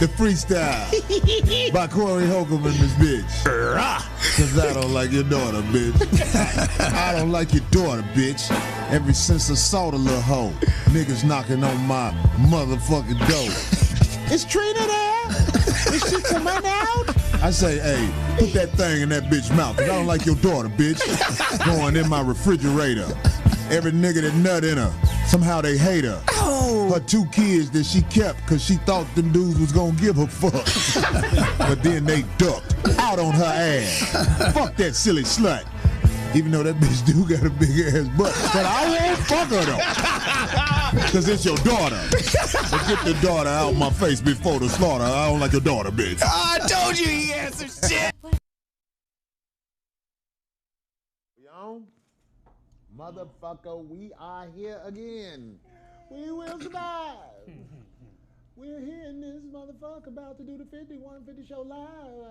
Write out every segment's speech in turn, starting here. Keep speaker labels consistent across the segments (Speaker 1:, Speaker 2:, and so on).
Speaker 1: The freestyle by Corey Holcomb and this bitch. Cause I don't like your daughter, bitch. I don't like your daughter, bitch. Ever since I saw the little hoe, niggas knocking on my motherfucking door. Is Trina there? Is she coming out? I say, hey, put that thing in that bitch mouth, cause I don't like your daughter, bitch. Going in my refrigerator. Every nigga that nut in her, somehow they hate her. Her 2 kids that she kept cause she thought them dudes was gonna give her fuck. But then they ducked out on her ass. Fuck that silly slut. Even though that bitch do got a big ass butt. But I won't fuck her though. Cause it's your daughter. But get the daughter out my face before the slaughter. I don't like your daughter, bitch.
Speaker 2: Oh, I told you he had some shit.
Speaker 1: Yo, motherfucker, we are here again. We will survive. We're here in this motherfucker about to do the 5150 show live.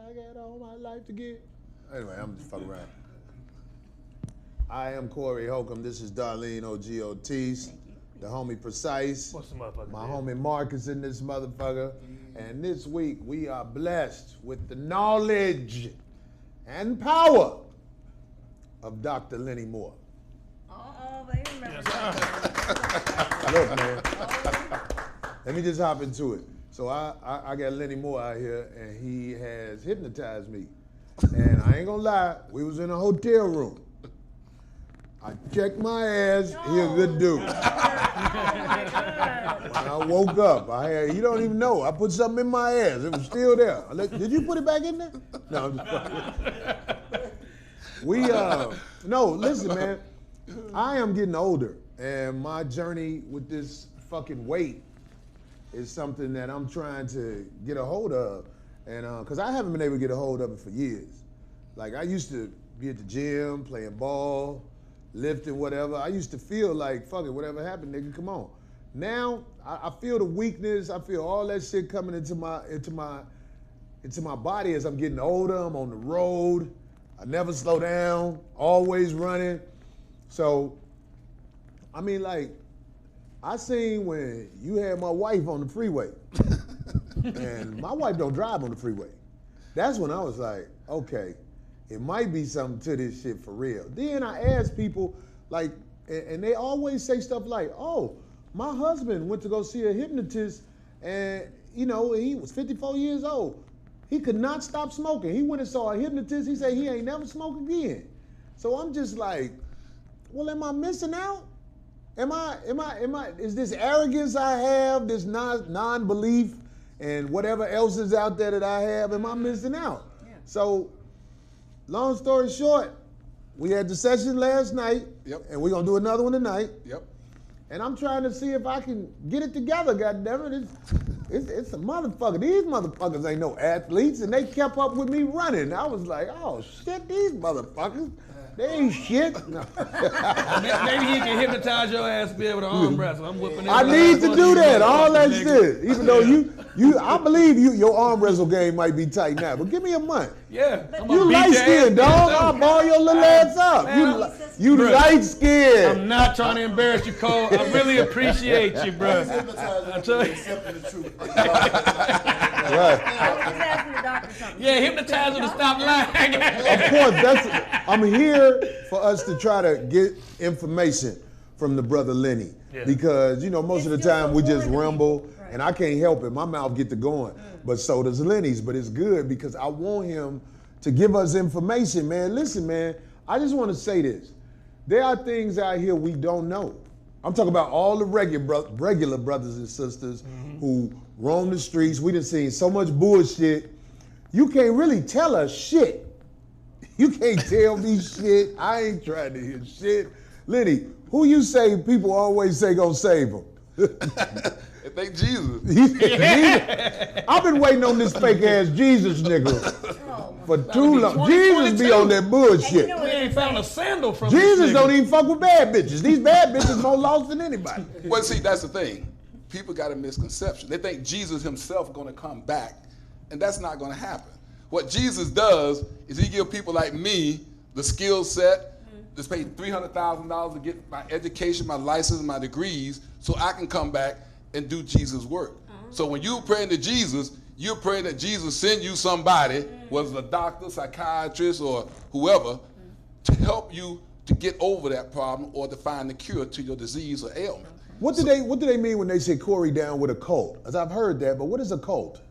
Speaker 1: I got all my life to give. Anyway, I'm just fucking around. I am Corey Holcomb. This is Darlene OG-Ortiz, the homie Precise.
Speaker 3: What's the motherfucker?
Speaker 1: My homie Mark is in this motherfucker. And this week we are blessed with the knowledge and power of Dr. Lenny Moore.
Speaker 4: They remember
Speaker 1: Look, man. Let me just hop into it. So I got Lenny Moore out here, and he has hypnotized me. And I ain't gonna lie, we was in a hotel room. I checked my ass, he a good dude. When I woke up, you don't even know, I put something in my ass, it was still there. Did you put it back in there? No, I'm just no, listen, man. I am getting older, and my journey with this fucking weight is something that I'm trying to get a hold of, and because I haven't been able to get a hold of it for years. Like, I used to be at the gym, playing ball, lifting, whatever. I used to feel like, fuck it, whatever happened, nigga, come on. Now, I feel the weakness, I feel all that shit coming into my body as I'm getting older. I'm on the road, I never slow down, always running. So, I mean, like, I seen when you had my wife on the freeway, and my wife don't drive on the freeway. That's when I was like, okay, it might be something to this shit for real. Then I asked people, like, and they always say stuff like, oh, my husband went to go see a hypnotist, and, you know, he was 54 years old. He could not stop smoking. He went and saw a hypnotist. He said he ain't never smoked again. So I'm just like, well, am I missing out? Is this arrogance I have, this non-belief, and whatever else is out there that I have, am I missing out? Yeah. So, long story short, we had the session last night, and we're gonna do another one tonight.
Speaker 2: Yep.
Speaker 1: And I'm trying to see if I can get it together, goddammit. It's a motherfucker. These motherfuckers ain't no athletes, and they kept up with me running. I was like, oh shit, these motherfuckers. They ain't shit. No.
Speaker 3: Maybe he can hypnotize your ass to be able to arm wrestle. I'm whipping
Speaker 1: I need to do that. All that shit. Even though I believe your arm wrestle game might be tight now, but give me a month.
Speaker 3: Yeah.
Speaker 1: You light skinned, dog. I'll ball your little ass up. You light skinned.
Speaker 3: I'm not trying to embarrass you, Cole. I really appreciate you, bro. I tell you.
Speaker 1: Right.
Speaker 3: Yeah, hypnotize her to stop lying.
Speaker 1: Of course, I'm here for us to try to get information from the brother Lenny. Yeah. Because, you know, most of the time we just rumble, and I can't help it. My mouth get to going. But so does Lenny's. But it's good because I want him to give us information, man. Listen, man, I just want to say this. There are things out here we don't know. I'm talking about all the regular brothers and sisters who roam the streets. We done seen so much bullshit. You can't really tell us shit. You can't tell me shit. I ain't trying to hear shit. Lenny, who you say people always say gonna save them?
Speaker 2: They think Jesus.
Speaker 1: I've been waiting on this fake ass Jesus nigga for too long. Jesus be on that bullshit.
Speaker 3: We ain't found a sandal from
Speaker 1: Jesus don't even fuck with bad bitches. These bad bitches more lost than anybody.
Speaker 2: Well, see, that's the thing. People got a misconception. They think Jesus himself going to come back, and that's not going to happen. What Jesus does is he give people like me the skill set, just pay $300,000 to get my education, my license, my degrees, so I can come back and do Jesus' work. So when you praying to Jesus, You pray that Jesus send you somebody, whether it's a doctor, psychiatrist, or whoever, to help you to get over that problem or to find the cure to your disease or ailment.
Speaker 1: What do they mean when they say Corey down with a cult? As I've heard that, but what is a cult?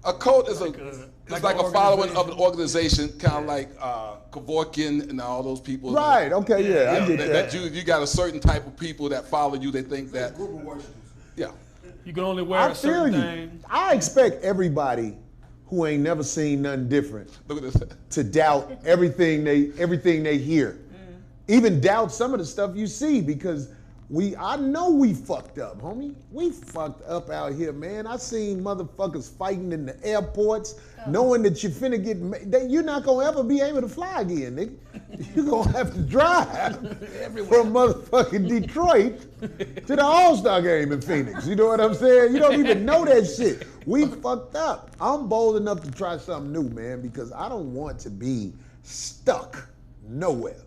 Speaker 2: A cult is
Speaker 3: like
Speaker 2: a following of an organization, kind of like Kevorkian and all those people.
Speaker 1: Right. Okay. Yeah. I get that.
Speaker 2: You got a certain type of people that follow you. They think that.
Speaker 5: Group of worshippers.
Speaker 2: Yeah.
Speaker 3: You can only wear
Speaker 1: I
Speaker 3: a certain
Speaker 1: feel you.
Speaker 3: thing.
Speaker 1: I expect everybody who ain't never seen nothing different
Speaker 2: Look at this.
Speaker 1: to doubt everything they hear. Even doubt some of the stuff you see, because I know we fucked up, homie. We fucked up out here, man. I seen motherfuckers fighting in the airports, knowing that you're finna that you're not gonna ever be able to fly again, nigga. You're gonna have to drive from motherfucking Detroit to the All-Star game in Phoenix. You know what I'm saying? You don't even know that shit. We fucked up. I'm bold enough to try something new, man, because I don't want to be stuck nowhere.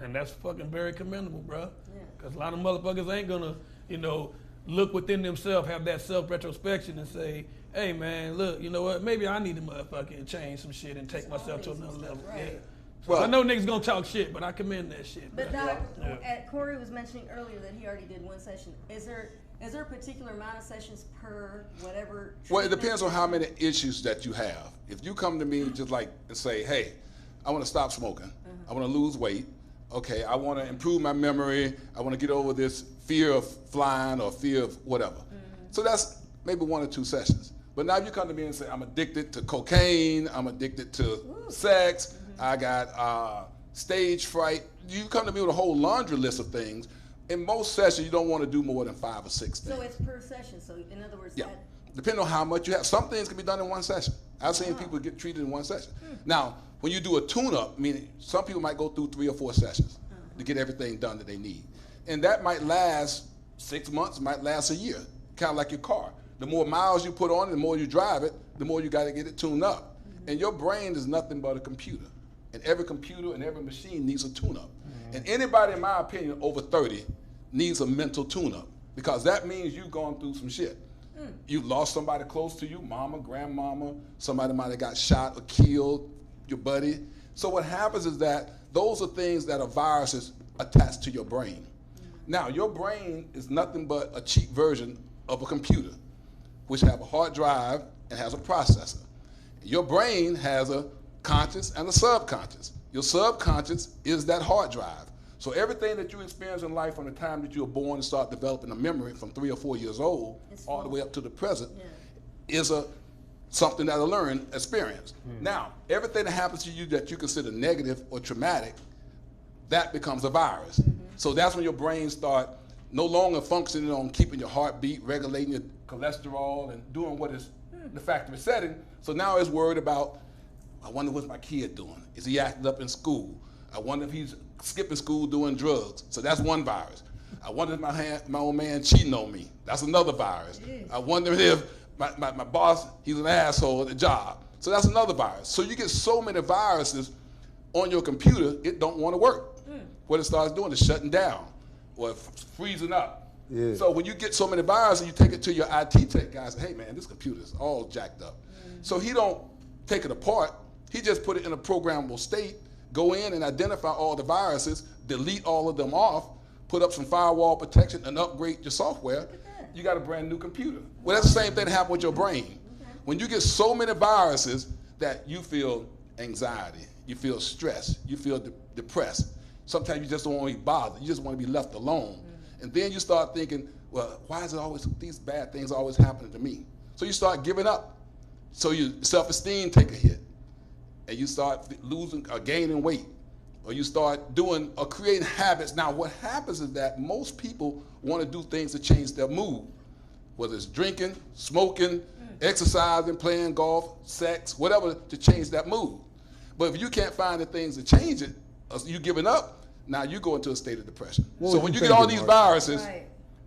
Speaker 3: And that's fucking very commendable, bro. Because a lot of motherfuckers ain't gonna, look within themselves, have that self-retrospection and say, hey man, look, you know what, maybe I need to motherfucking change some shit and take myself to another level.
Speaker 4: Right.
Speaker 3: Yeah. So I know niggas gonna talk shit, but I commend that shit.
Speaker 4: But
Speaker 3: bro.
Speaker 4: Doc, Corey was mentioning earlier that he already did one session. Is there a particular amount of sessions per whatever?
Speaker 2: Well, it depends on how many issues that you have. If you come to me just like and say, hey, I want to stop smoking, I want to lose weight, okay, I want to improve my memory, I want to get over this fear of flying or fear of whatever. So that's maybe 1 or 2 sessions. But now you come to me and say, I'm addicted to cocaine, I'm addicted to sex, I got stage fright. You come to me with a whole laundry list of things. In most sessions, you don't want to do more than 5 or 6 things.
Speaker 4: So it's per session. So in other words,
Speaker 2: Depending on how much you have. Some things can be done in 1 session. I've seen people get treated in 1 session. Now, when you do a tune-up, meaning some people might go through 3 or 4 sessions to get everything done that they need. And that might last 6 months, might last a year, kind of like your car. The more miles you put on it, the more you drive it, the more you got to get it tuned up. And your brain is nothing but a computer. And every computer and every machine needs a tune-up. And anybody, in my opinion, over 30 needs a mental tune-up, because that means you've gone through some shit. You lost somebody close to you, mama, grandmama, somebody might have got shot or killed, your buddy. So what happens is that those are things that are viruses attached to your brain. Now, your brain is nothing but a cheap version of a computer, which have a hard drive and has a processor. Your brain has a conscious and a subconscious. Your subconscious is that hard drive. So everything that you experience in life from the time that you were born and start developing a memory from 3 or 4 years old all the way up to the present is something that a learned experience. Now, everything that happens to you that you consider negative or traumatic, that becomes a virus. So that's when your brain start no longer functioning on keeping your heartbeat, regulating your cholesterol, and doing what is the factory setting. So now it's worried about, I wonder what's my kid doing? Is he acting up in school? I wonder if he's skipping school doing drugs. So that's one virus. I wonder if my old man cheating on me. That's another virus. I wonder if my boss, he's an asshole at the job. So that's another virus. So you get so many viruses on your computer, it don't want to work. What it starts doing is shutting down or freezing up. So when you get so many viruses, you take it to your IT tech guy and say, hey man, this computer is all jacked up. So he don't take it apart. He just put it in a programmable state, go in and identify all the viruses, delete all of them off, put up some firewall protection, and upgrade your software. You got a brand new computer. Well, that's the same thing that happened with your brain. When you get so many viruses that you feel anxiety, you feel stress, you feel depressed. Sometimes you just don't want to be bothered. You just want to be left alone. And then you start thinking, well, why is it always, these bad things always happening to me? So you start giving up. So your self-esteem take a hit. And you start losing or gaining weight. Or you start doing or creating habits. Now what happens is that most people want to do things to change their mood. Whether it's drinking, smoking, exercising, playing golf, sex, whatever, to change that mood. But if you can't find the things to change it, or you giving up, now you go into a state of depression. So when you get all these viruses,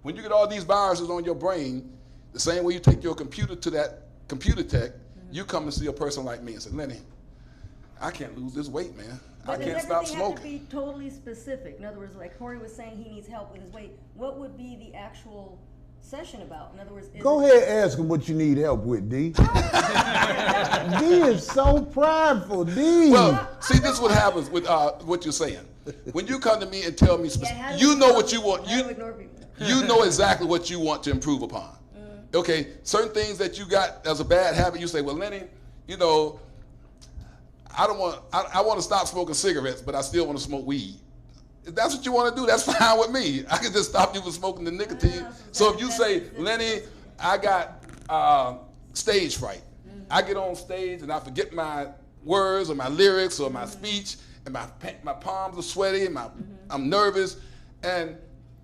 Speaker 2: when you get all these viruses on your brain, the same way you take your computer to that computer tech, you come and see a person like me and say, Lenny, I can't lose this weight, man. I can't stop smoking.
Speaker 4: Have to be totally specific. In other words, like Corey was saying, he needs help with his weight. What would be the actual session about? In other words,
Speaker 1: Go ahead, ask him what you need help with, D. D is so prideful, D.
Speaker 2: Well, see, this is what happens with what you're saying. When you come to me and tell me, you know what you want. You know exactly what you want to improve upon. Okay, certain things that you got as a bad habit, you say, well, Lenny, you know, I want to stop smoking cigarettes, but I still want to smoke weed. If that's what you want to do, that's fine with me. I can just stop you from smoking the nicotine. So if you say, Lenny, I got stage fright. I get on stage and I forget my words or my lyrics or my speech, and my palms are sweaty and I'm nervous, and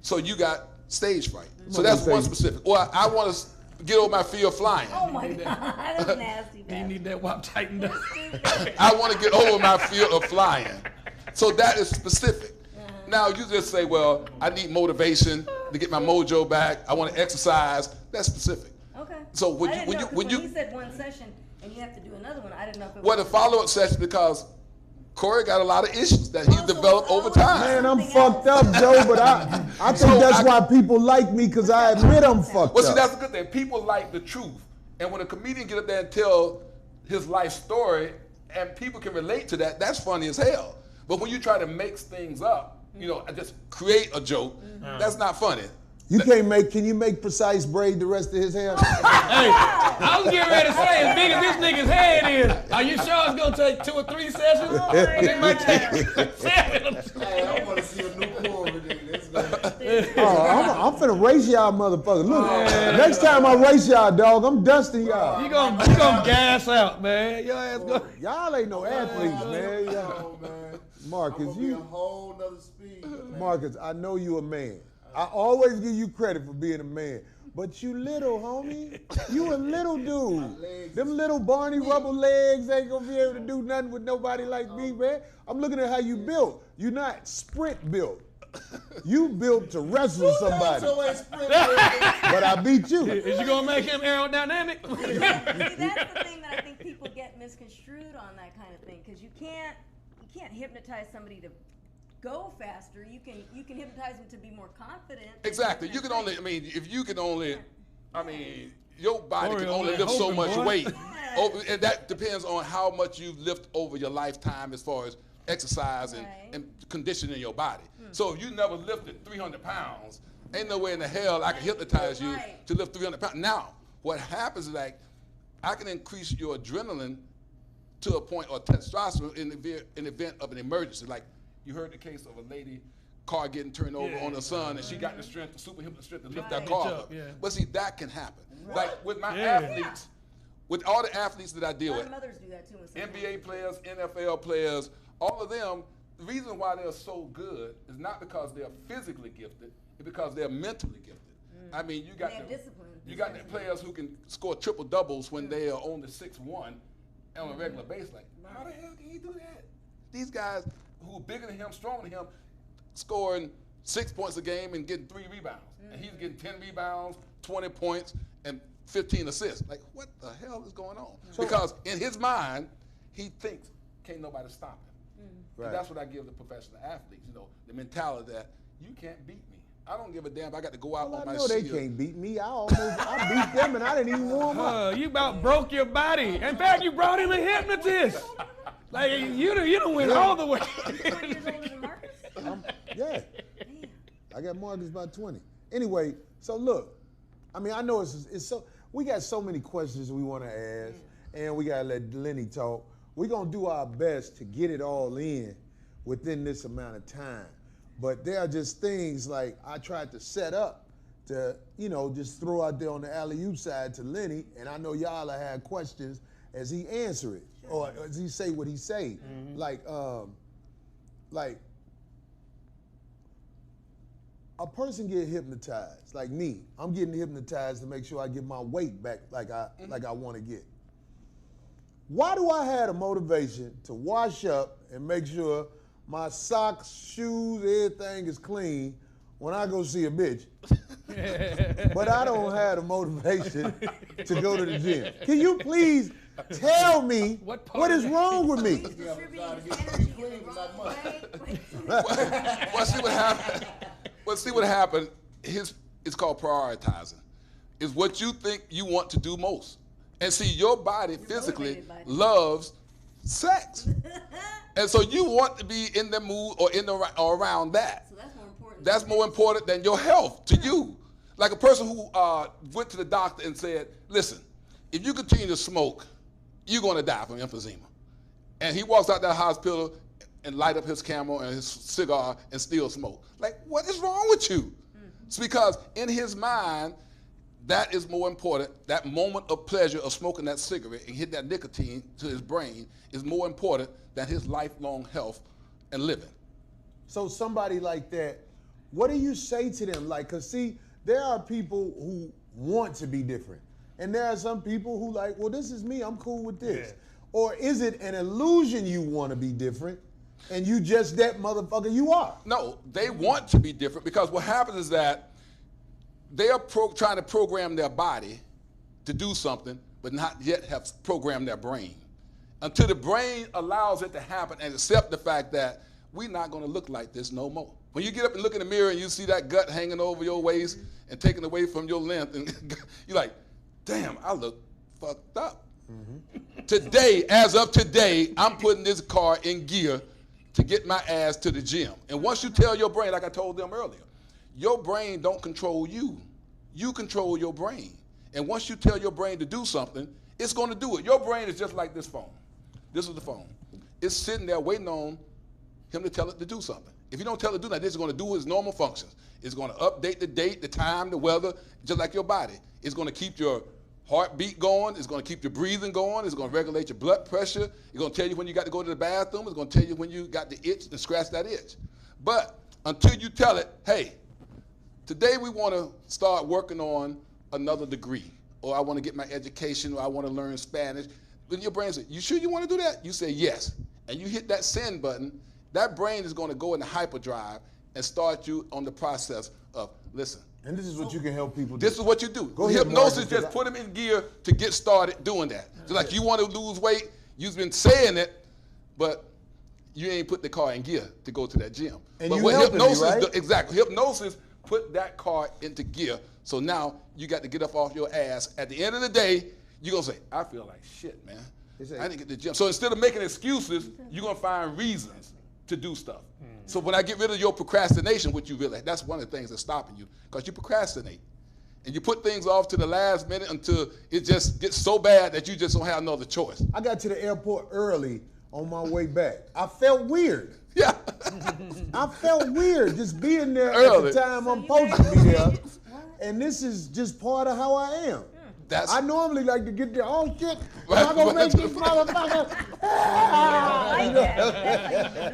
Speaker 2: so you got stage fright. So that's one specific. Or I want to get over my fear of flying.
Speaker 4: Oh my God, that's nasty.
Speaker 3: You need that WAP tightened up.
Speaker 2: I want to get over my fear of flying. So that is specific. Now you just say, well, I need motivation to get my mojo back. I want to exercise. That's specific.
Speaker 4: Okay.
Speaker 2: So when you
Speaker 4: he said one session and you have to do another one, I didn't know if it
Speaker 2: well, the follow-up session, because Corey got a lot of issues that he's developed over time.
Speaker 1: Man, I'm fucked up, Joe, but I think that's why people like me, because I admit I'm fucked
Speaker 2: Well, see,
Speaker 1: up.
Speaker 2: that's the good thing. People like the truth. And when a comedian get up there and tell his life story and people can relate to that, that's funny as hell. But when you try to make things up, you know, just create a joke, that's not funny.
Speaker 1: Can you make Precise braid the rest of his hair?
Speaker 3: Hey, I was getting ready to say, as big as this nigga's head is, are you sure it's gonna take 2 or 3 sessions? It might take 7.
Speaker 5: Hey, I want to see a new Corey, nigga. Let's go.
Speaker 1: I'm finna race y'all motherfuckers. Look, next time I race y'all, dog, I'm dusting y'all.
Speaker 3: You gonna gas out, man. Your ass go.
Speaker 1: Y'all ain't no athletes, man. Y'all.
Speaker 5: Man.
Speaker 1: Marcus,
Speaker 5: I'm a whole nother speed. Man.
Speaker 1: Marcus, I know you a man. I always give you credit for being a man. But you little, homie. You a little dude. Them little Barney Rubble legs ain't gonna be able to do nothing with nobody like me, man. I'm looking at how you built. You're not sprint built. You built to wrestle somebody. But I beat you.
Speaker 3: Is you gonna make him aerodynamic?
Speaker 4: See, that's the thing that I think people get misconstrued on that kind of thing, because you can't hypnotize somebody to go faster. You can hypnotize them to be more confident.
Speaker 2: Exactly. You can only, your body can only lift so much weight. And that depends on how much you lift over your lifetime as far as exercise and conditioning your body. So if you never lifted 300 pounds, ain't no way in the hell I can hypnotize you to lift 300 pounds. Now, what happens is like, I can increase your adrenaline to a point, or testosterone in the event of an emergency. Like, you heard the case of a lady, car getting turned over on her son, and she got the strength, the superhuman strength to lift that car up. But see, that can happen. Like with my athletes, with all the athletes that I deal with,
Speaker 4: mothers do that too.
Speaker 2: NBA players, NFL players, all of them, the reason why they're so good is not because they're physically gifted, it's because they're mentally gifted. I mean, you got the players who can score triple doubles when they are on the 6-1 on a regular basis. Like, how the hell can he do that? These guys who are bigger than him, stronger than him, scoring 6 points a game and getting 3 rebounds. And he's getting 10 rebounds, 20 points, and 15 assists. Like, what the hell is going on? Because in his mind, he thinks, can't nobody stop him. And that's what I give the professional athletes, you know, the mentality that you can't beat me. I don't give a damn if I got to go out on my shield.
Speaker 1: I know they can't beat me. I beat them and I didn't even warm up.
Speaker 3: You about broke your body. In fact, you brought in a hypnotist. Like, you done went all the way.
Speaker 1: Yeah. I got Marcus by 20. Anyway, so look, I mean, I know it's so, we got so many questions we want to ask, and we got to let Lenny talk. We're going to do our best to get it all in within this amount of time. But there are just things like I tried to set up to, you know, just throw out there on the alley-oop side to Lenny, and I know y'all have had questions as he answer it, or as he say what he say. Like a person get hypnotized, like me. I'm getting hypnotized to make sure I get my weight back like I want to get. Why do I have a motivation to wash up and make sure my socks, shoes, everything is clean when I go see a bitch? But I don't have the motivation to go to the gym. Can you please tell me what is wrong with me?
Speaker 2: Well, see what happened. It's called prioritizing. is what you think you want to do most. And see, your body physically
Speaker 4: motivated by that.
Speaker 2: loves sex. And so you want to be in the mood or or around that.
Speaker 4: So that's more important.
Speaker 2: That's more important than your health to you. Like a person who went to the doctor and said, listen, if you continue to smoke, you're going to die from emphysema. And he walks out that hospital and light up his Camel and his cigar and still smoke. Like, what is wrong with you? It's because in his mind, that is more important. That moment of pleasure of smoking that cigarette and hit that nicotine to his brain is more important than his lifelong health and living.
Speaker 1: So somebody like that, what do you say to them? Like, cause see, there are people who want to be different. And there are some people who like, well, this is me, I'm cool with this.
Speaker 3: Yeah.
Speaker 1: Or is it an illusion you want to be different and you just that motherfucker you are?
Speaker 2: No, they want to be different because what happens is that they are trying to program their body to do something, but not yet have programmed their brain. Until the brain allows it to happen and accept the fact that we're not going to look like this no more. When you get up and look in the mirror and you see that gut hanging over your waist and taken away from your length, and you're like, damn, I look fucked up. Today, as of today, I'm putting this car in gear to get my ass to the gym. And once you tell your brain, like I told them earlier, your brain don't control you. You control your brain. And once you tell your brain to do something, it's going to do it. Your brain is just like this phone. This is the phone. It's sitting there waiting on him to tell it to do something. If you don't tell it to do that, it's going to do its normal functions. It's going to update the date, the time, the weather, just like your body. It's going to keep your heartbeat going. It's going to keep your breathing going. It's going to regulate your blood pressure. It's going to tell you when you got to go to the bathroom. It's going to tell you when you got the itch and scratch that itch. But until you tell it, hey, today we want to start working on another degree, or I want to get my education, or I want to learn Spanish. When your brain says, you sure you want to do that? You say yes. And you hit that send button, that brain is going to go into hyperdrive and start you on the process of, listen.
Speaker 1: And this is what you can help people do.
Speaker 2: This is what you do.
Speaker 1: Go ahead,
Speaker 2: Hypnosis
Speaker 1: Marcus,
Speaker 2: just put them in gear to get started doing that. Just like you want to lose weight, you've been saying it, but you ain't put the car in gear to go to that gym.
Speaker 1: And
Speaker 2: but
Speaker 1: you
Speaker 2: what
Speaker 1: helping
Speaker 2: hypnosis
Speaker 1: me, right?
Speaker 2: exactly. Hypnosis put that car into gear. So now you got to get up off your ass. At the end of the day, you're going to say, I feel like shit, man. I didn't get to the gym. So instead of making excuses, you're going to find reasons to do stuff. So when I get rid of your procrastination, which you really, that's one of the things that's stopping you, because you procrastinate. And you put things off to the last minute until it just gets so bad that you just don't have another choice.
Speaker 1: I got to the airport early on my way back. I felt weird.
Speaker 2: Yeah.
Speaker 1: I felt weird just being there
Speaker 2: Early.
Speaker 1: at the time I'm supposed to be there. And this is just part of how I am. I normally like to get there, oh shit, am I gonna make this motherfucker?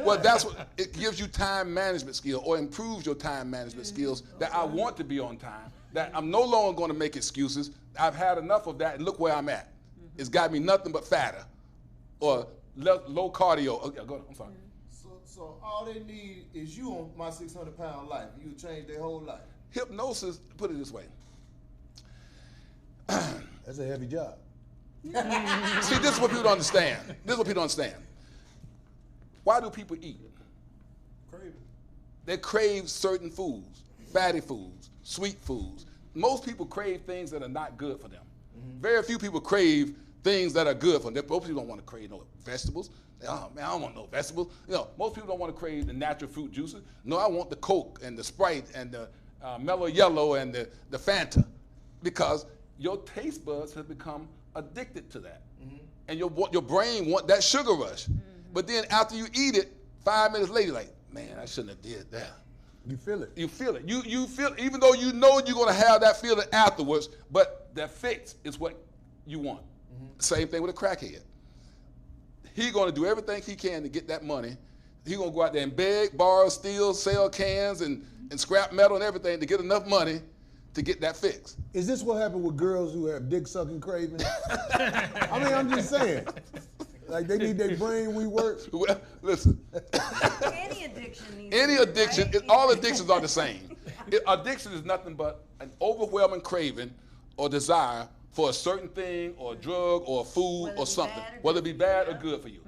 Speaker 2: Well, that's what, it gives you time management skill, or improves your time management skills, that I want to be on time, that I'm no longer gonna make excuses. I've had enough of that, and look where I'm at. It's got me nothing but fatter, or low cardio. Oh, yeah, go ahead, I'm sorry.
Speaker 5: So all they need is you on my 600-pound life. You change their whole life.
Speaker 2: Hypnosis, put it this way.
Speaker 1: That's a heavy job.
Speaker 2: See, this is what people don't understand. This is what people don't understand. Why do people eat?
Speaker 5: Craving.
Speaker 2: They crave certain foods, fatty foods, sweet foods. Most people crave things that are not good for them. Very few people crave things that are good for them. Most people don't want to crave no vegetables. Oh man, I don't want no vegetables. You know, most people don't want to crave the natural fruit juices. No, I want the Coke and the Sprite and the Mellow Yellow and the Fanta, because your taste buds have become addicted to that. And your brain want that sugar rush. But then after you eat it, 5 minutes later, you're like, man, I shouldn't have did that.
Speaker 1: You feel it.
Speaker 2: You feel it. You feel it, even though you know you're going to have that feeling afterwards, but that fix is what you want. Same thing with a crackhead. He's going to do everything he can to get that money. He's going to go out there and beg, borrow, steal, sell cans, and scrap metal and everything to get enough money to get that fix.
Speaker 1: Is this what happened with girls who have dick sucking cravings? I mean, I'm just saying. Like they need their brain reworked.
Speaker 2: Well, listen.
Speaker 4: Any addiction needs
Speaker 2: Any
Speaker 4: to be,
Speaker 2: addiction,
Speaker 4: right?
Speaker 2: all addictions are the same. Addiction is nothing but an overwhelming craving or desire for a certain thing or a drug or a food
Speaker 4: Whether it
Speaker 2: or
Speaker 4: be
Speaker 2: something,
Speaker 4: bad or
Speaker 2: whether it
Speaker 4: good
Speaker 2: be
Speaker 4: for you,
Speaker 2: bad or
Speaker 4: yeah.
Speaker 2: good for you.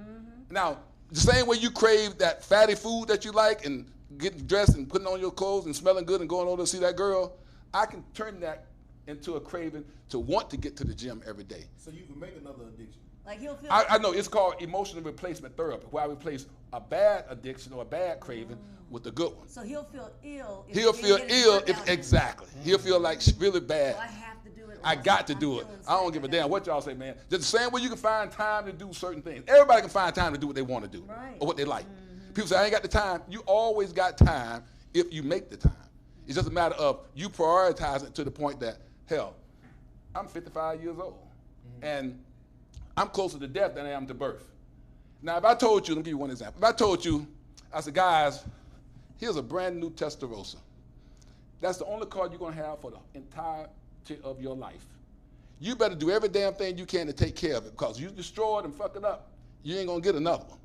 Speaker 2: Now, the same way you crave that fatty food that you like and getting dressed and putting on your clothes and smelling good and going over to see that girl, I can turn that into a craving to want to get to the gym every day.
Speaker 5: So you can make another addiction.
Speaker 4: Like he'll feel.
Speaker 2: I know it's called emotional replacement therapy, where I replace a bad addiction or a bad craving with a good one.
Speaker 4: So he'll feel ill. If
Speaker 2: He'll
Speaker 4: he
Speaker 2: feel
Speaker 4: didn't get his
Speaker 2: ill
Speaker 4: workout
Speaker 2: if
Speaker 4: in.
Speaker 2: exactly. He'll feel like really bad.
Speaker 4: So I have to do it.
Speaker 2: I
Speaker 4: or
Speaker 2: got to
Speaker 4: I'm
Speaker 2: do it.
Speaker 4: feeling
Speaker 2: I don't
Speaker 4: sick
Speaker 2: give a
Speaker 4: today.
Speaker 2: damn what y'all say, man. Just the same way you can find time to do certain things. Everybody can find time to do what they want to do
Speaker 4: Right.
Speaker 2: or what they like. People say, I ain't got the time. You always got time if you make the time. It's just a matter of you prioritize it to the point that, hell, I'm 55 years old. And I'm closer to death than I am to birth. Now, if I told you, let me give you one example. If I told you, I said, guys, here's a brand new Testarossa. That's the only car you're going to have for the entirety of your life. You better do every damn thing you can to take care of it, because you destroy it and fuck it up, you ain't going to get another one.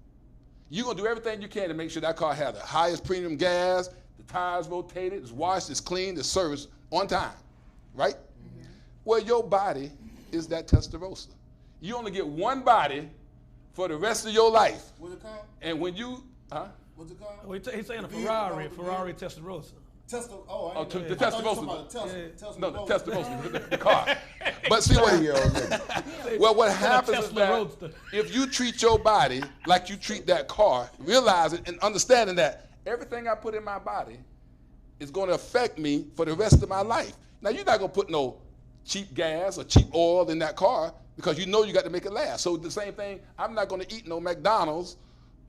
Speaker 2: You're going to do everything you can to make sure that car has the highest premium gas, the tires rotated, it's washed, it's cleaned, it's serviced on time, right? Well, your body is that Testarossa. You only get one body for the rest of your life.
Speaker 5: What's it called?
Speaker 2: And when you,
Speaker 5: What's it called?
Speaker 3: Well, he's saying a
Speaker 5: The
Speaker 3: Ferrari Testarossa.
Speaker 5: Testo. Oh, I
Speaker 2: Oh,
Speaker 5: ain't
Speaker 2: the
Speaker 5: know.
Speaker 2: Testarossa.
Speaker 5: I thought you were talking about Tesla.
Speaker 2: no, the Testarossa, the car. But see what,
Speaker 1: 30-year-old nigga.
Speaker 2: well, what happens is
Speaker 3: Tesla
Speaker 2: that
Speaker 3: Roadster.
Speaker 2: if you treat your body like you treat that car, realize it and understanding that everything I put in my body is going to affect me for the rest of my life. Now, you're not going to put no cheap gas or cheap oil in that car because you know you got to make it last. So the same thing, I'm not going to eat no McDonald's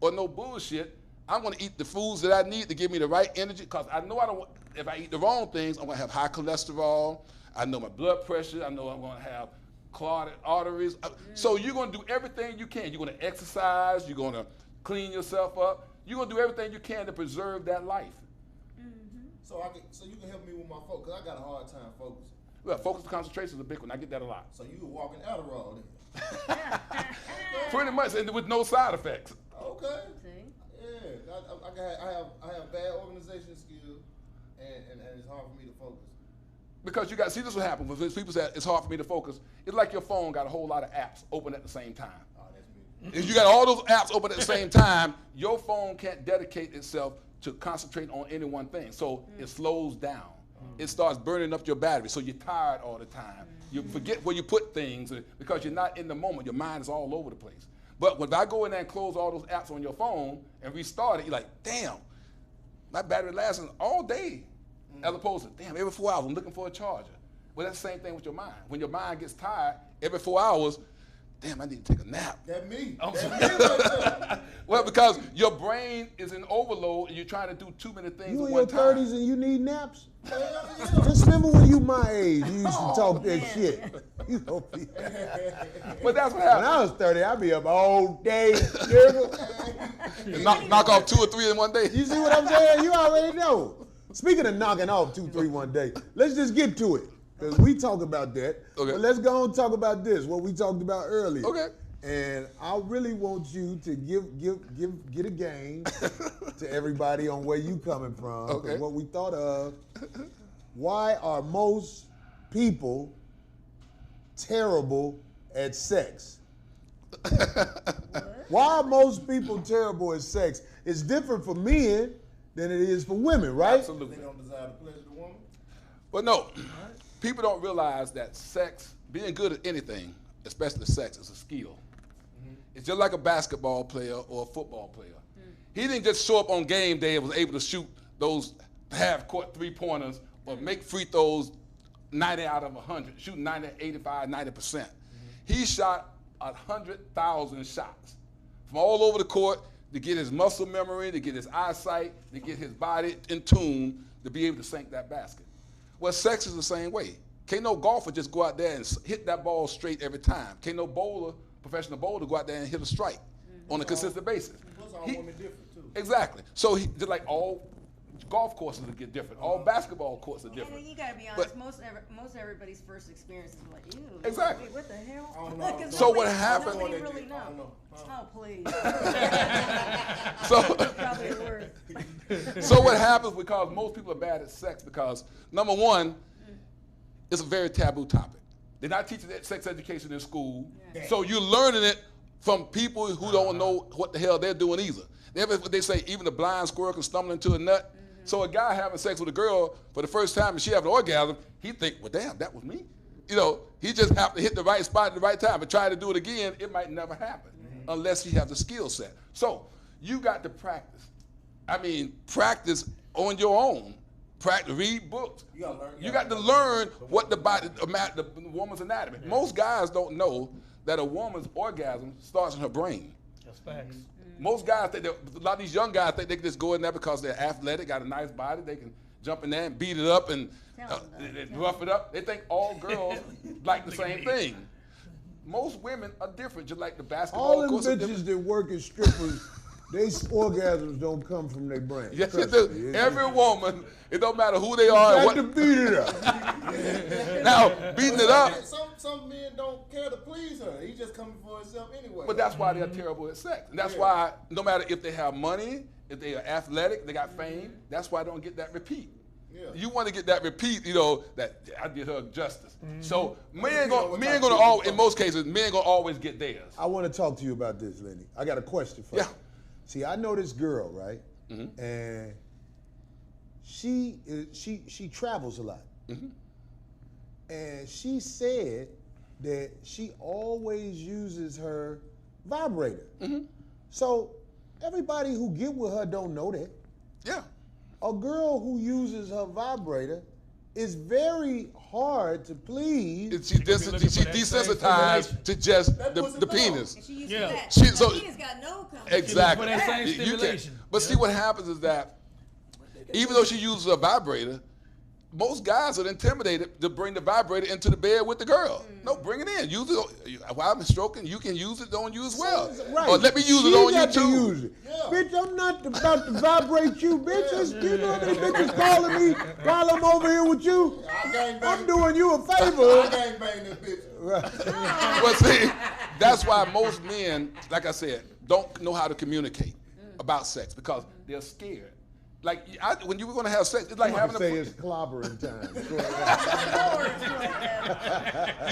Speaker 2: or no bullshit. I'm going to eat the foods that I need to give me the right energy, because I know I don't want, if I eat the wrong things, I'm going to have high cholesterol. I know my blood pressure. I know I'm going to have clogged arteries. So you're going to do everything you can. You're going to exercise. You're going to clean yourself up. You're going to do everything you can to preserve that life.
Speaker 5: So you can help me with my focus, because I got a hard time focusing.
Speaker 2: Well, focus and concentration is a big one. I get that a lot.
Speaker 5: So you were walking Adderall then?
Speaker 2: Pretty much, and with no side effects.
Speaker 5: Okay.
Speaker 4: See?
Speaker 5: Yeah, I have bad organization skills, and it's hard for me to focus.
Speaker 2: Because you got, see, this is what happens. When people say it's hard for me to focus, it's like your phone got a whole lot of apps open at the same time.
Speaker 5: Oh, that's me.
Speaker 2: If you got all those apps open at the same time, your phone can't dedicate itself to concentrate on any one thing. So it slows down. It starts burning up your battery, so you're tired all the time. You forget where you put things because you're not in the moment. Your mind is all over the place. But when I go in there and close all those apps on your phone and restart it, you're like, damn, my battery lasts all day. As opposed to, damn, every 4 hours I'm looking for a charger. Well, that's the same thing with your mind. When your mind gets tired, every 4 hours, damn, I need to take a nap.
Speaker 5: That's me.
Speaker 2: Oh.
Speaker 5: That's me right there.
Speaker 2: Well, because your brain is in overload and you're trying to do too many things
Speaker 1: You
Speaker 2: at
Speaker 1: in
Speaker 2: one
Speaker 1: your
Speaker 2: time.
Speaker 1: 30s and you need naps? Just remember when you my age, you used to talk that shit. You know,
Speaker 2: But that's what
Speaker 1: when
Speaker 2: happens.
Speaker 1: I was 30, I'd be up all day, nigga.
Speaker 2: Knock off 2 or 3 in one day.
Speaker 1: You see what I'm saying? You already know. Speaking of knocking off 2, 3 one day, let's just get to it. Because we talk about that.
Speaker 2: Okay.
Speaker 1: But let's go and talk about this, what we talked about earlier.
Speaker 2: Okay.
Speaker 1: And I really want you to get a game to everybody on where you coming from. 'Cause
Speaker 2: Okay.
Speaker 1: what we thought of, why are most people terrible at sex? Why are most people terrible at sex? It's different for men than it is for women, right?
Speaker 2: Absolutely.
Speaker 5: They don't desire the pleasure of the woman.
Speaker 2: But no, people don't realize that sex, being good at anything, especially sex, is a skill. It's just like a basketball player or a football player. He didn't just show up on game day and was able to shoot those half-court three-pointers or make free throws 90 out of 100, shooting 90, 85, 90%. He shot 100,000 shots from all over the court to get his muscle memory, to get his eyesight, to get his body in tune to be able to sink that basket. Well, sex is the same way. Can't no golfer just go out there and hit that ball straight every time. Can't no bowler, professional bowler, go out there and hit a strike on a consistent basis.
Speaker 5: Plus, all women different too.
Speaker 2: Exactly. So just like all golf courses will get different. All basketball courts are different.
Speaker 4: And you gotta be honest.
Speaker 2: But-
Speaker 4: most everybody's first experience is like, ew.
Speaker 2: Exactly.
Speaker 4: Wait, what the hell?
Speaker 5: I don't know.
Speaker 4: 'Cause
Speaker 2: So what
Speaker 4: nobody-
Speaker 2: happened-
Speaker 4: Nobody really
Speaker 5: I
Speaker 4: know.
Speaker 5: don't know.
Speaker 4: Oh please.
Speaker 2: So,
Speaker 4: Probably the worst.
Speaker 2: so what happens because most people are bad at sex because, number one, it's a very taboo topic. They're not teaching sex education in school, so you're learning it from people who don't know what the hell they're doing either. They say even the blind squirrel can stumble into a nut. So a guy having sex with a girl for the first time and she having an orgasm, he think, well, damn, that was me. You know, he just happened to hit the right spot at the right time. But try to do it again, it might never happen unless he has the skill set. So you got to practice. I mean, practice on your own. Practice, read books. You got to learn what the body, the woman's anatomy. Yeah. Most guys don't know that a woman's orgasm starts in her brain.
Speaker 3: That's facts.
Speaker 2: Most guys think a lot of these young guys think they can just go in there because they're athletic, got a nice body, they can jump in there and beat it up and rough it up. They think all girls like the same thing. Most women are different, just like the basketball.
Speaker 1: All them bitches that work as strippers, they orgasms don't come from their brain.
Speaker 2: Yes, it do. Every woman, it don't matter who they are.
Speaker 1: You got to beat it up.
Speaker 2: Now, beating it up.
Speaker 5: Some men don't care to please her. He's just coming for himself anyway.
Speaker 2: But that's why they're terrible at sex. And that's why, no matter if they have money, if they are athletic, they got fame, that's why they don't get that repeat. Yeah. You want to get that repeat, you know, that I did her justice. So men gonna always, in most cases, men gonna always get theirs.
Speaker 1: I want to talk to you about this, Lenny. I got a question for you. See, I know this girl, right? And she travels a lot. And she said that she always uses her vibrator. So everybody who get with her don't know that.
Speaker 2: Yeah.
Speaker 1: A girl who uses her vibrator is very hard to please.
Speaker 2: She desensitized to just the penis.
Speaker 4: And she used to that.
Speaker 2: The
Speaker 4: penis got no company.
Speaker 2: Exactly.
Speaker 3: For that same stimulation.
Speaker 2: But see what happens is that even though she uses a vibrator, most guys are intimidated to bring the vibrator into the bed with the girl. No, bring it in. Use it. While I'm stroking, you can use it on you as well.
Speaker 1: Right.
Speaker 2: Or let me use it on you too.
Speaker 1: Use it. Yeah. Bitch, I'm not about to vibrate you, bitches. You know these bitches calling me while I'm over here with you. I'm doing you a favor.
Speaker 5: I gangbang this bitch.
Speaker 1: Right.
Speaker 2: Well, see, that's why most men, like I said, don't know how to communicate about sex because they're scared. Like, when you were going to have sex, it's like having
Speaker 1: it's clobbering time.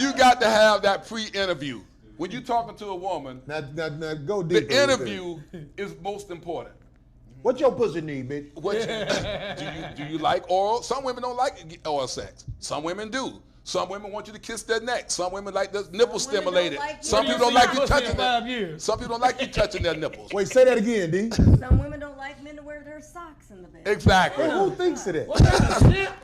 Speaker 2: You got to have that pre-interview. When you're talking to a woman,
Speaker 1: now go deeper.
Speaker 2: The interview is most important.
Speaker 1: What your pussy need, bitch?
Speaker 2: Do you like oral? Some women don't like oral sex. Some women do. Some women want you to kiss their neck. Some women like the nipple stimulated. Some people don't like you touching them. Some people don't like you touching their nipples.
Speaker 1: Wait, say that again, D.
Speaker 4: Some women don't like men to wear their socks in the bed.
Speaker 2: Exactly.
Speaker 1: Hey, who thinks of that?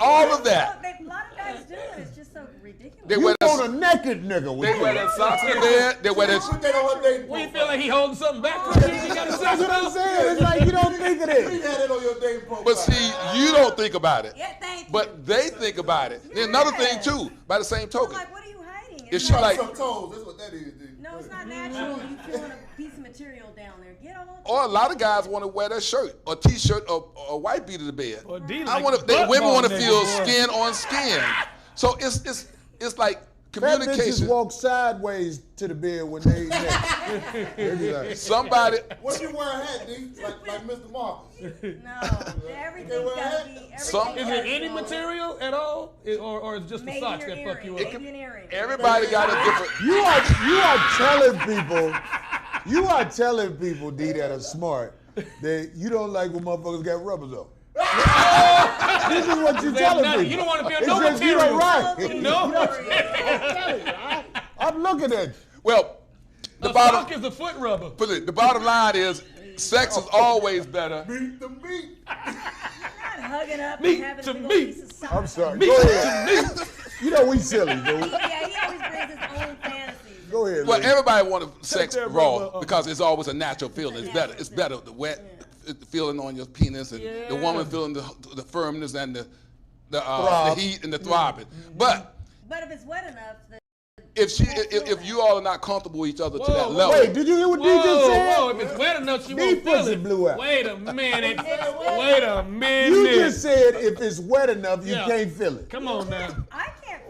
Speaker 2: All of that.
Speaker 4: A lot of guys do it. It's just so ridiculous.
Speaker 2: They
Speaker 1: you want a naked nigga with
Speaker 2: They wear their socks in the bed. They wear their...
Speaker 3: Well, you feel like he holding something back from you?
Speaker 1: That's what I'm saying. It's like you don't think of
Speaker 5: You
Speaker 1: this.
Speaker 5: had it on your dating profile.
Speaker 2: But see, you don't think about it.
Speaker 4: Yeah, thank you.
Speaker 2: But they think about it. There's another thing too, by the same token.
Speaker 4: Like, what are you hiding?
Speaker 2: If she like...
Speaker 5: Some toes, that's what that is, dude.
Speaker 4: No, it's not natural. You feeling a piece of material down there. Get on.
Speaker 2: Or a lot of guys want to wear their shirt or t-shirt or a white beater to bed.
Speaker 3: Or
Speaker 2: Women want to feel skin on skin. So it's like communication.
Speaker 1: Fat bitches walk sideways to the bed when they eat next.
Speaker 2: Somebody.
Speaker 5: What you wear a hat, D? Like Mr. Marcus.
Speaker 4: No, everything's got to be.
Speaker 3: Is it any material at all, or is it just the socks that fuck you up?
Speaker 2: Everybody got a different.
Speaker 1: You are telling people, D, that are smart, that you don't like when motherfuckers got rubbers on. This is what you're telling people.
Speaker 3: You don't want to feel
Speaker 1: it's
Speaker 3: no
Speaker 1: just
Speaker 3: material.
Speaker 1: You don't right.
Speaker 3: No.
Speaker 1: I'm looking at you.
Speaker 2: Well,
Speaker 3: the sock is a foot rubber.
Speaker 2: The bottom line is, sex is always better.
Speaker 5: Meat to meat.
Speaker 4: Not hugging up
Speaker 3: Meat
Speaker 4: and having
Speaker 3: to
Speaker 4: a little
Speaker 3: meat.
Speaker 4: piece of sock.
Speaker 1: I'm sorry. Go ahead. You know we silly, dude.
Speaker 4: Yeah, he always brings his own fantasies.
Speaker 1: Go ahead.
Speaker 2: Well,
Speaker 1: Lenny.
Speaker 2: everybody wants sex raw because it's always a natural feeling. It's better. It's better. The wet feeling on your penis and the woman feeling the firmness and the heat and the throbbing. But
Speaker 4: if it's wet enough,
Speaker 2: if you all are not comfortable with each other to that level.
Speaker 1: Wait, did you hear what D just said?
Speaker 3: Whoa, if it's wet enough, she won't feel it.
Speaker 1: Blew out.
Speaker 3: Wait a minute. Wait a minute.
Speaker 1: You just said if it's wet enough, you can't feel it.
Speaker 3: Come on now.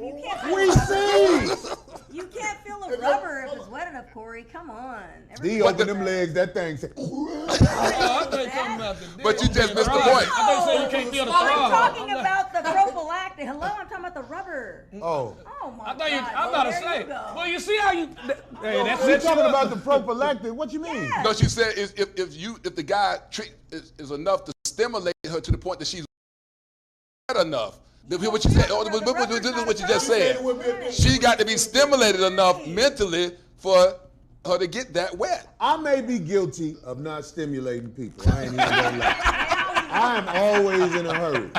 Speaker 4: You can't feel
Speaker 1: We see.
Speaker 4: You can't feel a rubber if it's wet enough, Corey. Come on.
Speaker 1: D open them legs, that thing said.
Speaker 3: I thought you talking about the dick.
Speaker 2: But you just missed the point.
Speaker 3: I thought you said you can't feel the
Speaker 4: I'm
Speaker 3: throb.
Speaker 4: talking about the prophylactic. Hello, I'm talking about the rubber.
Speaker 1: Oh.
Speaker 4: Oh my
Speaker 3: I thought you.
Speaker 4: God.
Speaker 3: I'm about to
Speaker 4: There
Speaker 3: say.
Speaker 4: you go.
Speaker 3: Well, you see how you. Hey, that's
Speaker 1: We're
Speaker 3: it.
Speaker 1: talking about the prophylactic. What you mean?
Speaker 2: No, she said if the guy is enough to stimulate her to the point that she's enough. What you said, this is what you just said. She got to be stimulated enough mentally for her to get that wet.
Speaker 1: I may be guilty of not stimulating people. I ain't even gonna lie. I am always in a hurry.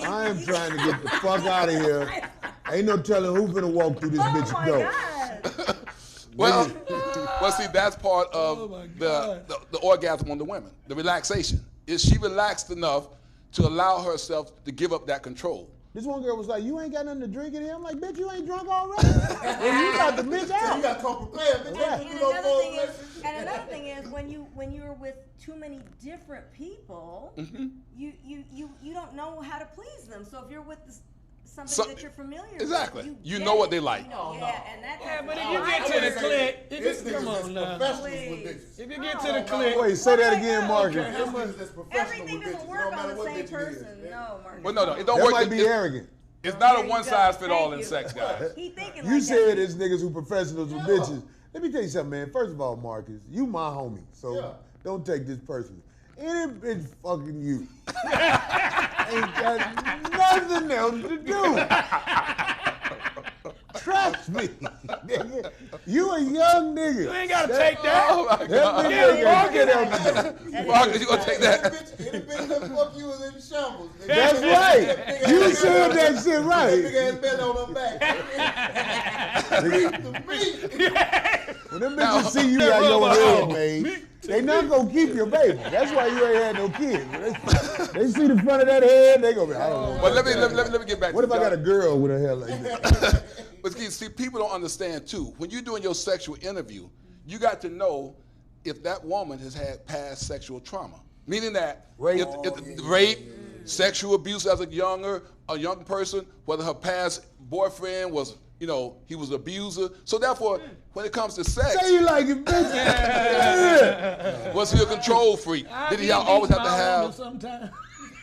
Speaker 1: I am trying to get the fuck out of here. Ain't no telling who's gonna walk through this bitch door.
Speaker 2: Well, see, that's part of the orgasm on the women, the relaxation. Is she relaxed enough to allow herself to give up that control?
Speaker 1: This one girl was like, "You ain't got nothing to drink in here." I'm like, "Bitch, you ain't drunk already." And you got the bitch out.
Speaker 5: You got to come prepared. Bitch.
Speaker 4: And another thing is when you're with too many different people, you don't know how to please them. So if you're with somebody that you're familiar with,
Speaker 2: exactly, you know what they like.
Speaker 4: And that
Speaker 3: but if you get to the click, come on now. If you get to the click,
Speaker 1: wait, say that again, Marcus.
Speaker 4: Everything doesn't work on the same person. No, Marcus.
Speaker 2: Well, no, it don't
Speaker 1: That
Speaker 2: work.
Speaker 1: might be arrogant.
Speaker 2: It's not a one-size-fits-all in sex, guys.
Speaker 4: He thinking
Speaker 1: You
Speaker 4: like
Speaker 1: said it's niggas who professionals with bitches. Let me tell you something, man. First of all, Marcus, you my homie, so don't take this personally. Any bitch fucking you ain't got nothing else to do. Trust me. You a young nigga.
Speaker 3: you ain't gotta take that.
Speaker 2: Oh my
Speaker 1: That
Speaker 2: God.
Speaker 1: bitch ain't got nothing else to do.
Speaker 2: Marcus, you gonna take that?
Speaker 5: Any bitch that fuck you is in shambles.
Speaker 1: That's right. You said that shit
Speaker 5: Big
Speaker 1: right.
Speaker 5: ass belly on her back.
Speaker 1: When them bitches see you got your head made, they not gonna keep your baby. That's why you ain't had no kids. They see the front of that head, they gonna be, I don't know.
Speaker 2: But let me get back
Speaker 1: What
Speaker 2: to
Speaker 1: if I got a girl with a hair like that?
Speaker 2: But see, people don't understand too. When you're doing your sexual interview, you got to know if that woman has had past sexual trauma. Meaning that
Speaker 1: Rape.
Speaker 2: if rape, sexual abuse as a young person, whether her past boyfriend was, he was an abuser. So therefore, when it comes to sex,
Speaker 1: Say you like it, bitch. Yeah.
Speaker 2: was he a control freak? Did he always have to have?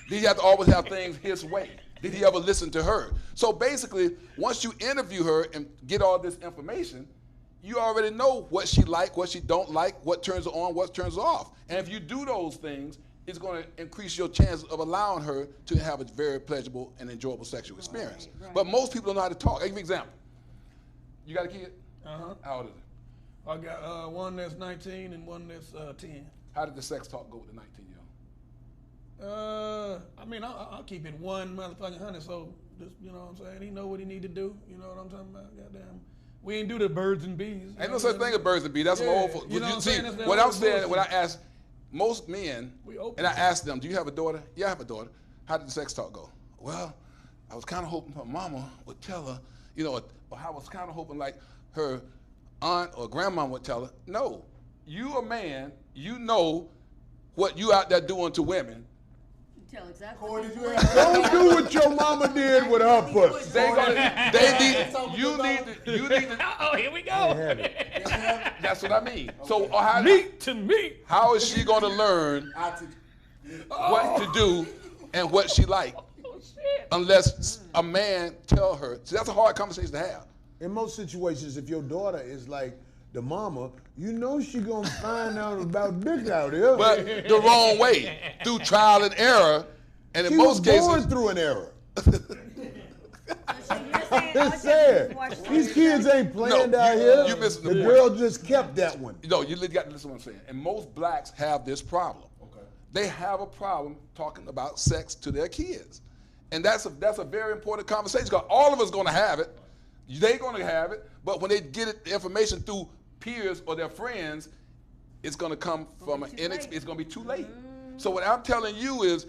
Speaker 2: Did he have to always have things his way? Did he ever listen to her? So basically, once you interview her and get all this information, you already know what she like, what she don't like, what turns her on, what turns her off. And if you do those things, it's going to increase your chances of allowing her to have a very pleasurable and enjoyable sexual experience.
Speaker 4: Right.
Speaker 2: But most people don't know how to talk. I'll give you an example. You got a kid?
Speaker 3: Uh-huh.
Speaker 2: How old is it?
Speaker 3: I got one that's 19 and one that's 10.
Speaker 2: How did the sex talk go with the 19-year-old?
Speaker 3: I mean, I'll keep it 1 motherfucking hundred. So, just, you know what I'm saying? He know what he need to do. You know what I'm talking about? Goddamn. We ain't do the birds and bees.
Speaker 2: Ain't no such thing as birds and bees. That's some old.
Speaker 3: You know what I'm
Speaker 2: see,
Speaker 3: saying? That's that
Speaker 2: what I'm
Speaker 3: old
Speaker 2: saying,
Speaker 3: bullshit.
Speaker 2: when I ask most men,
Speaker 3: We open.
Speaker 2: and I ask them, do you have a daughter? Yeah, I have a daughter. How did the sex talk go? Well, I was kind of hoping her mama would tell her, or I was kind of hoping like her aunt or grandma would tell her. No, you a man, you know what you out there doing to women.
Speaker 4: Tell exactly.
Speaker 5: Corey,
Speaker 4: what
Speaker 5: did
Speaker 4: you
Speaker 5: you
Speaker 4: want.
Speaker 5: have?
Speaker 1: Don't do what your mama did with her pussy.
Speaker 2: You need to.
Speaker 3: Oh, here we go.
Speaker 2: That's what I mean. So
Speaker 3: Meat to meat.
Speaker 2: how is she going to learn what to do and what she like unless a man tell her? See, that's a hard conversation to have.
Speaker 1: In most situations, if your daughter is like the mama, you know she gonna find out about dick out here.
Speaker 2: But the wrong way, through trial and error, and in
Speaker 1: she was
Speaker 2: most cases,
Speaker 1: born through an error.
Speaker 4: It's
Speaker 1: sad. These kids ain't planned out here.
Speaker 2: you missing the
Speaker 1: the
Speaker 2: point.
Speaker 1: girl just kept that one.
Speaker 2: you got to listen to what I'm saying. And most blacks have this problem.
Speaker 5: Okay.
Speaker 2: They have a problem talking about sex to their kids, and that's a very important conversation because all of us going to have it. They're going to have it, but when they get it, the information through peers or their friends, it's going to come from it's going to be too late. So what I'm telling you is,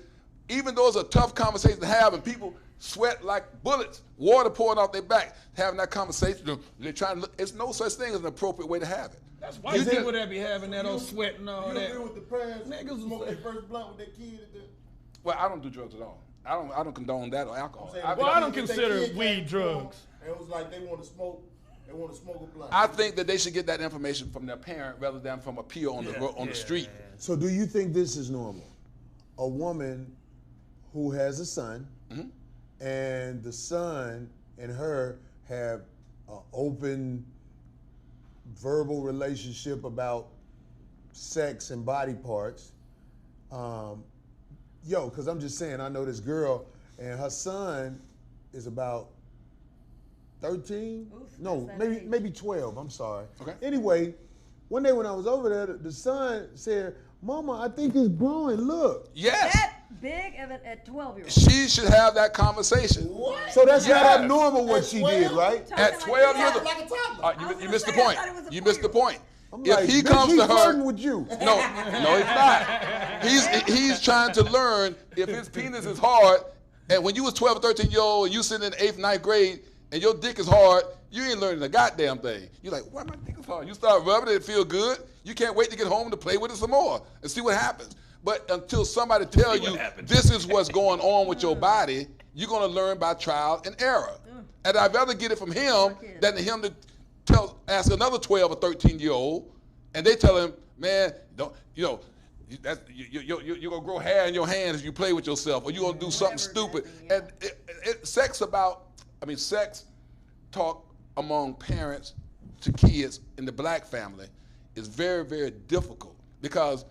Speaker 2: even though it's a tough conversation to have and people sweat like bullets, water pouring off their back, having that conversation, they're trying to look, it's no such thing as an appropriate way to have it.
Speaker 3: That's why people that be having that old sweat and all
Speaker 5: You
Speaker 3: that.
Speaker 5: agree with the parents
Speaker 3: Niggas
Speaker 5: smoke
Speaker 3: will
Speaker 5: their
Speaker 3: say-
Speaker 5: first blunt with their kid?
Speaker 2: Well, I don't do drugs at all. I don't condone that or alcohol.
Speaker 3: Well, I don't consider weed drugs.
Speaker 5: And it was like they want to smoke a blunt.
Speaker 2: I think that they should get that information from their parent rather than from a peer on the street.
Speaker 1: So do you think this is normal? A woman who has a son, and the son and her have an open verbal relationship about sex and body parts. Because I'm just saying, I know this girl, and her son is about 13.
Speaker 4: Oof,
Speaker 1: No,
Speaker 4: that's that age.
Speaker 1: maybe 12. I'm sorry.
Speaker 2: Okay.
Speaker 1: Anyway, one day when I was over there, the son said, "Mama, I think it's growing. Look."
Speaker 2: Yes.
Speaker 4: That big of at 12-year-old.
Speaker 2: She should have that conversation.
Speaker 5: What?
Speaker 1: So that's
Speaker 2: Yes.
Speaker 1: not abnormal what
Speaker 5: At
Speaker 1: she
Speaker 5: 12?
Speaker 1: did, right?
Speaker 2: At 12 years old.
Speaker 5: Like a toddler.
Speaker 4: I was
Speaker 2: You
Speaker 4: gonna
Speaker 2: missed the
Speaker 4: say, I
Speaker 2: point.
Speaker 4: thought it was a
Speaker 2: You missed the
Speaker 4: 4-year-old.
Speaker 2: point.
Speaker 1: I'm
Speaker 2: If
Speaker 1: like,
Speaker 2: he
Speaker 1: bitch,
Speaker 2: comes
Speaker 1: he
Speaker 2: to
Speaker 1: flirting
Speaker 2: her,
Speaker 1: with you.
Speaker 2: no, he's not. He's trying to learn if his penis is hard. And when you was 12 or 13 year old and you sitting in the 8th, 9th grade and your dick is hard, you ain't learning a goddamn thing. You're like, why my dick is hard? You start rubbing it, it feel good. You can't wait to get home to play with it some more and see what happens. But until somebody tell you this is what's going on with your body, you're gonna learn by trial and error. And I'd rather get it from him than him to ask another 12 or 13 year old, and they tell him, man, you're gonna grow hair in your hands if you play with yourself, or you're gonna do something stupid. And sex talk among parents to kids in the black family is very, very difficult because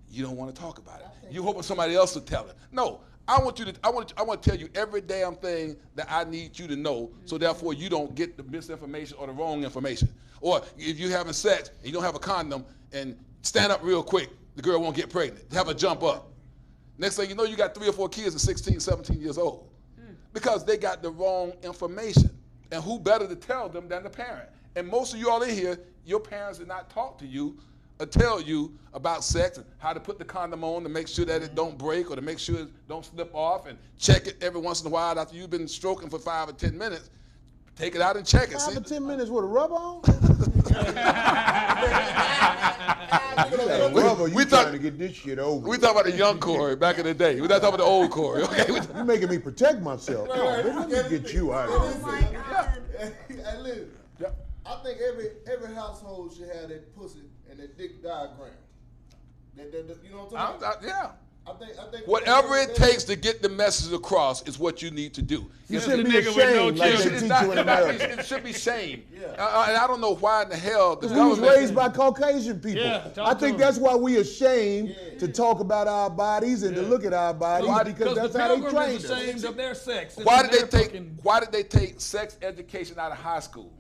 Speaker 2: you don't want to talk about it. You hoping somebody else will tell it. No, I want to tell you every damn thing that I need you to know, so therefore you don't get the misinformation or the wrong information. Or if you're having sex and you don't have a condom, and stand up real quick, the girl won't get pregnant. Have her jump up. Next thing you know, you got 3 or 4 kids at 16, 17 years old because they got the wrong information. And who better to tell them than the parent? And most of you all in here, your parents did not talk to you or tell you about sex and how to put the condom on to make sure that it don't break or to make sure it don't slip off, and check it every once in a while after you've been stroking for 5 or 10 minutes. Take it out and check it.
Speaker 1: 5 or 10 minutes with a rub on?
Speaker 2: We
Speaker 1: trying to get this shit over.
Speaker 2: We talk about the young Corey back in the day. We're not talking about the old Corey. Okay.
Speaker 1: You making me protect myself. Oh, let me get you out
Speaker 4: Oh
Speaker 1: of
Speaker 4: my
Speaker 1: here.
Speaker 4: God.
Speaker 5: Hey, listen.
Speaker 2: Yeah.
Speaker 5: I think every household should have that pussy and that dick diagram. You know what I'm talking about?
Speaker 2: Yeah.
Speaker 5: I think
Speaker 2: Whatever it takes to get the message across is what you need to do.
Speaker 1: You
Speaker 2: It's-
Speaker 1: shouldn't be
Speaker 3: nigga with no
Speaker 1: ashamed like
Speaker 3: children.
Speaker 1: they
Speaker 2: it's
Speaker 1: teach
Speaker 2: not-
Speaker 1: you in America.
Speaker 2: it should be shame.
Speaker 5: Yeah.
Speaker 2: And I don't know why in the hell the
Speaker 1: We was
Speaker 2: government.
Speaker 1: raised by Caucasian people.
Speaker 3: Yeah, talk
Speaker 1: I
Speaker 3: to
Speaker 1: think
Speaker 3: 'em.
Speaker 1: that's why we ashamed to talk about our bodies and to look at our bodies
Speaker 2: Why?
Speaker 1: because that's
Speaker 3: the
Speaker 1: how they
Speaker 3: pilgrim
Speaker 1: trained
Speaker 3: is
Speaker 1: us.
Speaker 3: ashamed of their sex.
Speaker 2: Why did
Speaker 3: They're
Speaker 2: they
Speaker 3: fucking-
Speaker 2: take sex education out of high school?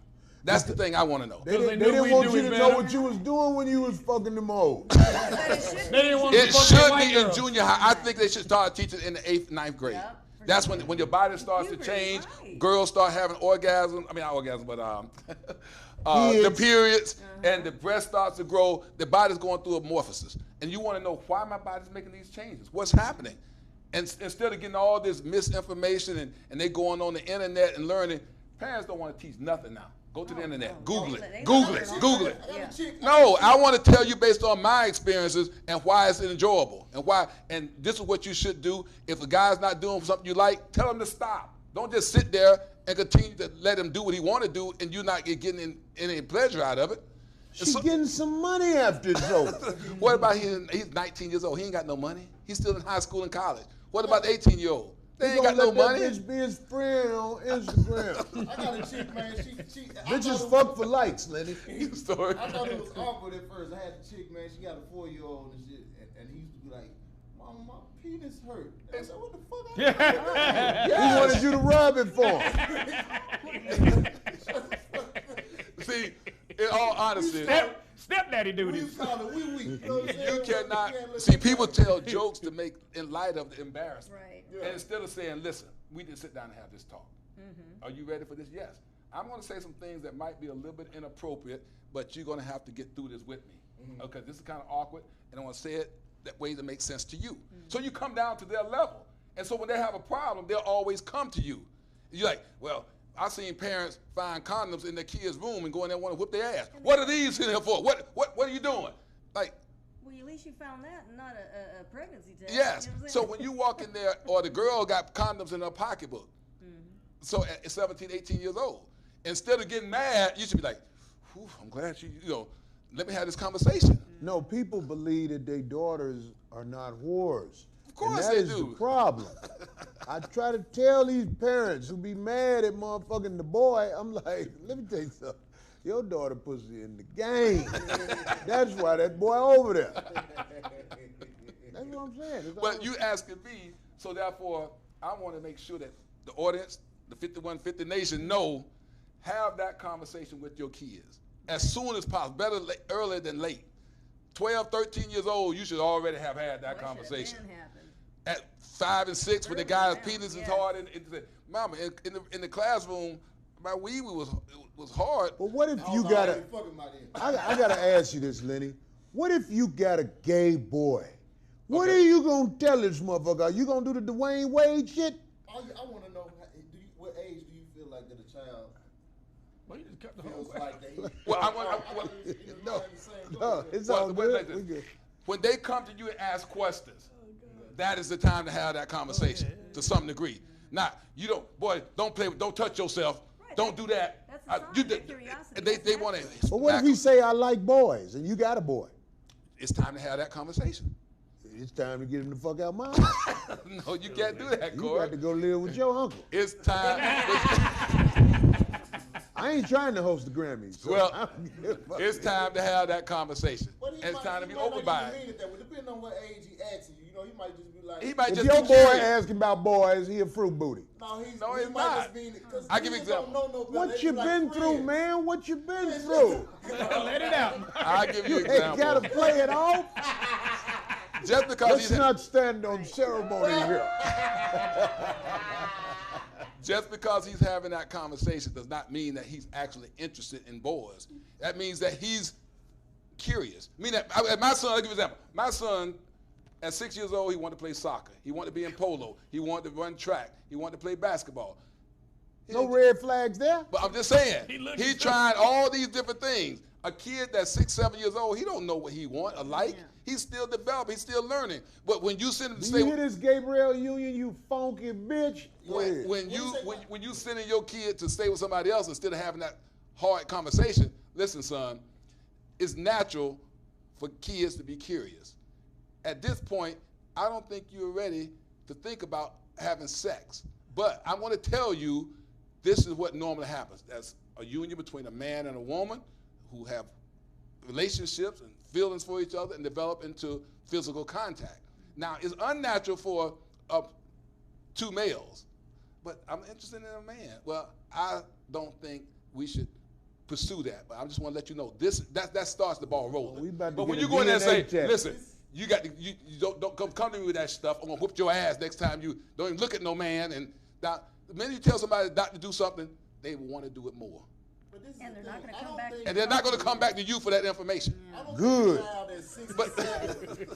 Speaker 2: That's the thing I want to know.
Speaker 1: They
Speaker 3: Because
Speaker 1: didn't,
Speaker 3: they
Speaker 1: they
Speaker 3: knew
Speaker 1: didn't
Speaker 3: we'd
Speaker 1: want
Speaker 3: do
Speaker 1: you
Speaker 3: it
Speaker 1: to
Speaker 3: better.
Speaker 1: know what you was doing when you was fucking them hoes.
Speaker 3: They didn't want to
Speaker 2: It
Speaker 3: fuck
Speaker 2: should
Speaker 3: their white
Speaker 2: be in
Speaker 3: girls.
Speaker 2: junior high. I think they should start teaching in the 8th, 9th grade.
Speaker 4: Yeah, for
Speaker 2: That's
Speaker 4: sure.
Speaker 2: when your body starts to
Speaker 4: Puberty,
Speaker 2: change.
Speaker 4: right.
Speaker 2: Girls start having orgasms. I mean, not orgasms, but the
Speaker 1: Periods.
Speaker 2: periods, and the breast starts to grow. The body's going through a morphosis, and you want to know why my body's making these changes. What's happening? And instead of getting all this misinformation and they going on the internet and learning, parents don't want to teach nothing now. Go to the internet. Google it.
Speaker 4: They
Speaker 2: Google
Speaker 4: love
Speaker 2: it.
Speaker 4: it.
Speaker 2: Google it.
Speaker 5: I got a chick.
Speaker 2: No, I want to tell you based on my experiences and why it's enjoyable and why. And this is what you should do. If a guy's not doing something you like, tell him to stop. Don't just sit there and continue to let him do what he want to do and you not getting any pleasure out of it.
Speaker 1: She's getting some money after it's over.
Speaker 2: What about he's 19 years old? He ain't got no money. He's still in high school and college. What about the 18-year-old? They ain't got no money.
Speaker 1: That bitch be his friend on Instagram.
Speaker 5: I got a chick, man. She
Speaker 1: Bitches fuck for likes, Lenny.
Speaker 2: Story.
Speaker 5: I thought it was awkward at first. I had a chick, man. She got a 4-year-old and shit, and he used to be like, "Mama, my penis hurt." I said, "What the fuck?"
Speaker 1: He wanted you to rub it for him.
Speaker 2: See, in all honesty,
Speaker 3: Stepdaddy
Speaker 5: We
Speaker 3: duties.
Speaker 5: call it wee-wee. You know what I'm saying?
Speaker 2: you cannot
Speaker 5: can't let
Speaker 2: see
Speaker 5: that
Speaker 2: people
Speaker 5: go.
Speaker 2: tell jokes to make in light of the embarrassment.
Speaker 4: Right.
Speaker 2: And instead of saying, listen, we didn't sit down and have this talk. Are you ready for this? Yes. I'm going to say some things that might be a little bit inappropriate, but you're going to have to get through this with me. Okay, this is kind of awkward, and I want to say it that way that makes sense to you. So you come down to their level. And so when they have a problem, they'll always come to you. You're like, well, I've seen parents find condoms in their kids' room and go in there and want to whip their ass. What are these in here for? What are you doing? Like,
Speaker 4: Well, at least you found that, and not a pregnancy test.
Speaker 2: yes.
Speaker 4: You know what I'm
Speaker 2: So
Speaker 4: saying?
Speaker 2: when you walk in there, or the girl got condoms in her pocketbook, so at 17, 18 years old, instead of getting mad, you should be like, "Whew, I'm glad let me have this conversation.
Speaker 1: No, people believe that their daughters are not whores.
Speaker 2: Of course
Speaker 1: and that
Speaker 2: they
Speaker 1: is
Speaker 2: do.
Speaker 1: the problem. I try to tell these parents who be mad at motherfucking the boy, I'm like, let me tell you something. Your daughter pussy in the game. That's why that boy over there. That's what I'm saying. It's
Speaker 2: But
Speaker 1: all-
Speaker 2: you asking me, so therefore, I want to make sure that the audience, the 5150 Nation, have that conversation with your kids as soon as possible. Better early than late. 12, 13 years old, you should already have had that conversation. At 5 and 6, when the guy's penis is hard, and Mama, in the classroom, my weed was hard.
Speaker 1: But what if you got a? I gotta ask you this, Lenny. What if you got a gay boy? What are you gonna tell this motherfucker? Are you gonna do the Dwayne Wade shit?
Speaker 5: I want to know, what age do you feel like that a child
Speaker 3: Well, you just cut the whole
Speaker 5: feels
Speaker 3: question.
Speaker 5: like they?
Speaker 1: No, it's all good. We good.
Speaker 2: When they come to you and ask questions, that is the time to have that conversation to some degree. Now, you don't touch yourself.
Speaker 4: Right,
Speaker 2: don't do that.
Speaker 4: That's a sign of curiosity.
Speaker 2: They want to.
Speaker 1: But what if he say, I like boys, and you got a boy?
Speaker 2: It's time to have that conversation.
Speaker 1: It's time to get him the fuck out my house.
Speaker 2: No, you can't do that,
Speaker 1: You
Speaker 2: Corey.
Speaker 1: got to go live with your uncle.
Speaker 2: It's time.
Speaker 1: I ain't trying to host the Grammys. So
Speaker 2: Well, it's time to have that conversation.
Speaker 5: But
Speaker 2: And it's time to be open by it.
Speaker 5: Depending on what age he asks you, he might just be like.
Speaker 2: He might
Speaker 1: if
Speaker 2: just
Speaker 1: your
Speaker 2: be
Speaker 1: boy
Speaker 2: curious.
Speaker 1: asking about boys, he a fruit booty.
Speaker 5: No, he
Speaker 2: he's
Speaker 5: might
Speaker 2: not.
Speaker 5: just be.
Speaker 2: I'll give you an example.
Speaker 1: What you been through, man? What you been through?
Speaker 3: Let it out.
Speaker 2: I'll give you an
Speaker 1: Ain't gotta
Speaker 2: example.
Speaker 1: play it off.
Speaker 2: Just because
Speaker 1: Let's
Speaker 2: he's
Speaker 1: not stand on ceremony here.
Speaker 2: Just because he's having that conversation does not mean that he's actually interested in boys. That means that he's curious. I mean, my son, I'll give you an example. My son, at 6 years old, he wanted to play soccer. He wanted to be in polo. He wanted to run track. He wanted to play basketball.
Speaker 1: No red flags there.
Speaker 2: But I'm just saying,
Speaker 3: looking
Speaker 2: he tried all these different things. A kid that's 6, 7 years old, he don't know what he wants or like.
Speaker 4: Yeah.
Speaker 2: He's still developing. He's still learning. But when you send him to
Speaker 1: Do
Speaker 2: stay
Speaker 1: you hear this Gabriel Union, you funky bitch? Go ahead.
Speaker 2: when you sending your kid to stay with somebody else instead of having that hard conversation, listen, son, it's natural for kids to be curious. At this point, I don't think you're ready to think about having sex. But I want to tell you, this is what normally happens. That's a union between a man and a woman who have relationships and feelings for each other and develop into physical contact. Now, it's unnatural for two males, but I'm interested in a man. Well, I don't think we should pursue that, but I just want to let you know that starts the ball rolling.
Speaker 1: we about to
Speaker 2: But
Speaker 1: get
Speaker 2: when
Speaker 1: a
Speaker 2: you go in there and say,
Speaker 1: DNA test.
Speaker 2: listen, you don't come to me with that stuff. I'm gonna whoop your ass next time you don't even look at no man. And now, the minute you tell somebody not to do something, they will want to do it more.
Speaker 4: And they're not going to come back.
Speaker 2: And they're not going to come back to you for that information.
Speaker 1: Good.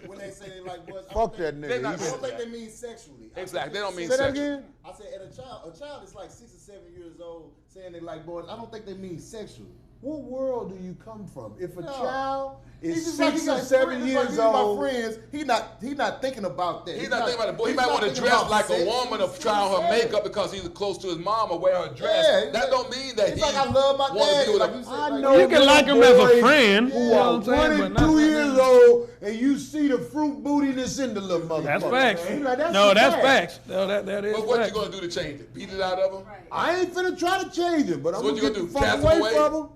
Speaker 5: When they say they like boys,
Speaker 1: Fuck that
Speaker 2: They're
Speaker 1: nigga.
Speaker 2: not
Speaker 5: I
Speaker 1: He
Speaker 5: don't think they mean sexually.
Speaker 2: Exactly. They don't mean
Speaker 1: Say that
Speaker 2: sexual.
Speaker 1: again?
Speaker 5: I said, at a child is like 6 or 7 years old saying they like boys. I don't think they mean sexually.
Speaker 1: What world do you come from? If a
Speaker 5: No.
Speaker 1: child is
Speaker 5: He's just like
Speaker 1: 6
Speaker 5: he
Speaker 1: or
Speaker 5: got
Speaker 1: 7
Speaker 5: friends,
Speaker 1: years
Speaker 5: like
Speaker 1: old,
Speaker 5: my friends. He not thinking about that.
Speaker 2: He's not thinking about it. Boy, he
Speaker 5: he's
Speaker 2: might
Speaker 5: not
Speaker 2: want to
Speaker 5: thinking
Speaker 2: dress
Speaker 5: about
Speaker 2: like
Speaker 5: sex.
Speaker 2: a woman or try on her makeup because he's close to his mom or wear a dress.
Speaker 5: Yeah,
Speaker 2: that don't mean that
Speaker 5: It's
Speaker 2: he
Speaker 5: like I love my
Speaker 2: want to
Speaker 5: dad.
Speaker 2: be with
Speaker 5: Like
Speaker 2: a
Speaker 5: you said,
Speaker 1: I
Speaker 5: like,
Speaker 1: know
Speaker 3: You can like him as a
Speaker 1: boys
Speaker 3: friend,
Speaker 1: who
Speaker 3: you know
Speaker 1: are
Speaker 3: what I'm saying,
Speaker 1: 1
Speaker 3: but
Speaker 1: and
Speaker 3: not
Speaker 1: 2
Speaker 3: that
Speaker 1: years
Speaker 3: many.
Speaker 1: old, and you see the fruit bootiness in the little motherfucker.
Speaker 3: That's facts.
Speaker 1: Man. Like, that's
Speaker 3: No,
Speaker 1: the
Speaker 3: that's
Speaker 1: fact.
Speaker 3: facts. No, that is
Speaker 2: But what you
Speaker 3: facts.
Speaker 2: gonna do to change it? Beat it out of him?
Speaker 4: Right.
Speaker 1: I ain't finna try to change it, but I'm
Speaker 2: So what
Speaker 1: gonna
Speaker 2: you
Speaker 1: get the
Speaker 2: gonna
Speaker 1: fuck
Speaker 2: do, cast him
Speaker 1: away
Speaker 2: away?
Speaker 1: from him.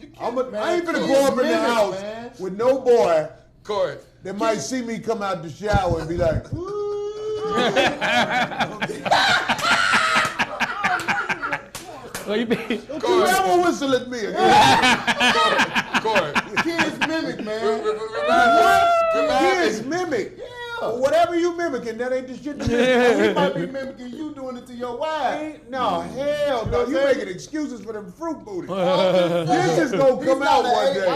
Speaker 2: You
Speaker 1: I ain't finna
Speaker 5: man,
Speaker 1: go up in the
Speaker 5: man,
Speaker 1: house
Speaker 5: man.
Speaker 1: with no boy
Speaker 2: Corey,
Speaker 1: that might see me come out the shower and be like, ooh.
Speaker 3: Well, you be,
Speaker 1: Don't you ever whistle at me again.
Speaker 2: Corey.
Speaker 5: Kids mimic, man.
Speaker 1: Kids mimic.
Speaker 5: Yeah.
Speaker 1: Whatever you mimicking, that ain't the shit you
Speaker 5: He
Speaker 1: mimic.
Speaker 5: might be mimicking you doing it to your wife.
Speaker 1: No, hell no. You making excuses for them fruit booties.
Speaker 5: This
Speaker 1: This is gonna come out one day.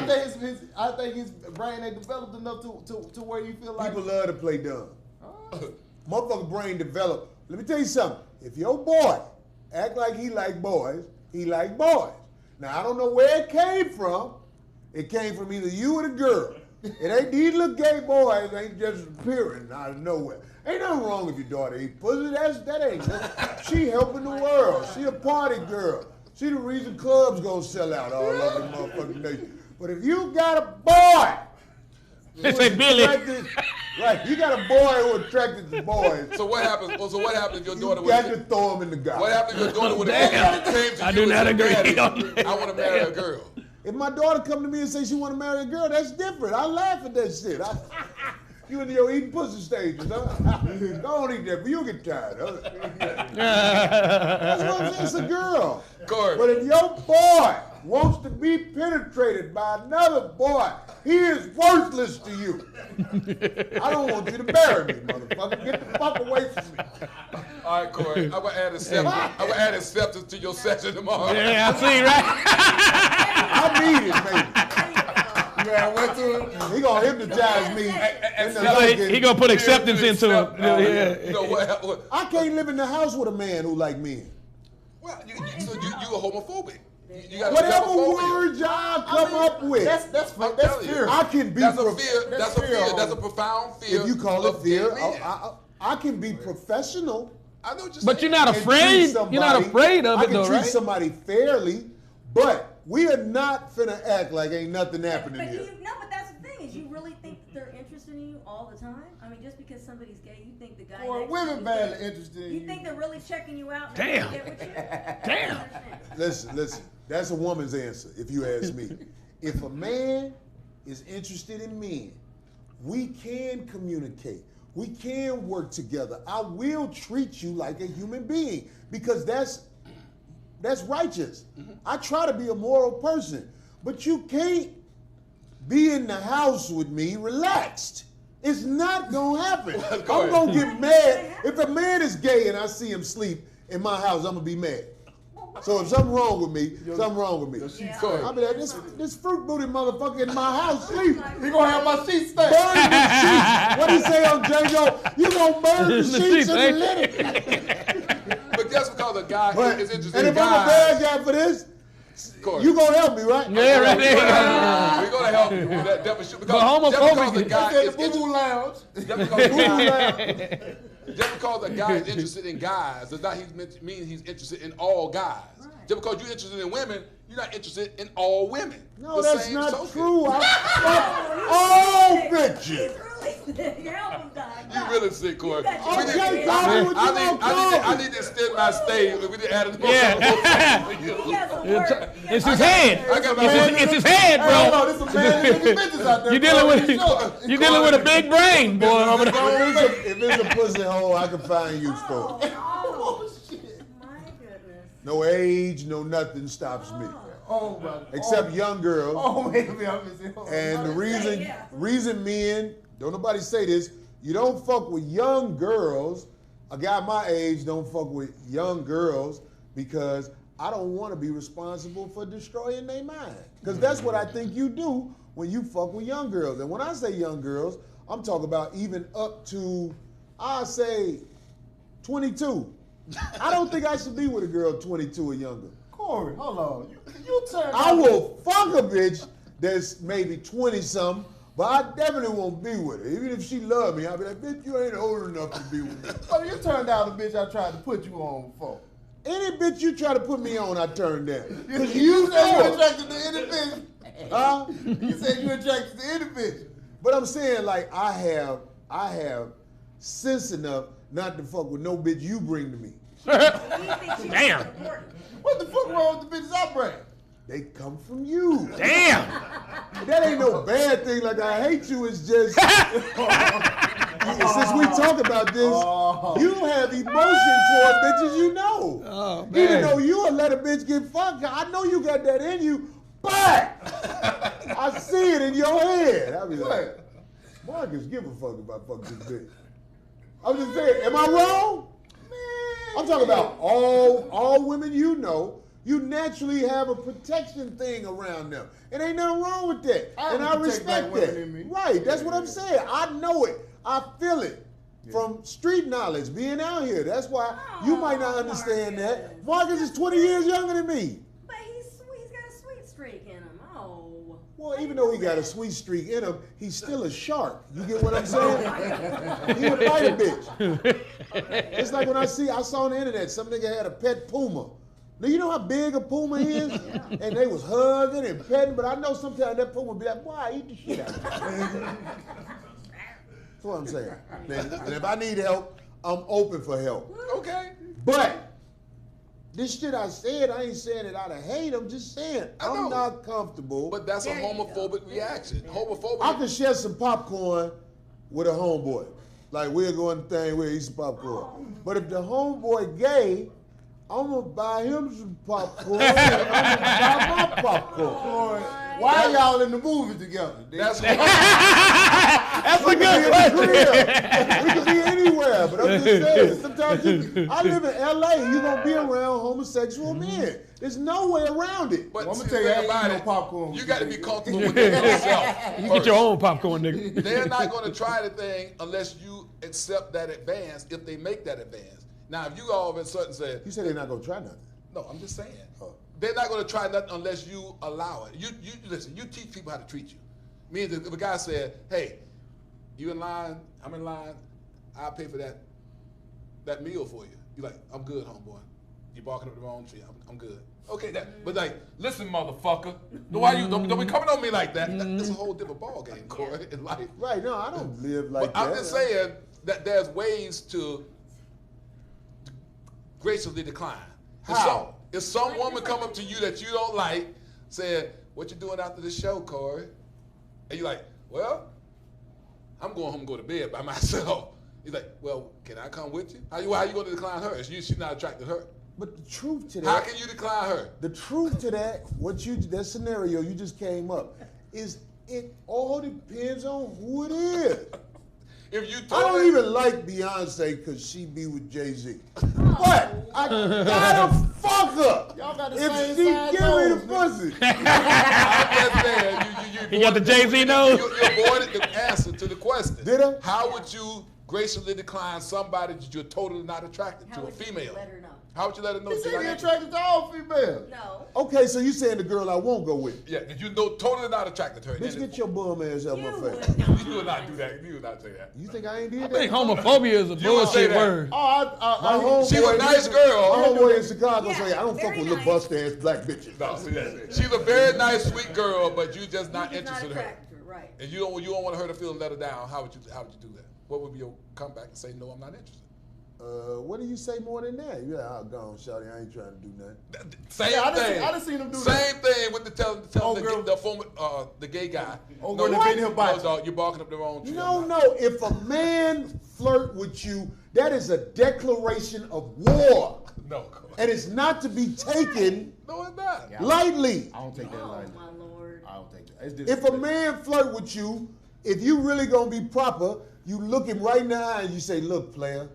Speaker 5: I think his brain ain't developed enough to where you feel like.
Speaker 1: People love to play dumb. Motherfucker brain develop. Let me tell you something. If your boy act like he like boys, he like boys. Now I don't know where it came from. It came from either you or the girl. It ain't these little gay boys ain't just appearing out of nowhere. Ain't nothing wrong with your daughter eat pussy. That ain't nothing. She helping the world. She a party girl. She the reason clubs gonna sell out all over the motherfucking nation. But if you got a boy,
Speaker 3: they say Billy.
Speaker 1: right, you got a boy who attracted to boys.
Speaker 2: So what happens? Well, so what happens if your daughter
Speaker 1: You got
Speaker 2: would?
Speaker 1: to throw him in the guy.
Speaker 2: What happens if your daughter would
Speaker 3: Damn.
Speaker 2: have came to
Speaker 3: I
Speaker 2: you
Speaker 3: do
Speaker 2: and
Speaker 3: not
Speaker 2: said,
Speaker 3: agree
Speaker 2: "Daddy,
Speaker 3: on that.
Speaker 2: I want to marry a girl."
Speaker 1: If my daughter come to me and say she want to marry a girl, that's different. I laugh at that shit. You in your eating pussy stages, huh? Don't eat that, but you'll get tired of it. That's what I'm saying. It's a girl.
Speaker 2: Corey.
Speaker 1: But if your boy wants to be penetrated by another boy, he is worthless to you. I don't want you to marry me, motherfucker. Get the fuck away from me.
Speaker 2: All right, Corey. I'm gonna add acceptance to your session tomorrow.
Speaker 3: Yeah, I see, right?
Speaker 1: I need it, baby.
Speaker 5: Man, went to
Speaker 1: He gonna hypnotize me.
Speaker 3: He gonna put acceptance into it.
Speaker 2: You know what?
Speaker 1: I can't live in the house with a man who like men.
Speaker 2: Well, you a homophobic. You got
Speaker 1: Whatever
Speaker 2: homophobia.
Speaker 1: words y'all come up with,
Speaker 5: that's
Speaker 2: telling you.
Speaker 5: fear.
Speaker 1: I can be.
Speaker 2: That's a fear. That's a
Speaker 5: fear.
Speaker 2: fear. That's a profound fear.
Speaker 1: If you call it
Speaker 2: of
Speaker 1: fear,
Speaker 2: gay men.
Speaker 1: I can be professional.
Speaker 2: I know what you're
Speaker 3: But
Speaker 2: saying.
Speaker 3: you're not
Speaker 1: and
Speaker 3: afraid.
Speaker 1: treat
Speaker 3: You're not
Speaker 1: somebody-
Speaker 3: afraid of
Speaker 1: I
Speaker 3: it,
Speaker 1: can
Speaker 3: though,
Speaker 1: treat
Speaker 3: right?
Speaker 1: somebody fairly, but we are not finna act like ain't nothing happening
Speaker 4: But
Speaker 1: here.
Speaker 4: but that's the thing is you really think that they're interested in you all the time? I mean, just because somebody's gay, you think the guy.
Speaker 5: Or
Speaker 4: next to
Speaker 5: women
Speaker 4: you-
Speaker 5: badly interested in you.
Speaker 4: You think they're really checking you out? And
Speaker 3: Damn.
Speaker 4: Get with you?
Speaker 3: Damn.
Speaker 1: Listen. That's a woman's answer, if you ask me. If a man is interested in men, we can communicate. We can work together. I will treat you like a human being because that's righteous. I try to be a moral person, but you can't be in the house with me relaxed. It's not gonna happen. I'm gonna get mad. If a man is gay and I see him sleep in my house, I'm gonna be mad. So if something wrong with me, something wrong with me. I'll be like, this fruit booty motherfucker in my house sleep.
Speaker 5: He gonna have my sheets stink.
Speaker 1: Burn the sheets. What he say on Django? You gonna burn the sheets in the litter.
Speaker 2: But just because a guy is interested
Speaker 1: And
Speaker 2: in
Speaker 1: if I'm a bad
Speaker 2: guys,
Speaker 1: guy for this,
Speaker 2: Corey,
Speaker 1: you gonna help me, right?
Speaker 3: Yeah, right there. You go.
Speaker 2: we're gonna help you. That definitely should.
Speaker 3: But homophobic-
Speaker 2: Just because a guy is
Speaker 5: Boo Boo Lounge.
Speaker 2: just because a guy is interested in guys does not mean he's interested in all guys. Just because you're interested in women, you're not interested in all women.
Speaker 1: No,
Speaker 2: The
Speaker 1: that's
Speaker 2: same
Speaker 1: not
Speaker 2: token.
Speaker 1: true. I fuck all bitches.
Speaker 4: You're helping God.
Speaker 2: You really sick, Corey.
Speaker 4: Okay,
Speaker 2: We need-
Speaker 1: Call me what you want,
Speaker 2: I need to extend my stay. We need to add a
Speaker 3: Yeah.
Speaker 4: He has some work.
Speaker 3: It's his head.
Speaker 2: I got my
Speaker 3: It's his head,
Speaker 5: Hey,
Speaker 3: bro.
Speaker 5: hold on, this a man and nigga bitches out there.
Speaker 3: You dealing with a big brain, boy. Over there.
Speaker 1: If it's a pussy hole, I can find use for it.
Speaker 4: Oh, my goodness.
Speaker 1: No age, no nothing stops me.
Speaker 5: Oh my.
Speaker 1: Except young girls.
Speaker 5: Oh wait a minute.
Speaker 1: And the
Speaker 4: Yeah.
Speaker 1: reason men, don't nobody say this, you don't fuck with young girls. A guy my age don't fuck with young girls because I don't want to be responsible for destroying their mind. Because that's what I think you do when you fuck with young girls. And when I say young girls, I'm talking about even up to, I say, 22. I don't think I should be with a girl 22 or younger.
Speaker 5: Corey, hold on. You turn.
Speaker 1: I will fuck a bitch that's maybe 20-something, but I definitely won't be with her. Even if she love me, I'll be like, bitch, you ain't old enough to be with me.
Speaker 5: Oh, you turned down the bitch I tried to put you on before.
Speaker 1: Any bitch you try to put me on, I turn down.
Speaker 5: You
Speaker 1: Cause
Speaker 5: said
Speaker 1: you
Speaker 5: you
Speaker 1: know.
Speaker 5: attracted to any bitch.
Speaker 1: Huh?
Speaker 5: You said you attracted to any bitch.
Speaker 1: But I'm saying, like, I have sense enough not to fuck with no bitch you bring to me.
Speaker 3: Damn.
Speaker 5: What the fuck wrong with the bitches I bring?
Speaker 1: They come from you.
Speaker 3: Damn.
Speaker 1: That ain't no bad thing. Like, I hate you. It's just, since we talk about this, you have emotion toward bitches you know.
Speaker 3: Oh,
Speaker 1: Even
Speaker 3: man.
Speaker 1: though you will let a bitch get fucked, I know you got that in you, but I see it in your head. I be like, Marcus, give a fuck if I fuck this bitch. I'm just saying, am I wrong? I'm talking about all women you know. You naturally have a protection thing around them. And ain't nothing wrong with that.
Speaker 5: I
Speaker 1: And I
Speaker 5: protect
Speaker 1: respect
Speaker 5: black women
Speaker 1: that.
Speaker 5: in me.
Speaker 1: Right, that's what I'm saying. I know it. I feel it. From street knowledge, being out here. That's why you might not understand that. Marcus is 20 years younger than me.
Speaker 4: But he's got a sweet streak in him. Oh.
Speaker 1: Well, even though he got a sweet streak in him, he's still a shark. You get what I'm saying? He would fight a bitch. It's like when I saw on the internet, some nigga had a pet puma. Now, you know how big a puma is? And they was hugging and petting, but I know sometimes that puma be like, boy, eat the shit out of me. That's what I'm saying. And if I need help, I'm open for help.
Speaker 2: Okay.
Speaker 1: But this shit I said, I ain't saying it out of hate. I'm just saying
Speaker 2: I know.
Speaker 1: I'm not comfortable.
Speaker 2: But that's a
Speaker 4: There you
Speaker 2: homophobic reaction.
Speaker 1: I
Speaker 2: Homophobia.
Speaker 1: can share some popcorn with a homeboy. Like we're going to thing where eat some popcorn. But if the homeboy gay, I'm gonna buy him some popcorn and I'm gonna buy my popcorn.
Speaker 5: Why y'all in the movie together?
Speaker 2: That's
Speaker 1: That's a good question. We could be anywhere, but I'm just saying. Sometimes I live in LA. You're gonna be around homosexual men. There's no way around it.
Speaker 2: But
Speaker 5: I'm
Speaker 2: see,
Speaker 5: gonna tell you, I ain't
Speaker 2: about
Speaker 5: no
Speaker 2: it,
Speaker 5: popcorn.
Speaker 2: you got to be comfortable with yourself.
Speaker 3: You get your own popcorn, nigga.
Speaker 2: They're not going to try the thing unless you accept that advance. If they make that advance. Now, if you all of a sudden say,
Speaker 1: You said they're not gonna try nothing.
Speaker 2: no, I'm just saying.
Speaker 1: Oh.
Speaker 2: They're not going to try nothing unless you allow it. You listen. You teach people how to treat you. Means if a guy said, "Hey, you in line? I'm in line. I'll pay for that meal for you." You're like, "I'm good, homeboy. You're barking up the wrong tree. I'm good." Okay, but like, listen, motherfucker. Why you don't be coming on me like that? That's a whole different ball game, Corey, in life.
Speaker 1: Right? No, I don't live like
Speaker 2: But
Speaker 1: that.
Speaker 2: I'm just saying that there's ways to graciously decline.
Speaker 1: How?
Speaker 2: If some woman come up to you that you don't like, saying, "What you doing after the show, Corey?" And you're like, "Well, I'm going home and go to bed by myself." He's like, "Well, can I come with you?" How you going to decline her? She's not attracted to her.
Speaker 1: But the truth to that.
Speaker 2: How can you decline her?
Speaker 1: The truth to that, that scenario you just came up, is it all depends on who it is.
Speaker 2: If you
Speaker 1: I don't even like Beyonce because she be with Jay-Z. But I gotta fuck her
Speaker 5: Y'all got the
Speaker 1: if
Speaker 5: same
Speaker 1: she
Speaker 5: size
Speaker 1: give me the
Speaker 5: nose,
Speaker 1: pussy.
Speaker 2: I'm just saying,
Speaker 3: He got the Jay-Z nose?
Speaker 2: You avoided the answer to the question.
Speaker 1: Did I?
Speaker 2: How would you graciously decline somebody that you're totally not attracted
Speaker 4: How
Speaker 2: to, a
Speaker 4: would you
Speaker 2: female?
Speaker 4: let her know?
Speaker 2: How would you let her know?
Speaker 5: He
Speaker 2: you're
Speaker 5: said
Speaker 2: not
Speaker 5: he
Speaker 2: interested?
Speaker 5: attracted to all females.
Speaker 4: No.
Speaker 1: Okay, so you saying the girl I won't go with.
Speaker 2: Yeah, that you know totally not attracted to her.
Speaker 1: Bitch,
Speaker 2: And
Speaker 1: get your bum ass out
Speaker 4: You
Speaker 1: my
Speaker 4: would
Speaker 1: face.
Speaker 4: not.
Speaker 2: you would not do that. You would not say that.
Speaker 1: You think I ain't did
Speaker 3: I
Speaker 1: that?
Speaker 3: think homophobia is a
Speaker 2: You would say
Speaker 3: bullshit
Speaker 2: that.
Speaker 3: word.
Speaker 5: Oh,
Speaker 1: My homeboy,
Speaker 2: She's a nice girl.
Speaker 1: My homeboy in Chicago
Speaker 4: Yeah,
Speaker 1: say, I don't fuck
Speaker 4: very
Speaker 1: with little
Speaker 4: nice.
Speaker 1: bust ass black bitches.
Speaker 2: No, see that. She's a very nice, sweet girl, but you just not
Speaker 4: You're just
Speaker 2: interested
Speaker 4: not
Speaker 2: in her.
Speaker 4: attracted to her, right.
Speaker 2: And you don't want her to feel let her down. How would you do that? What would be your comeback and say, "No, I'm not interested"?
Speaker 1: What do you say more than that? You're like, oh, gone, shawty, I ain't trying to do nothing.
Speaker 2: Same
Speaker 5: Yeah,
Speaker 2: thing.
Speaker 5: I done seen him do
Speaker 2: Same thing with the telling
Speaker 5: Oh,
Speaker 2: the,
Speaker 5: girl.
Speaker 2: the former the gay guy.
Speaker 5: Oh,
Speaker 2: no,
Speaker 5: girl, they been here by
Speaker 2: no, dog, you're barking up the wrong tree.
Speaker 1: No,
Speaker 2: I'm not.
Speaker 1: no. If a man flirt with you, that is a declaration of war.
Speaker 2: No, come on.
Speaker 1: And it's not to be taken
Speaker 2: No, it's not.
Speaker 5: Yeah.
Speaker 1: lightly.
Speaker 5: I don't take that
Speaker 4: Oh,
Speaker 5: lightly.
Speaker 4: my Lord.
Speaker 5: I don't take that. It's
Speaker 1: If a
Speaker 5: disrespectful.
Speaker 1: man flirt with you, if you really gonna be proper, you look him right in the eye and you say, "Look, player,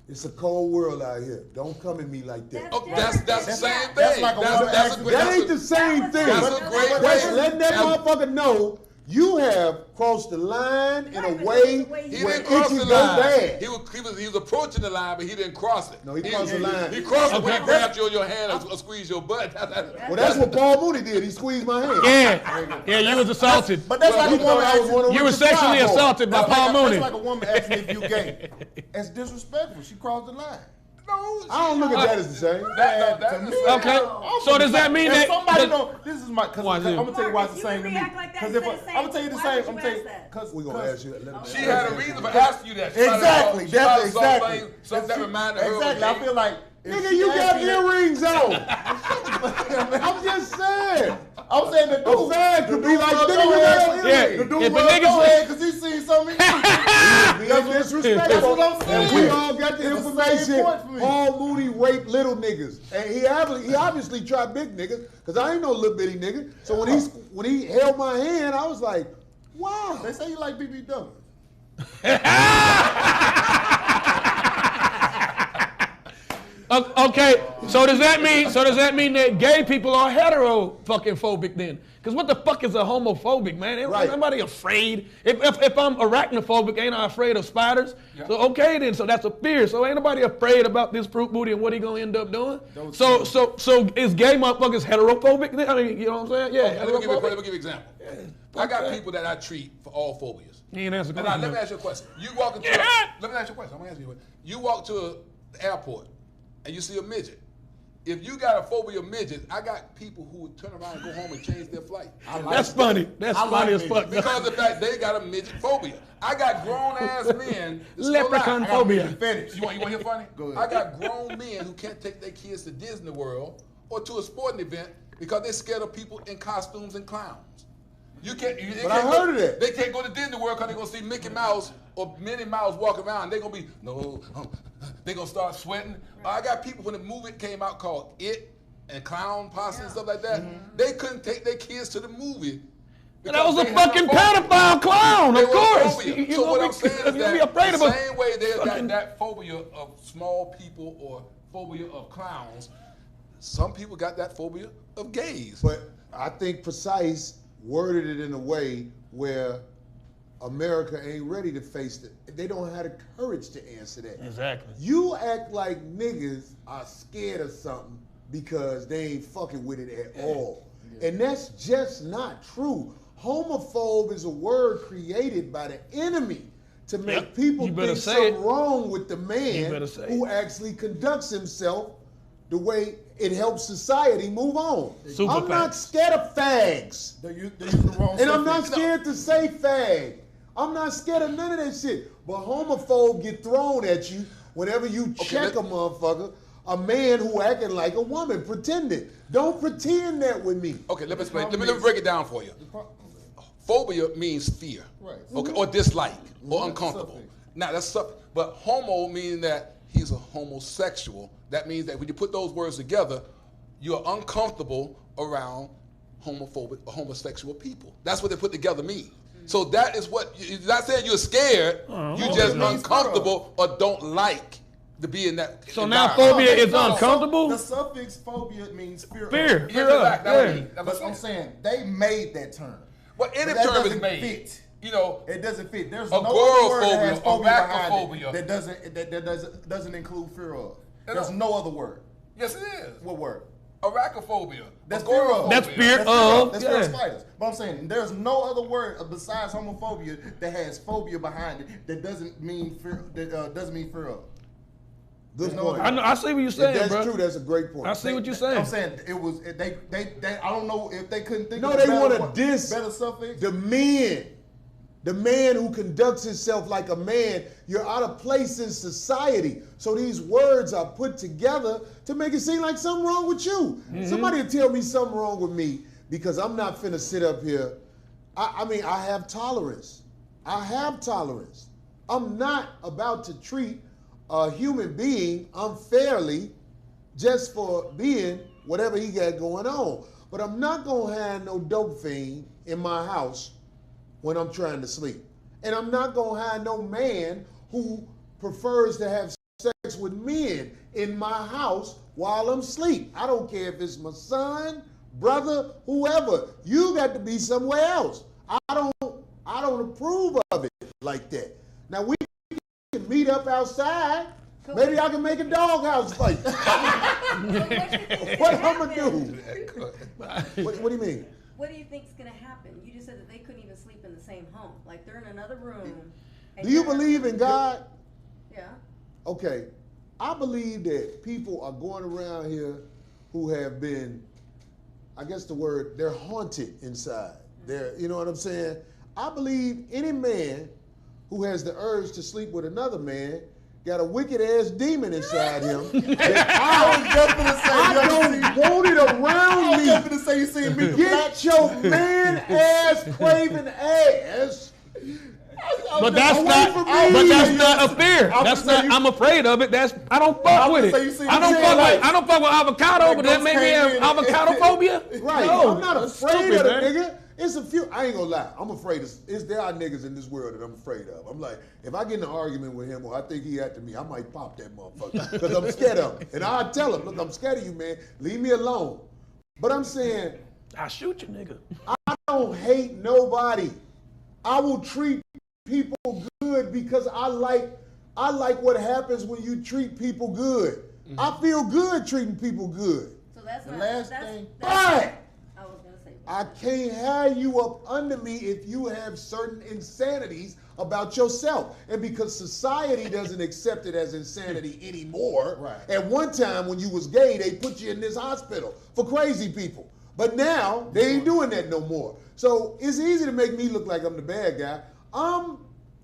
Speaker 1: it's a cold world out here. Don't come at me like that."
Speaker 2: Oh, that's the same thing.
Speaker 5: That's like a woman asking-
Speaker 1: That ain't the same thing.
Speaker 2: That's a great
Speaker 1: That's
Speaker 2: way.
Speaker 1: letting that
Speaker 2: That's-
Speaker 1: motherfucker know you have crossed the line in a
Speaker 4: Right, but
Speaker 1: way
Speaker 4: the way
Speaker 2: He
Speaker 1: where
Speaker 2: didn't
Speaker 1: it
Speaker 2: cross
Speaker 1: can
Speaker 2: the
Speaker 1: go
Speaker 2: line.
Speaker 1: bad.
Speaker 2: He was approaching the line, but he didn't cross it.
Speaker 1: No, he crossed the line.
Speaker 2: He crossed it when he
Speaker 1: Okay.
Speaker 2: grabbed you on your hand or squeezed your butt.
Speaker 1: Well, that's what Paul Mooney did. He squeezed my hand.
Speaker 3: Yeah, you was assaulted.
Speaker 5: But that's like
Speaker 1: You
Speaker 5: a
Speaker 1: thought
Speaker 5: woman
Speaker 1: I was
Speaker 5: asking,
Speaker 1: wondering
Speaker 3: You
Speaker 1: what
Speaker 3: were
Speaker 1: you
Speaker 3: sexually
Speaker 1: cried for.
Speaker 3: assaulted by Paul Mooney.
Speaker 5: that's like a woman asking if you gay. That's disrespectful. She crossed the line.
Speaker 2: No,
Speaker 1: I don't look at that as the same.
Speaker 2: that's
Speaker 5: To
Speaker 2: the
Speaker 5: me,
Speaker 2: same.
Speaker 3: Okay, so does that mean
Speaker 5: If
Speaker 3: that?
Speaker 5: somebody don't, this is my, cause
Speaker 3: Why
Speaker 5: I'm
Speaker 3: is it?
Speaker 5: gonna tell you why it's
Speaker 4: Mark,
Speaker 5: the
Speaker 4: if
Speaker 5: same
Speaker 4: you
Speaker 5: to me.
Speaker 4: react like that,
Speaker 5: Cause
Speaker 4: you
Speaker 5: if
Speaker 4: say the same.
Speaker 5: I'm gonna tell you the
Speaker 4: Why
Speaker 5: same,
Speaker 4: would
Speaker 5: I'm
Speaker 4: you
Speaker 5: gonna tell you,
Speaker 4: ask that?
Speaker 5: cause
Speaker 1: We're gonna ask you. Let him
Speaker 2: She had a reason for asking you that. She
Speaker 5: Exactly.
Speaker 2: might
Speaker 5: That's
Speaker 2: have saw
Speaker 5: exactly.
Speaker 2: something that reminded her of
Speaker 5: Exactly. I
Speaker 2: gay.
Speaker 5: feel like if
Speaker 1: Nigga,
Speaker 5: she
Speaker 1: you got
Speaker 5: asked me that-
Speaker 1: earrings on. I'm just saying.
Speaker 5: I'm saying the
Speaker 1: A
Speaker 5: dude.
Speaker 1: fan could be like, nigga, you
Speaker 5: go
Speaker 1: got
Speaker 5: ahead.
Speaker 1: earrings.
Speaker 5: The dude
Speaker 3: If a
Speaker 5: rubbed
Speaker 3: nigga
Speaker 5: your
Speaker 3: say-
Speaker 5: head because he seen something.
Speaker 1: Being disrespectful.
Speaker 5: That's what I'm saying.
Speaker 1: And we all got the
Speaker 5: It's the same
Speaker 1: information.
Speaker 5: point for me.
Speaker 1: Paul Mooney raped little niggas, and he obviously tried big niggas, cause I ain't no little bitty nigga. So when he held my hand, I was like, wow.
Speaker 5: They say you like BBW.
Speaker 3: Okay, so does that mean that gay people are hetero fucking phobic then? Because what the fuck is a homophobic, man? Ain't
Speaker 1: Right.
Speaker 3: nobody afraid. If I'm arachnophobic, ain't I afraid of spiders?
Speaker 2: Yeah.
Speaker 3: So okay then, so that's a fear. So ain't nobody afraid about this fruit booty and what he gonna end up doing? So is gay motherfuckers heterophobic then? I mean, you know what I'm saying? Yeah.
Speaker 2: Let me give
Speaker 3: heterophobic?
Speaker 2: you an example. I got people that I treat for all phobias.
Speaker 3: You ain't answer the
Speaker 2: Now, let
Speaker 3: question.
Speaker 2: me ask you a question. You walk into let me ask you a question. I'm gonna ask you a question. You walk to the airport and you see a midget. If you got a phobia of midgets, I got people who would turn around and go home and change their flight.
Speaker 3: That's funny. That's
Speaker 5: I like
Speaker 3: funny as
Speaker 5: it.
Speaker 3: fuck.
Speaker 2: Because of the fact they got a midget phobia. I got grown ass men. This is no lie.
Speaker 3: Leprechaun
Speaker 2: I got-
Speaker 3: phobia.
Speaker 5: Finish.
Speaker 2: You want to hear funny?
Speaker 5: Go ahead.
Speaker 2: I got grown men who can't take their kids to Disney World or to a sporting event because they're scared of people in costumes and clowns. You can't.
Speaker 1: But I heard of that.
Speaker 2: They can't go to Disney World because they're gonna see Mickey Mouse or Minnie Mouse walking around. They're gonna be they're gonna start sweating. I got people when the movie came out called It and Clown Posse and stuff like that. They couldn't take their kids to the movie.
Speaker 3: And that was a fucking pedophile clown, of course.
Speaker 2: So what I'm saying is that
Speaker 3: be afraid
Speaker 2: the
Speaker 3: of
Speaker 2: same way they got that phobia of small people or phobia of clowns, some people got that phobia of gays.
Speaker 1: But I think Precise worded it in a way where America ain't ready to face it. They don't have the courage to answer that.
Speaker 3: Exactly.
Speaker 1: You act like niggas are scared of something because they ain't fucking with it at all. And that's just not true. Homophobe is a word created by the enemy to make people think something wrong with the man who actually conducts himself the way it helps society move on. I'm not scared of fags. And I'm not scared to say fag. I'm not scared of none of that shit. But homophobe get thrown at you whenever you check a motherfucker, a man who acting like a woman, pretending. Don't pretend that with me.
Speaker 2: Okay, let me explain. Let me break it down for you. Phobia means fear, okay, or dislike, or uncomfortable. Now that's something. But homo meaning that he's a homosexual. That means that when you put those words together, you're uncomfortable around homophobic or homosexual people. That's what they put together mean. So that is what you're not saying you're scared. You're just uncomfortable or don't like to be in that.
Speaker 3: So now phobia is uncomfortable.
Speaker 5: The suffix phobia means fear.
Speaker 3: Fear.
Speaker 5: But I'm saying they made that term.
Speaker 2: Well, any term is made.
Speaker 5: Fit.
Speaker 2: You know,
Speaker 5: it doesn't fit. There's no other word that has phobia behind it that doesn't include fear of. There's no other word.
Speaker 2: Yes, it is.
Speaker 5: What word?
Speaker 2: Arachnophobia.
Speaker 5: That's fear of.
Speaker 3: That's fear of.
Speaker 5: That's fear of spiders. But I'm saying there's no other word besides homophobia that has phobia behind it that doesn't mean fear. That doesn't mean fear of.
Speaker 1: Good point.
Speaker 3: I see what you're saying,
Speaker 1: if that's
Speaker 3: bro.
Speaker 1: true. That's a great point.
Speaker 3: I see what you're saying.
Speaker 5: I'm saying it was they. I don't know if they couldn't think.
Speaker 1: No,
Speaker 5: of
Speaker 1: they
Speaker 5: better,
Speaker 1: want to diss
Speaker 5: better suffix.
Speaker 1: the man who conducts himself like a man. You're out of place in society. So these words are put together to make it seem like something wrong with you. Somebody will tell me something wrong with me because I'm not finna sit up here. I mean, I have tolerance. I have tolerance. I'm not about to treat a human being unfairly just for being whatever he got going on. But I'm not gonna have no dope fiend in my house when I'm trying to sleep. And I'm not gonna have no man who prefers to have sex with men in my house while I'm asleep. I don't care if it's my son, brother, whoever. You got to be somewhere else. I don't approve of it like that. Now we can meet up outside. Maybe I can make a doghouse fight. What I'm gonna do? What do you mean?
Speaker 4: What do you think's gonna happen? You just said that they couldn't even sleep in the same home. Like they're in another room.
Speaker 1: Do you believe in God?
Speaker 4: Yeah.
Speaker 1: Okay. I believe that people are going around here who have been, I guess the word, they're haunted inside. They're, you know what I'm saying? I believe any man who has the urge to sleep with another man got a wicked ass demon inside him. I don't want it around me.
Speaker 5: I'm just say you see me.
Speaker 1: Get your man ass craving ass.
Speaker 3: But that's not a fear. That's not. I'm afraid of it. I don't fuck with it. I don't fuck with avocado, but that made me have avocado phobia.
Speaker 1: Right.
Speaker 3: No,
Speaker 1: I'm not afraid of it, nigga. It's a few. I ain't gonna lie. I'm afraid there are niggas in this world that I'm afraid of. I'm like, if I get in an argument with him or I think he after me, I might pop that motherfucker because I'm scared of him. And I'll tell him, look, I'm scared of you, man. Leave me alone. But I'm saying,
Speaker 3: I'll shoot you, nigga.
Speaker 1: I don't hate nobody. I will treat people good because I like what happens when you treat people good. Mm-hmm. I feel good treating people good.
Speaker 4: So that's
Speaker 5: the
Speaker 4: not,
Speaker 5: last
Speaker 4: that's,
Speaker 5: thing.
Speaker 1: But
Speaker 4: I was gonna say.
Speaker 1: I can't have you up under me if you have certain insanities about yourself. And because society doesn't accept it as insanity anymore.
Speaker 5: Right.
Speaker 1: At one time when you was gay, they put you in this hospital for crazy people. But now they ain't doing that no more. So it's easy to make me look like I'm the bad guy. I'm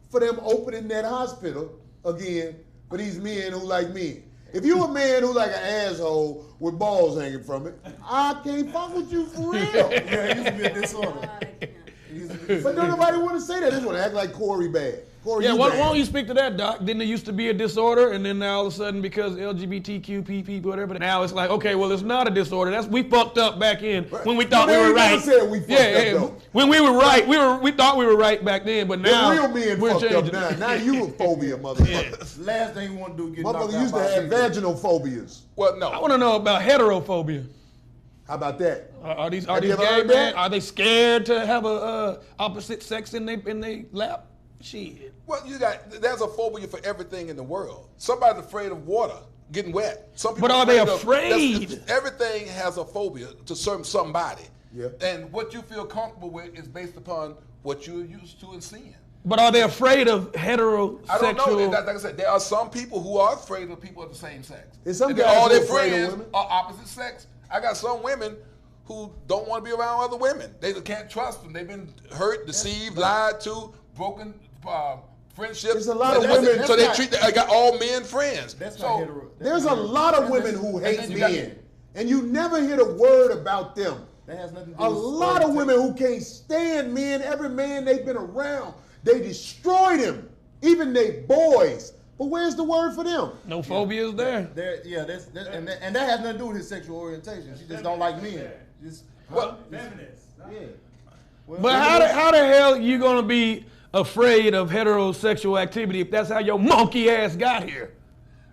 Speaker 1: for them opening that hospital again for these men who like men. If you a man who like an asshole with balls hanging from it, I can't fuck with you for real.
Speaker 5: Yeah, it used to be a disorder.
Speaker 1: But don't nobody want to say that. They just want to act like Corey bad. Corey,
Speaker 3: Yeah,
Speaker 1: you
Speaker 3: why
Speaker 1: bad.
Speaker 3: don't you speak to that, Doc? Didn't it used to be a disorder, and then now all of a sudden, because LGBTQ people, whatever, now it's like, okay, well, it's not a disorder. We fucked up back in when we thought we were right.
Speaker 1: Said we fucked up, though.
Speaker 3: When we were right, we thought we were right back then, but now
Speaker 1: the real men
Speaker 3: we're
Speaker 1: fucked
Speaker 3: changing.
Speaker 1: up now. Now you a phobia, motherfucker.
Speaker 5: Last thing you want to do is get knocked out
Speaker 1: Motherfucker used to
Speaker 5: by a
Speaker 1: have
Speaker 5: chick.
Speaker 1: vaginal phobias.
Speaker 2: Well, no.
Speaker 3: I want to know about heterophobia.
Speaker 1: How about that?
Speaker 3: Are these
Speaker 1: Have you ever
Speaker 3: gay
Speaker 1: heard
Speaker 3: men?
Speaker 1: that?
Speaker 3: Are they scared to have a opposite sex in their lap? Shit.
Speaker 2: Well, there's a phobia for everything in the world. Somebody's afraid of water, getting wet. Some people
Speaker 3: But are they
Speaker 2: of-
Speaker 3: afraid?
Speaker 2: Everything has a phobia to somebody.
Speaker 1: Yeah.
Speaker 2: And what you feel comfortable with is based upon what you're used to and seeing.
Speaker 3: But are they afraid of heterosexual?
Speaker 2: I don't know. Like I said, there are some people who are afraid of people of the same sex.
Speaker 1: There's some
Speaker 2: And then
Speaker 1: guys
Speaker 2: all
Speaker 1: who
Speaker 2: their
Speaker 1: are afraid of
Speaker 2: friends
Speaker 1: women.
Speaker 2: are opposite sex. I got some women who don't want to be around other women. They just can't trust them. They've been hurt, deceived, lied to, broken friendships.
Speaker 1: There's a lot of
Speaker 2: That's it.
Speaker 1: women-
Speaker 2: So they
Speaker 5: That's
Speaker 2: treat. I got all men friends.
Speaker 5: That's
Speaker 2: so,
Speaker 5: not hetero. that's
Speaker 1: There's
Speaker 5: not
Speaker 1: a
Speaker 5: hetero.
Speaker 1: lot of
Speaker 5: That's-
Speaker 1: women who hate
Speaker 2: then you got-
Speaker 1: men, and you never hear a word about them.
Speaker 5: That has nothing to do
Speaker 1: A
Speaker 5: with
Speaker 1: lot of women who can't stand men. Every man they've been around, they destroyed him. Even they boys. But where's the word for them?
Speaker 3: No phobia is there.
Speaker 5: That's and that has nothing to do with his sexual orientation. She just don't like men. Just
Speaker 2: Well,
Speaker 6: Feminist.
Speaker 5: yeah. Well,
Speaker 3: But how the hell you gonna be afraid of heterosexual activity if that's how your monkey ass got here?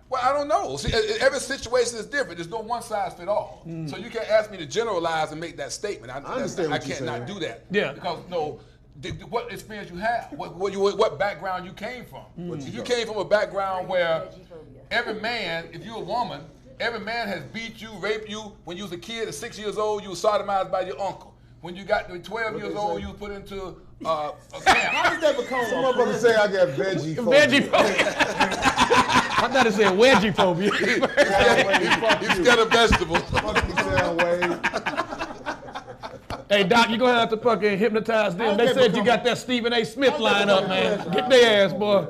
Speaker 2: Well, I don't know. See, every situation is different. There's no one size fit all. So you can't ask me to generalize and make that statement. I
Speaker 1: understand what you're
Speaker 2: can't not
Speaker 1: saying.
Speaker 2: do that.
Speaker 3: Yeah.
Speaker 2: Because what experience you have, what background you came from. If you came from a background where every man, if you're a woman, every man has beat you, raped you. When you was a kid at 6 years old, you were sodomized by your uncle. When you got to 12 years
Speaker 1: they
Speaker 2: old,
Speaker 1: say?
Speaker 2: you were put into a camp.
Speaker 5: How does that become
Speaker 1: Some
Speaker 5: a
Speaker 1: motherfuckers say I got veggie phobia.
Speaker 3: Veggie phobia. I thought it said wedgie phobia.
Speaker 2: He's scared of vegetables.
Speaker 1: Fuck you, Soundwave.
Speaker 3: Hey, Doc, you're gonna have to fucking hypnotize them. They said you got that Stephen A. Smith line up, man. Get their ass, boy.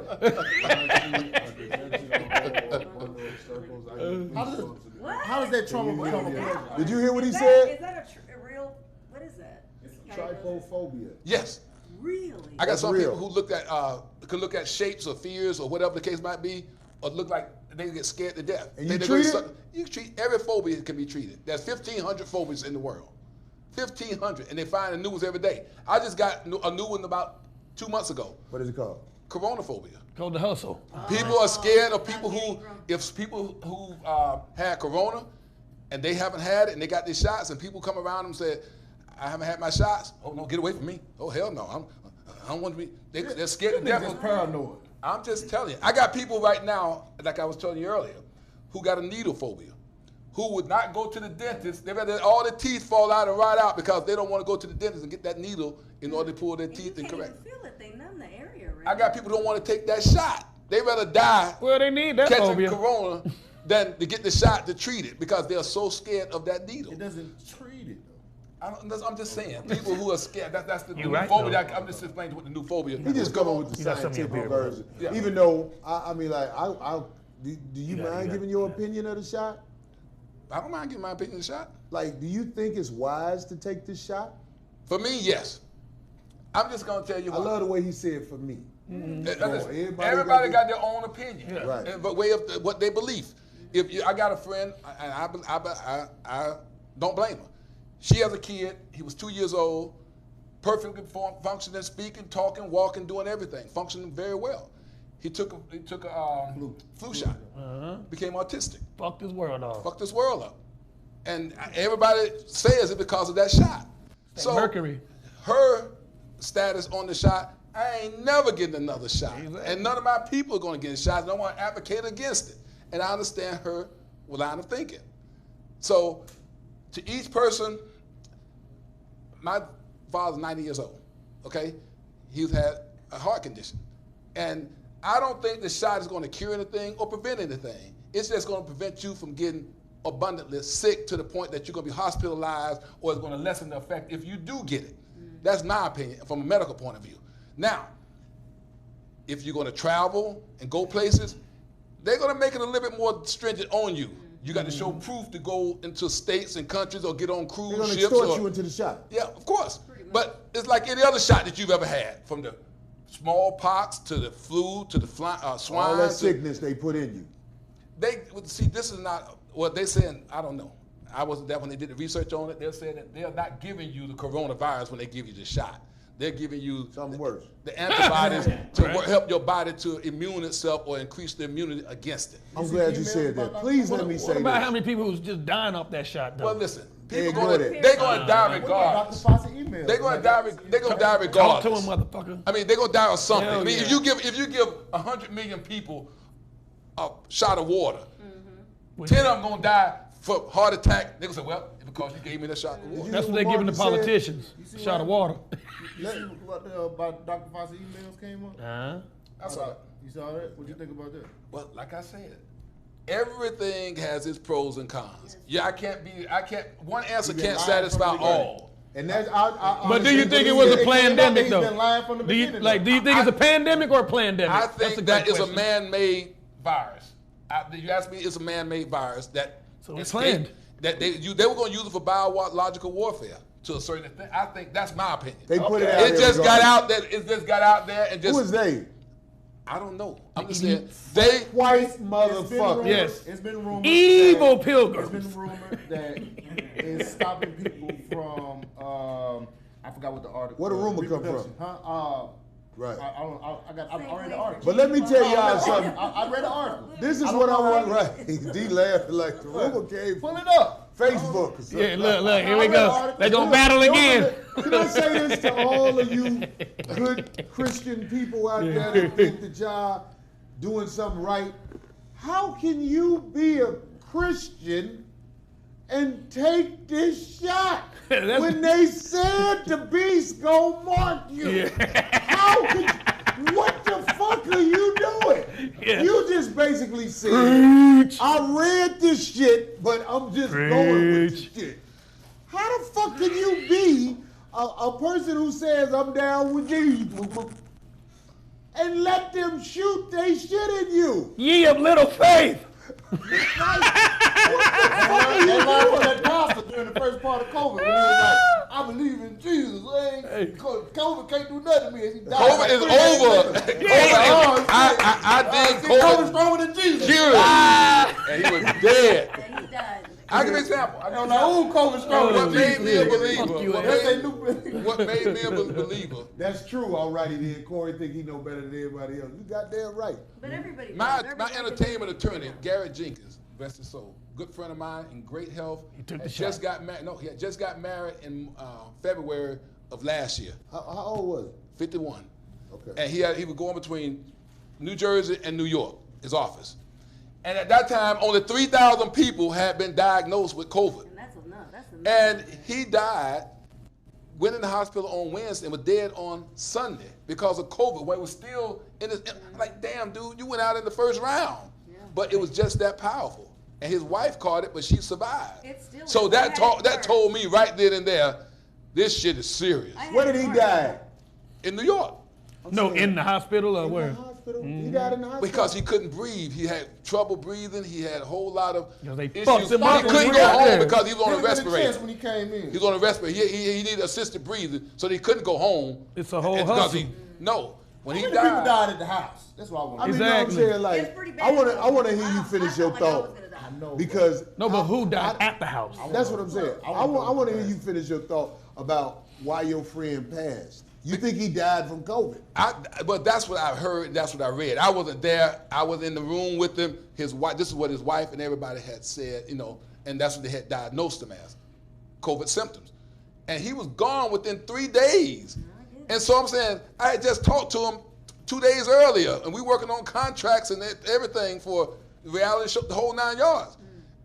Speaker 5: How does that trauma become a pleasure?
Speaker 1: Did you hear what he
Speaker 4: Is
Speaker 1: said?
Speaker 4: that a real? What is that?
Speaker 1: Trypophobia.
Speaker 2: Yes.
Speaker 4: Really?
Speaker 2: I got
Speaker 1: That's
Speaker 2: some
Speaker 1: real.
Speaker 2: people who could look at shapes or fears or whatever the case might be, or look like they get scared to death.
Speaker 1: And you
Speaker 2: They
Speaker 1: treat
Speaker 2: go-
Speaker 1: it?
Speaker 2: You treat every phobia can be treated. There's 1,500 phobias in the world. 1,500, and they find a new ones every day. I just got a new one about 2 months ago.
Speaker 1: What is it called?
Speaker 2: Coronaphobia.
Speaker 3: Go to hustle.
Speaker 2: People are scared of people who had corona and they haven't had it and they got these shots, and people come around and say, I haven't had my shots. Oh no, get away from me. Oh hell no, I don't want to be. They're scared to death.
Speaker 5: Niggas paranoid.
Speaker 2: I'm just telling you. I got people right now, like I was telling you earlier, who got a needle phobia, who would not go to the dentist. They rather all their teeth fall out and rot out because they don't want to go to the dentist and get that needle in order to pull their
Speaker 4: And
Speaker 2: teeth
Speaker 4: you
Speaker 2: and
Speaker 4: can't
Speaker 2: correct.
Speaker 4: even feel it. They numb the area. Right?
Speaker 2: I got people who don't want to take that shot. They rather die
Speaker 3: Well, they need that
Speaker 2: catching
Speaker 3: phobia.
Speaker 2: corona than to get the shot to treat it because they're so scared of that needle.
Speaker 5: It doesn't treat it though.
Speaker 2: I'm just saying, people who are scared. That's the
Speaker 3: You
Speaker 2: new
Speaker 3: right,
Speaker 2: phobia.
Speaker 3: though.
Speaker 2: I'm just explaining what the new phobia.
Speaker 1: He just come up with the
Speaker 3: You got some in your
Speaker 1: scientific
Speaker 3: beer,
Speaker 1: version.
Speaker 2: Yeah.
Speaker 1: Even though I mean, like, do you
Speaker 3: got it,
Speaker 1: mind
Speaker 3: you got
Speaker 1: giving your opinion of the shot?
Speaker 2: I don't mind giving my opinion a shot.
Speaker 1: Like, do you think it's wise to take this shot?
Speaker 2: For me, yes. I'm just gonna tell you
Speaker 1: I
Speaker 2: why.
Speaker 1: love the way he said for me.
Speaker 2: Everybody
Speaker 1: Everybody
Speaker 2: got their own opinion,
Speaker 1: Yeah. Right.
Speaker 2: and but way of what they believe. I got a friend, and I don't blame her. She has a kid. He was 2 years old, perfectly functioning, speaking, talking, walking, doing everything, functioning very well. He took a flu shot, became autistic,
Speaker 3: Fuck this world off.
Speaker 2: fucked this world up, and everybody says it because of that shot. So
Speaker 3: Mercury.
Speaker 2: her status on the shot, I ain't never getting another shot.
Speaker 3: Exactly.
Speaker 2: And none of my people are going to get shots. And I want to advocate against it. And I understand her line of thinking. So to each person, my father's 90 years old, okay? He's had a heart condition. And I don't think the shot is going to cure anything or prevent anything. It's just going to prevent you from getting abundantly sick to the point that you're going to be hospitalized, or it's going to lessen the effect if you do get it. That's my opinion from a medical point of view. Now, if you're going to travel and go places, they're going to make it a little bit more stringent on you. You got to show proof to go into states and countries or get on cruise
Speaker 1: They're gonna
Speaker 2: ships.
Speaker 1: extort you into the shot.
Speaker 2: Yeah, of course. But it's like any other shot that you've ever had, from the smallpox to the flu to the swine.
Speaker 1: All that sickness they put in you.
Speaker 2: See, this is not what they're saying. I don't know. I wasn't there when they did the research on it. They're saying that they're not giving you the coronavirus when they give you the shot. They're giving you
Speaker 1: something worse.
Speaker 2: The antibodies to help your body to immune itself or increase the immunity against it.
Speaker 1: I'm glad you said that. Please let me say
Speaker 3: What about
Speaker 1: this.
Speaker 3: how many people who's just dying off that shot, though?
Speaker 2: Well, listen,
Speaker 1: They
Speaker 2: people they're going to die regardless. They're going to die. They're going to die regardless.
Speaker 3: Talk to him, motherfucker.
Speaker 2: I mean, they're going to die of something.
Speaker 3: Hell
Speaker 2: I mean,
Speaker 3: yeah.
Speaker 2: if you give 100 million people a shot of water, 10 of them going to die for heart attack. They're going to say, well, it's because you gave me the shot of water.
Speaker 3: That's what they're giving the politicians. A shot of water.
Speaker 5: You see what about Dr. Fauci emails came up?
Speaker 2: I saw it.
Speaker 5: You saw that? What do you think about that?
Speaker 2: Well, like I said, everything has its pros and cons. Yeah, one answer can't satisfy all.
Speaker 1: And that's
Speaker 3: But do you think it was a pandemic, though? Do you think it's a pandemic or a pandemic?
Speaker 2: I think that is a man-made virus. You ask me, it's a man-made virus that
Speaker 3: So it's planned.
Speaker 2: That they were going to use it for biological warfare to a certain extent. I think that's my opinion.
Speaker 1: They put it out
Speaker 2: It
Speaker 1: there
Speaker 2: just got out there. It just got out there and just.
Speaker 1: Who is they?
Speaker 2: I don't know. I'm just saying they.
Speaker 1: White motherfucker.
Speaker 3: Yes.
Speaker 5: It's been rumored.
Speaker 3: Evil
Speaker 5: It's
Speaker 3: pilgrims.
Speaker 5: been rumored that it's stopping people from. I forgot what the article.
Speaker 1: Where the rumor come
Speaker 5: reproduction.
Speaker 1: from?
Speaker 5: Huh?
Speaker 1: Right.
Speaker 5: I read the article.
Speaker 1: But let me tell y'all something.
Speaker 5: I read the article.
Speaker 1: This is what I want. Right. D laughing like the rumor came
Speaker 5: Pull
Speaker 1: from
Speaker 5: it up.
Speaker 1: Facebook. Or something.
Speaker 3: Yeah, look, here we go. They're going to battle again.
Speaker 1: Can I say this to all of you good Christian people out there that think that y'all doing something right? How can you be a Christian and take this shot when they said the beast gon' mark you? How could what the fuck are you doing?
Speaker 3: Yeah.
Speaker 1: You just basically said, I read this shit, but I'm just going with this shit. How the fuck can you be a person who says I'm down with Jesus and let them shoot they shit in you?
Speaker 3: Ye of little faith.
Speaker 5: That pastor during the first part of COVID when he was like, I believe in Jesus. COVID can't do nothing to me. He died
Speaker 2: COVID
Speaker 5: like
Speaker 2: is
Speaker 5: 3 days
Speaker 2: over.
Speaker 5: later.
Speaker 2: I did
Speaker 5: COVID's
Speaker 2: COVID.
Speaker 5: stronger than Jesus.
Speaker 2: Cured. And he was dead.
Speaker 4: And he died.
Speaker 2: I'll give you an example.
Speaker 5: I don't know who COVID's stronger
Speaker 2: What
Speaker 5: than
Speaker 2: made me a
Speaker 5: Jesus.
Speaker 2: believer?
Speaker 5: That's a new
Speaker 2: What made me a believer?
Speaker 1: That's true, alrighty then. Corey think he know better than everybody else. You goddamn right.
Speaker 4: But everybody
Speaker 2: My
Speaker 4: does. Everybody
Speaker 2: entertainment
Speaker 4: does.
Speaker 2: attorney, Garrett Jenkins, rest his soul, good friend of mine in great health.
Speaker 3: He took the
Speaker 2: had
Speaker 3: shot.
Speaker 2: just got married. No, he had just got married in February of last year,
Speaker 1: How old was it?
Speaker 2: 51.
Speaker 1: Okay.
Speaker 2: And he was going between New Jersey and New York, his office. And at that time, only 3,000 people had been diagnosed with COVID.
Speaker 4: And that's enough. That's enough.
Speaker 2: And he died, went in the hospital on Wednesday, and was dead on Sunday because of COVID, where it was still in his, like, damn, dude, you went out in the first round.
Speaker 4: Yeah.
Speaker 2: But it was just that powerful. And his wife caught it, but she survived.
Speaker 4: It still
Speaker 2: So
Speaker 4: is.
Speaker 2: that
Speaker 4: I had
Speaker 2: told
Speaker 4: it
Speaker 2: that
Speaker 4: first.
Speaker 2: told me right then and there, this shit is serious.
Speaker 4: I had
Speaker 1: Where
Speaker 4: it
Speaker 1: did he
Speaker 4: first.
Speaker 1: die?
Speaker 2: In New York.
Speaker 3: No, in the hospital or
Speaker 1: In
Speaker 3: where?
Speaker 1: the hospital? He died in the hospital?
Speaker 2: Because he couldn't breathe. He had trouble breathing. He had a whole lot of
Speaker 3: Yeah, they
Speaker 2: issues.
Speaker 3: fucked him up
Speaker 2: He
Speaker 3: when
Speaker 2: couldn't
Speaker 3: he
Speaker 2: go
Speaker 3: got
Speaker 2: home
Speaker 3: there.
Speaker 2: because he was on a
Speaker 5: He was in the chest
Speaker 2: respirator.
Speaker 5: when he came in.
Speaker 2: He was on a respirator. He needed assisted breathing, so he couldn't go home.
Speaker 3: It's a whole
Speaker 2: Because
Speaker 3: hustle.
Speaker 2: No. When he
Speaker 5: How many people
Speaker 2: died,
Speaker 5: died at the house? That's what I want
Speaker 1: I
Speaker 5: to
Speaker 1: mean,
Speaker 5: know.
Speaker 1: you know what I'm
Speaker 3: Exactly.
Speaker 1: saying? Like,
Speaker 4: It's pretty bad.
Speaker 1: I want to hear you finish your
Speaker 4: I felt like I was
Speaker 1: thought.
Speaker 4: gonna die.
Speaker 5: I know.
Speaker 1: Because
Speaker 3: No, but who died at the house?
Speaker 1: that's what I'm saying. I want to hear you finish your thought about why your friend passed. You think he died from COVID?
Speaker 2: but that's what I heard. And that's what I read. I wasn't there. I was in the room with him. His wife. This is what his wife and everybody had said. And that's what they had diagnosed him as, COVID symptoms. And he was gone within 3 days. And so I'm saying I had just talked to him 2 days earlier, and we working on contracts and everything for the reality show, the whole 9 yards.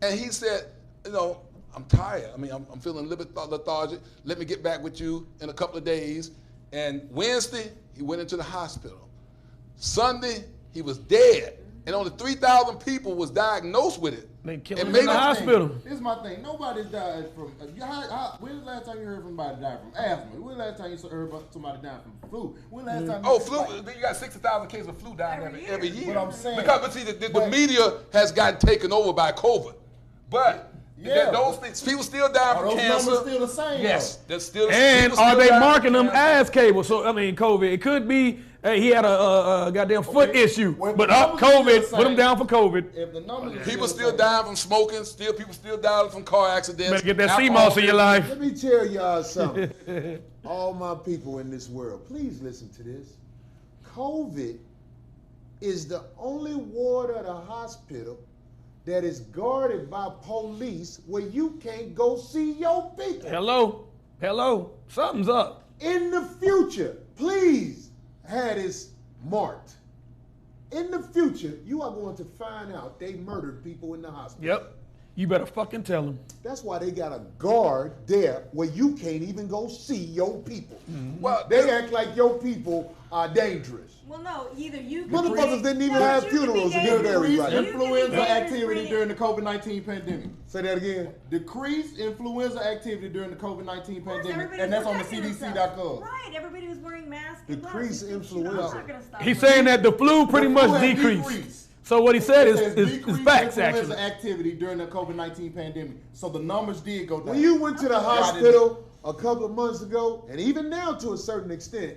Speaker 2: And he said, I'm tired. I mean, I'm feeling a little bit lethargic. Let me get back with you in a couple of days. And Wednesday, he went into the hospital. Sunday, he was dead. And only 3,000 people was diagnosed with it.
Speaker 3: They killed
Speaker 2: And
Speaker 3: him in the
Speaker 2: maybe-
Speaker 3: hospital.
Speaker 5: This is my thing. Nobody's died from. When's the last time you heard somebody die from asthma? When's the last time you heard about somebody die from flu? When's the last time?
Speaker 2: Oh, flu! You got 60,000 cases of flu dying every year.
Speaker 5: But I'm saying-
Speaker 2: But see, the media has gotten taken over by COVID. But
Speaker 5: Yeah.
Speaker 2: Those things, people still die
Speaker 5: Are
Speaker 2: from
Speaker 5: those
Speaker 2: cancer.
Speaker 5: numbers still the same?
Speaker 2: Yes, they're still.
Speaker 3: And
Speaker 2: people
Speaker 3: are
Speaker 2: still
Speaker 3: they
Speaker 2: die
Speaker 3: marking
Speaker 2: from
Speaker 3: them
Speaker 2: cancer.
Speaker 3: as cable? So I mean, COVID. It could be he had a goddamn foot issue,
Speaker 5: Well,
Speaker 3: but
Speaker 5: the numbers are still the
Speaker 3: COVID. Put him
Speaker 5: same.
Speaker 3: down for COVID.
Speaker 5: If the numbers
Speaker 2: People
Speaker 5: the
Speaker 2: still
Speaker 5: same.
Speaker 2: dying from smoking. People still dying from car accidents.
Speaker 3: Better get that
Speaker 2: alcohol
Speaker 3: CMOS in your life.
Speaker 1: Let me tell y'all something. All my people in this world, please listen to this. COVID is the only ward of the hospital that is guarded by police where you can't go see your people.
Speaker 3: Hello, something's up.
Speaker 1: In the future, please have this marked. In the future, you are going to find out they murdered people in the hospital.
Speaker 3: Yep, you better fucking tell them.
Speaker 1: That's why they got a guard there where you can't even go see your people.
Speaker 2: Well,
Speaker 1: They act like your people are dangerous.
Speaker 4: Well, no, either you could
Speaker 1: Motherfuckers
Speaker 4: be,
Speaker 1: didn't even
Speaker 4: no,
Speaker 1: have
Speaker 4: you could be
Speaker 1: funerals to get
Speaker 4: dangerous.
Speaker 1: buried
Speaker 5: Decrease
Speaker 1: right.
Speaker 4: You could be
Speaker 5: influenza
Speaker 4: dangerous
Speaker 5: activity
Speaker 4: bringing-
Speaker 5: during the COVID-19 pandemic.
Speaker 1: Say that again.
Speaker 5: Decreased influenza activity during the COVID-19
Speaker 4: Well,
Speaker 5: pandemic,
Speaker 4: everybody
Speaker 5: and that's on the
Speaker 4: protecting
Speaker 5: CDC.gov.
Speaker 4: themselves. Right, everybody was wearing masks. and
Speaker 1: Decrease
Speaker 4: gloves and shit.
Speaker 1: influenza.
Speaker 4: I'm not gonna stop
Speaker 3: He's
Speaker 4: wearing
Speaker 3: saying that the flu pretty
Speaker 5: The
Speaker 3: much
Speaker 5: flu has
Speaker 3: decreased.
Speaker 5: decreased.
Speaker 3: So what he said
Speaker 5: It
Speaker 3: is
Speaker 5: says decreased
Speaker 3: facts
Speaker 5: influenza
Speaker 3: actually.
Speaker 5: activity during the COVID-19 pandemic. So the numbers did go down.
Speaker 1: When you went to the hospital a couple of months ago, and even now to a certain extent,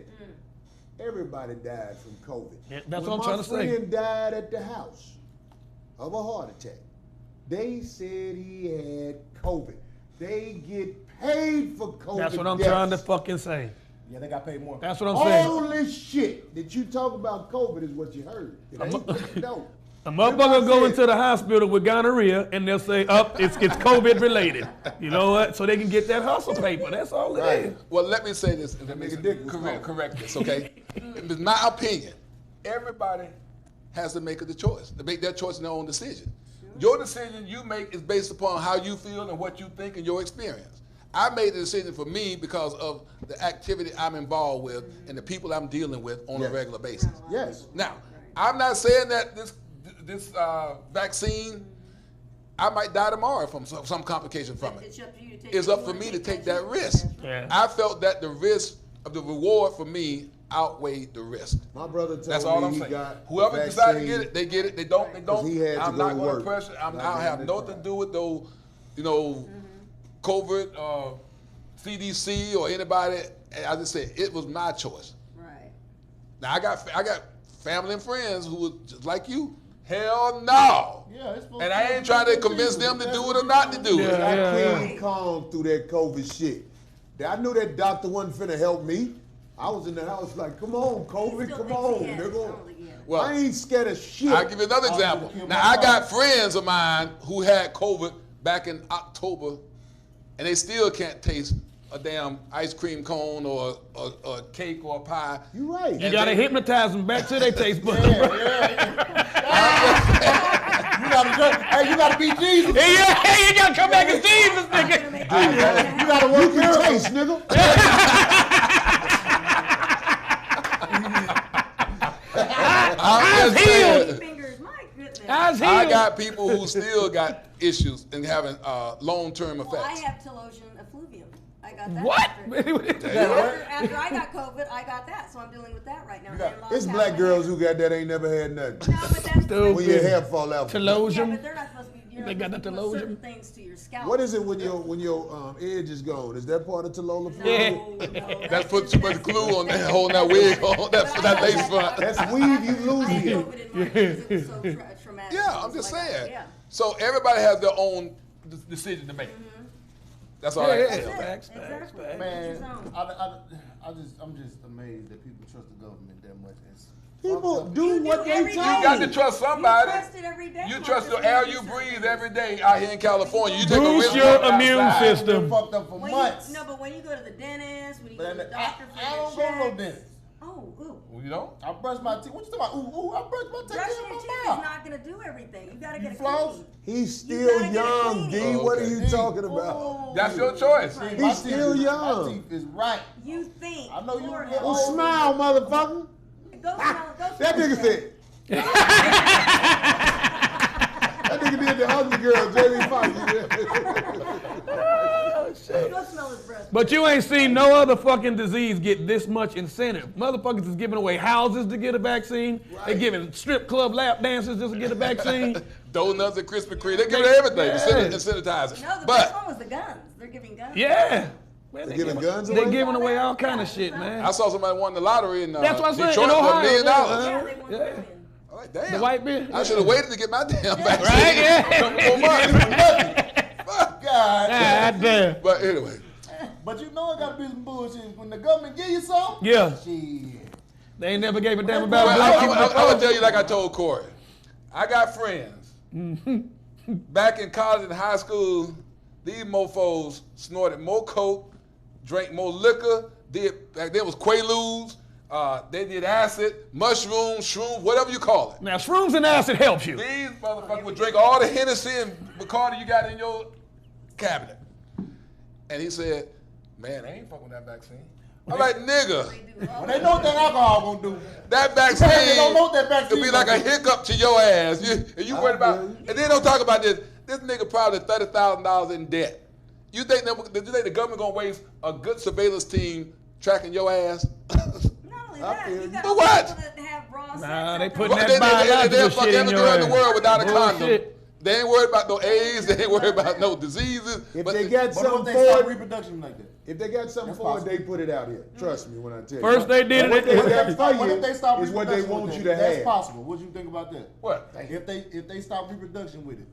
Speaker 1: everybody died from COVID.
Speaker 3: Yeah, that's
Speaker 1: When
Speaker 3: what I'm trying to say.
Speaker 1: My friend died at the house of a heart attack. They said he had COVID. They get paid for COVID.
Speaker 3: That's what I'm
Speaker 1: deaths.
Speaker 3: trying to fucking say.
Speaker 5: Yeah, they got paid more.
Speaker 3: That's what I'm saying.
Speaker 1: All this shit that you talk about COVID is what you heard. It ain't what you know.
Speaker 3: A motherfucker go into the hospital with gonorrhea and they'll say, it's COVID related. You know what? So they can get that hustle paper. That's all it
Speaker 1: Right.
Speaker 3: is.
Speaker 2: Well, let me say this. Let me
Speaker 1: Nigga dick was
Speaker 2: correct this, okay? In my opinion, everybody has to make the choice, to make their choice in their own decision. Your decision you make is based upon how you feel and what you think and your experience. I made the decision for me because of the activity I'm involved with and the people I'm dealing with on a
Speaker 1: Yes.
Speaker 2: regular basis.
Speaker 1: Yes.
Speaker 2: Now, I'm not saying that this vaccine, I might die tomorrow from some complication from it.
Speaker 4: It's up to you to take
Speaker 2: It's
Speaker 4: it.
Speaker 2: up
Speaker 4: You
Speaker 2: for
Speaker 4: wanna
Speaker 2: me to take
Speaker 4: that
Speaker 2: that risk.
Speaker 3: Yeah.
Speaker 2: I felt that the risk of the reward for me outweighed the risk.
Speaker 1: My brother told
Speaker 2: That's all
Speaker 1: me
Speaker 2: I'm
Speaker 1: he
Speaker 2: saying.
Speaker 1: got
Speaker 2: Whoever
Speaker 1: the
Speaker 2: decides to
Speaker 1: vaccine.
Speaker 2: get it, they get it. They don't, they don't.
Speaker 1: Because he had to
Speaker 2: I'm
Speaker 1: go
Speaker 2: not
Speaker 1: to
Speaker 2: going to
Speaker 1: work.
Speaker 2: pressure. I
Speaker 1: Like
Speaker 2: don't have
Speaker 1: that
Speaker 2: nothing to do with those, COVID, CDC or anybody. I just said it was my choice.
Speaker 4: Right.
Speaker 2: Now I got family and friends who were just like you. Hell no.
Speaker 5: Yeah, it's supposed
Speaker 2: And
Speaker 5: to
Speaker 2: I
Speaker 5: be
Speaker 2: ain't trying to
Speaker 5: people.
Speaker 2: convince them to do it or not to do it.
Speaker 3: Yeah.
Speaker 1: I clean calm through that COVID shit. I knew that doctor wasn't finna help me. I was in the house like, come on, COVID,
Speaker 4: Still
Speaker 1: come
Speaker 4: thinks
Speaker 1: on,
Speaker 4: he has it. I
Speaker 1: nigga.
Speaker 4: don't think he has it.
Speaker 2: Well,
Speaker 1: I ain't scared of shit.
Speaker 2: I'll give you another example.
Speaker 5: gonna kill
Speaker 2: Now,
Speaker 5: my
Speaker 2: I got
Speaker 5: father.
Speaker 2: friends of mine who had COVID back in October, and they still can't taste a damn ice cream cone or a cake or a pie.
Speaker 1: You right.
Speaker 3: You gotta hypnotize them back to their taste buds.
Speaker 5: You gotta be Jesus.
Speaker 3: Hey, you gotta come back and see this nigga.
Speaker 5: You gotta work
Speaker 1: You can
Speaker 5: miracles.
Speaker 1: taste, nigga.
Speaker 2: I'm just saying,
Speaker 4: Fingers, my goodness.
Speaker 3: Eyes healed.
Speaker 2: I got people who still got issues and having long-term
Speaker 4: Well, I
Speaker 2: effects.
Speaker 4: have telogen effluvium. I got that.
Speaker 3: What?
Speaker 4: After I got COVID, I got that, so I'm dealing with that right now.
Speaker 5: got-
Speaker 4: And lost
Speaker 1: It's
Speaker 4: half
Speaker 1: black
Speaker 4: my
Speaker 1: girls
Speaker 4: hair.
Speaker 1: who got that ain't never had nothing.
Speaker 4: No, but that's
Speaker 3: Stupid.
Speaker 1: When your hair fall out.
Speaker 4: Yeah,
Speaker 3: Telogen.
Speaker 4: but they're not supposed to be. You're
Speaker 3: They got
Speaker 4: not
Speaker 3: that
Speaker 4: supposed to do
Speaker 3: telogen?
Speaker 4: certain things to your scalp.
Speaker 1: What is it when your edge is gone? Is that part of Talola?
Speaker 3: Yeah.
Speaker 4: No,
Speaker 2: That's put too much glue on that, holding that wig on, that lace front.
Speaker 1: That's weave, you lose
Speaker 4: I had
Speaker 1: it.
Speaker 4: COVID in my because it was so traumatic.
Speaker 2: Yeah, I'm just
Speaker 4: So I got it,
Speaker 2: saying.
Speaker 4: Yeah.
Speaker 2: So everybody has their own decision to make. That's all I
Speaker 3: Yeah,
Speaker 2: can
Speaker 3: yeah.
Speaker 2: say.
Speaker 3: Facts,
Speaker 4: Exactly.
Speaker 3: facts.
Speaker 5: Man,
Speaker 4: Zone.
Speaker 5: I'm just amazed that people trust the government that much. It's
Speaker 1: People
Speaker 5: fucked up.
Speaker 1: do
Speaker 4: You
Speaker 1: what
Speaker 4: do
Speaker 1: they
Speaker 4: every
Speaker 1: told
Speaker 4: day.
Speaker 2: You got to trust somebody.
Speaker 4: You trust it every day.
Speaker 2: You
Speaker 4: Marcus,
Speaker 2: trust the
Speaker 4: when
Speaker 2: air
Speaker 4: do
Speaker 2: you
Speaker 4: something.
Speaker 2: breathe every day out here in California. You take a
Speaker 3: Boost
Speaker 2: risk
Speaker 3: your
Speaker 2: walk
Speaker 3: immune
Speaker 2: outside.
Speaker 5: I've
Speaker 3: system.
Speaker 5: been fucked up for
Speaker 4: When
Speaker 5: months.
Speaker 4: you, no, but when you go to the dentist, when you go
Speaker 5: But
Speaker 4: to the doctor for
Speaker 5: I
Speaker 4: your
Speaker 5: don't go to no
Speaker 4: checks.
Speaker 5: dentist.
Speaker 4: Oh, ooh.
Speaker 2: Well, you know?
Speaker 5: I brush my teeth. What you talking about? Ooh, I brush my teeth.
Speaker 4: Brushing your
Speaker 5: with
Speaker 4: teeth
Speaker 5: my
Speaker 4: is
Speaker 5: mouth.
Speaker 4: not going to do everything. You got to get it
Speaker 5: floss?
Speaker 4: clean.
Speaker 1: He's
Speaker 4: You
Speaker 1: still
Speaker 4: gotta get it
Speaker 1: young, D.
Speaker 4: clean.
Speaker 2: Oh,
Speaker 1: What are
Speaker 2: okay.
Speaker 1: you talking about?
Speaker 4: Oh.
Speaker 2: That's your choice.
Speaker 5: See,
Speaker 4: Right.
Speaker 5: my
Speaker 1: He's
Speaker 5: teeth
Speaker 1: still
Speaker 5: is-
Speaker 1: young.
Speaker 5: My teeth is right.
Speaker 4: You think.
Speaker 5: I know you
Speaker 4: Lord
Speaker 5: get
Speaker 4: help
Speaker 1: Well,
Speaker 5: old.
Speaker 4: you.
Speaker 1: smile, motherfucker.
Speaker 4: Go smell. Go
Speaker 1: That
Speaker 4: smell
Speaker 1: nigga
Speaker 4: his breath.
Speaker 1: said. That nigga did the ugly girl, Jamie Foxx.
Speaker 4: Go smell his breath.
Speaker 3: But you ain't seen no other fucking disease get this much incentive. Motherfuckers is giving away houses to get a vaccine.
Speaker 1: Right.
Speaker 3: They giving strip club lap dances just to get a vaccine.
Speaker 2: Donuts and Krispy Kreme. They giving everything.
Speaker 3: Yeah.
Speaker 2: Incentivizing.
Speaker 4: No, the
Speaker 2: But
Speaker 4: best one was the guns. They're giving guns.
Speaker 3: Yeah. Man,
Speaker 1: They're giving guns
Speaker 3: They're
Speaker 1: away?
Speaker 3: giving away all kind of shit, man.
Speaker 2: I saw somebody won the lottery in
Speaker 3: That's what I'm saying,
Speaker 2: Detroit
Speaker 3: in
Speaker 2: for
Speaker 3: Ohio,
Speaker 2: $1 million.
Speaker 4: Yeah, they won
Speaker 3: Yeah.
Speaker 4: a million.
Speaker 2: I'm like, damn.
Speaker 3: The white bitch?
Speaker 2: I should have waited to get my damn vaccine.
Speaker 3: Right? Yeah.
Speaker 2: Couple more months. Fuck.
Speaker 5: God.
Speaker 3: God damn.
Speaker 2: But anyway,
Speaker 5: But you know it gotta be some bullshit. When the government give you something,
Speaker 3: Yeah.
Speaker 5: shit.
Speaker 3: They ain't never gave a damn about
Speaker 2: well,
Speaker 3: black
Speaker 2: I'm
Speaker 3: people.
Speaker 2: gonna tell you like I told Corey. I got friends. Back in college and high school, these mofos snorted more coke, drank more liquor. Back then was Quaaludes. They did acid, mushrooms, shrooms, whatever you call it.
Speaker 3: Now, shrooms and acid helps you.
Speaker 2: These motherfuckers would drink all the Hennessy and Bacardi you got in your cabinet. And he said, man, I ain't fucking with that vaccine. I'm like, nigga,
Speaker 5: When they know what that alcohol gonna do.
Speaker 2: that vaccine,
Speaker 5: They don't know what that vaccine
Speaker 2: it'll be like a
Speaker 5: gonna do.
Speaker 2: hiccup to your ass. You worried about,
Speaker 1: feel you.
Speaker 2: and then don't talk about this. This nigga probably $30,000 in debt. You think the government gonna waste a good surveillance team tracking your ass?
Speaker 4: Not only
Speaker 1: I
Speaker 4: that,
Speaker 1: feel
Speaker 4: you
Speaker 1: you.
Speaker 4: got
Speaker 2: For what?
Speaker 4: people that have raw sex
Speaker 3: Nah, they
Speaker 4: after
Speaker 3: putting
Speaker 4: all.
Speaker 3: that biological
Speaker 2: They'll
Speaker 3: shit
Speaker 2: fuck
Speaker 3: in
Speaker 2: every
Speaker 3: your
Speaker 2: girl in the
Speaker 3: ass.
Speaker 2: world without a condom.
Speaker 3: Bullshit.
Speaker 2: They ain't worried about no AIDS. They ain't worried about no diseases.
Speaker 1: If
Speaker 2: but
Speaker 1: they got
Speaker 5: But what
Speaker 1: something
Speaker 5: they start
Speaker 1: for it,
Speaker 5: reproduction like that?
Speaker 1: if they got something
Speaker 5: That's
Speaker 1: for it,
Speaker 5: possible.
Speaker 1: they put it out here. Trust me when I tell you.
Speaker 3: First they did
Speaker 1: What
Speaker 3: it.
Speaker 1: they got for
Speaker 5: What if they stop
Speaker 1: you is what they
Speaker 5: reproduction
Speaker 1: want
Speaker 5: with
Speaker 1: you
Speaker 5: that?
Speaker 1: to
Speaker 5: That's
Speaker 1: have.
Speaker 5: possible. What do you think about that?
Speaker 2: What?
Speaker 5: If they stop reproduction with it.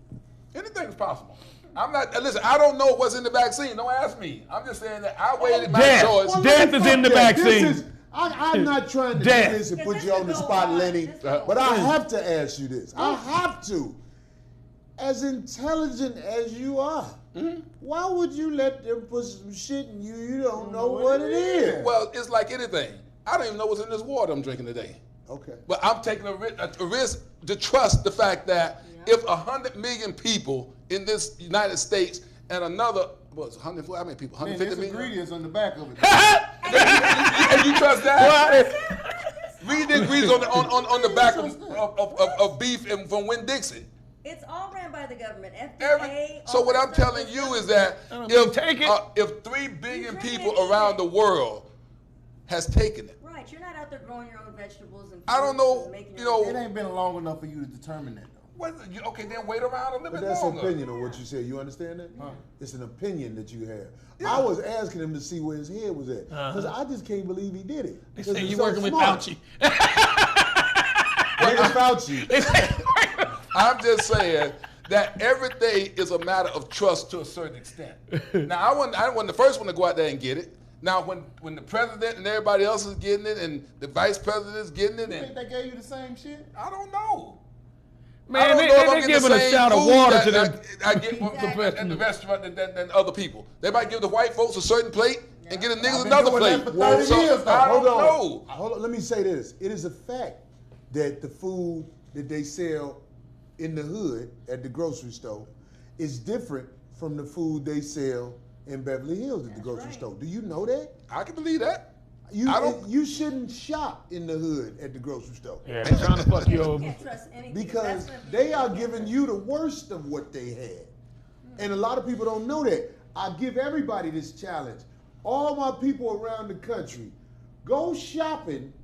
Speaker 2: Anything is possible. I'm not. Listen, I don't know what's in the vaccine. Don't ask me. I'm just saying that I waited my
Speaker 3: Death.
Speaker 2: choice.
Speaker 3: Well, Death is in the
Speaker 1: Fuck that.
Speaker 3: vaccine.
Speaker 1: This is- I'm not trying to
Speaker 3: Death.
Speaker 1: do this and
Speaker 4: Yes,
Speaker 1: put
Speaker 4: this
Speaker 1: you on
Speaker 4: could
Speaker 1: the
Speaker 4: go
Speaker 1: spot,
Speaker 4: on.
Speaker 1: Lenny,
Speaker 4: This could go
Speaker 1: but I
Speaker 4: on.
Speaker 1: have to ask you this. I have to. As intelligent as you are, why would you let them put some shit in you? You don't know what it is.
Speaker 2: Well, it's like anything. I don't even know what's in this water I'm drinking today.
Speaker 1: Okay.
Speaker 2: But I'm taking a risk to trust the fact that if 100 million people in this United States and another, what's 100? How many people?
Speaker 5: Man,
Speaker 2: 150
Speaker 5: there's
Speaker 2: million.
Speaker 5: ingredients on the back of it.
Speaker 2: And you trust that? Read the ingredients on the back of beef and from Winn-Dixie.
Speaker 4: It's all ran by the government. FDA.
Speaker 2: So
Speaker 4: all
Speaker 2: what
Speaker 4: that
Speaker 2: I'm
Speaker 4: stuff
Speaker 2: telling
Speaker 4: is
Speaker 2: you
Speaker 4: government.
Speaker 2: is that
Speaker 3: don't mean take it.
Speaker 2: if 3 billion
Speaker 4: You
Speaker 2: people
Speaker 4: drink it,
Speaker 2: around
Speaker 4: eat
Speaker 2: the
Speaker 4: it.
Speaker 2: world has taken it,
Speaker 4: Right, you're not out there growing your own vegetables and.
Speaker 2: I don't
Speaker 4: fruits
Speaker 2: know,
Speaker 4: and making
Speaker 2: you
Speaker 4: your own
Speaker 2: know,
Speaker 5: It ain't been long enough for you to determine that, though.
Speaker 2: okay, then wait around a little
Speaker 1: But
Speaker 2: bit
Speaker 1: that's
Speaker 2: longer.
Speaker 1: opinion on what you said. You understand that? It's an opinion that you have. I was asking him to see where his head was at. Because I just can't believe he did it.
Speaker 3: They
Speaker 1: 'Cause
Speaker 3: say
Speaker 1: he's
Speaker 3: you
Speaker 1: so
Speaker 3: working with
Speaker 1: smart.
Speaker 3: Fauci.
Speaker 1: Nigga Fauci.
Speaker 2: I'm just saying that everything is a matter of trust to a certain extent. Now, I wasn't the first one to go out there and get it. Now, when the president and everybody else is getting it, and the vice president is getting it,
Speaker 5: You think
Speaker 2: and
Speaker 5: they gave you the same shit?
Speaker 2: I don't know. I
Speaker 3: Man,
Speaker 2: don't
Speaker 3: they
Speaker 2: know if I'm
Speaker 3: they
Speaker 2: getting
Speaker 3: giving
Speaker 2: the
Speaker 3: a
Speaker 2: same
Speaker 3: shot of
Speaker 2: food
Speaker 3: water
Speaker 2: that
Speaker 3: to them.
Speaker 2: I get from at the restaurant than other people. They might give the white folks a certain plate and get the niggas
Speaker 5: I've been
Speaker 2: another
Speaker 5: doing
Speaker 2: plate.
Speaker 5: that for 30 years, though.
Speaker 2: I
Speaker 1: Hold
Speaker 2: don't
Speaker 1: on.
Speaker 2: know.
Speaker 1: Hold on. Let me say this. It is a fact that the food that they sell in the hood at the grocery store is different from the food they sell in Beverly Hills at the grocery
Speaker 4: right.
Speaker 1: store. Do you know that?
Speaker 2: I can believe that.
Speaker 1: You shouldn't shop in the hood at the grocery store.
Speaker 3: Yeah, they trying to fuck you
Speaker 4: You
Speaker 3: over.
Speaker 4: can't trust anything.
Speaker 1: Because
Speaker 4: That's what
Speaker 1: they are
Speaker 4: people
Speaker 1: giving
Speaker 4: can't
Speaker 1: you the worst of what they had. And a lot of people don't know that. I give everybody this challenge. All my people around the country, go shopping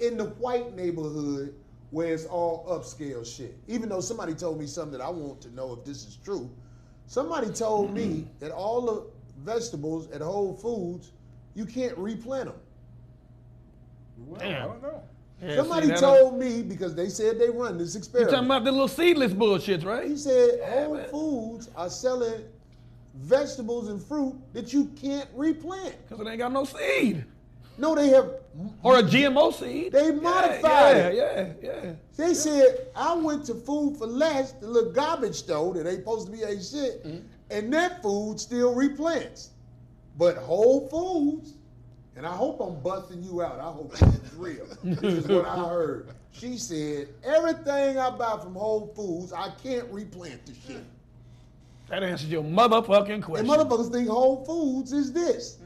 Speaker 1: in the white neighborhood where it's all upscale shit. Even though somebody told me something that I want to know if this is true. Somebody told me that all the vegetables at Whole Foods, you can't replant them.
Speaker 2: I
Speaker 3: Damn.
Speaker 2: don't know.
Speaker 3: Yeah,
Speaker 1: Somebody
Speaker 3: see, that
Speaker 1: told me, because they said they run this
Speaker 3: You
Speaker 1: experiment.
Speaker 3: talking about the little seedless bullshits, right?
Speaker 1: He said Whole
Speaker 3: man.
Speaker 1: Foods are selling vegetables and fruit that you can't replant.
Speaker 3: Because it ain't got no seed.
Speaker 1: No, they have.
Speaker 3: Or a GMO seed.
Speaker 1: They modified it.
Speaker 3: Yeah.
Speaker 1: They said, I went to Food for Less, the little garbage store that ain't supposed to be a shit, and that food still replants. But Whole Foods, and I hope I'm busting you out. I hope this is real. This is what I heard. She said, everything I buy from Whole Foods, I can't replant the shit.
Speaker 3: That answers your motherfucking
Speaker 1: And
Speaker 3: question.
Speaker 1: motherfuckers think Whole Foods is this.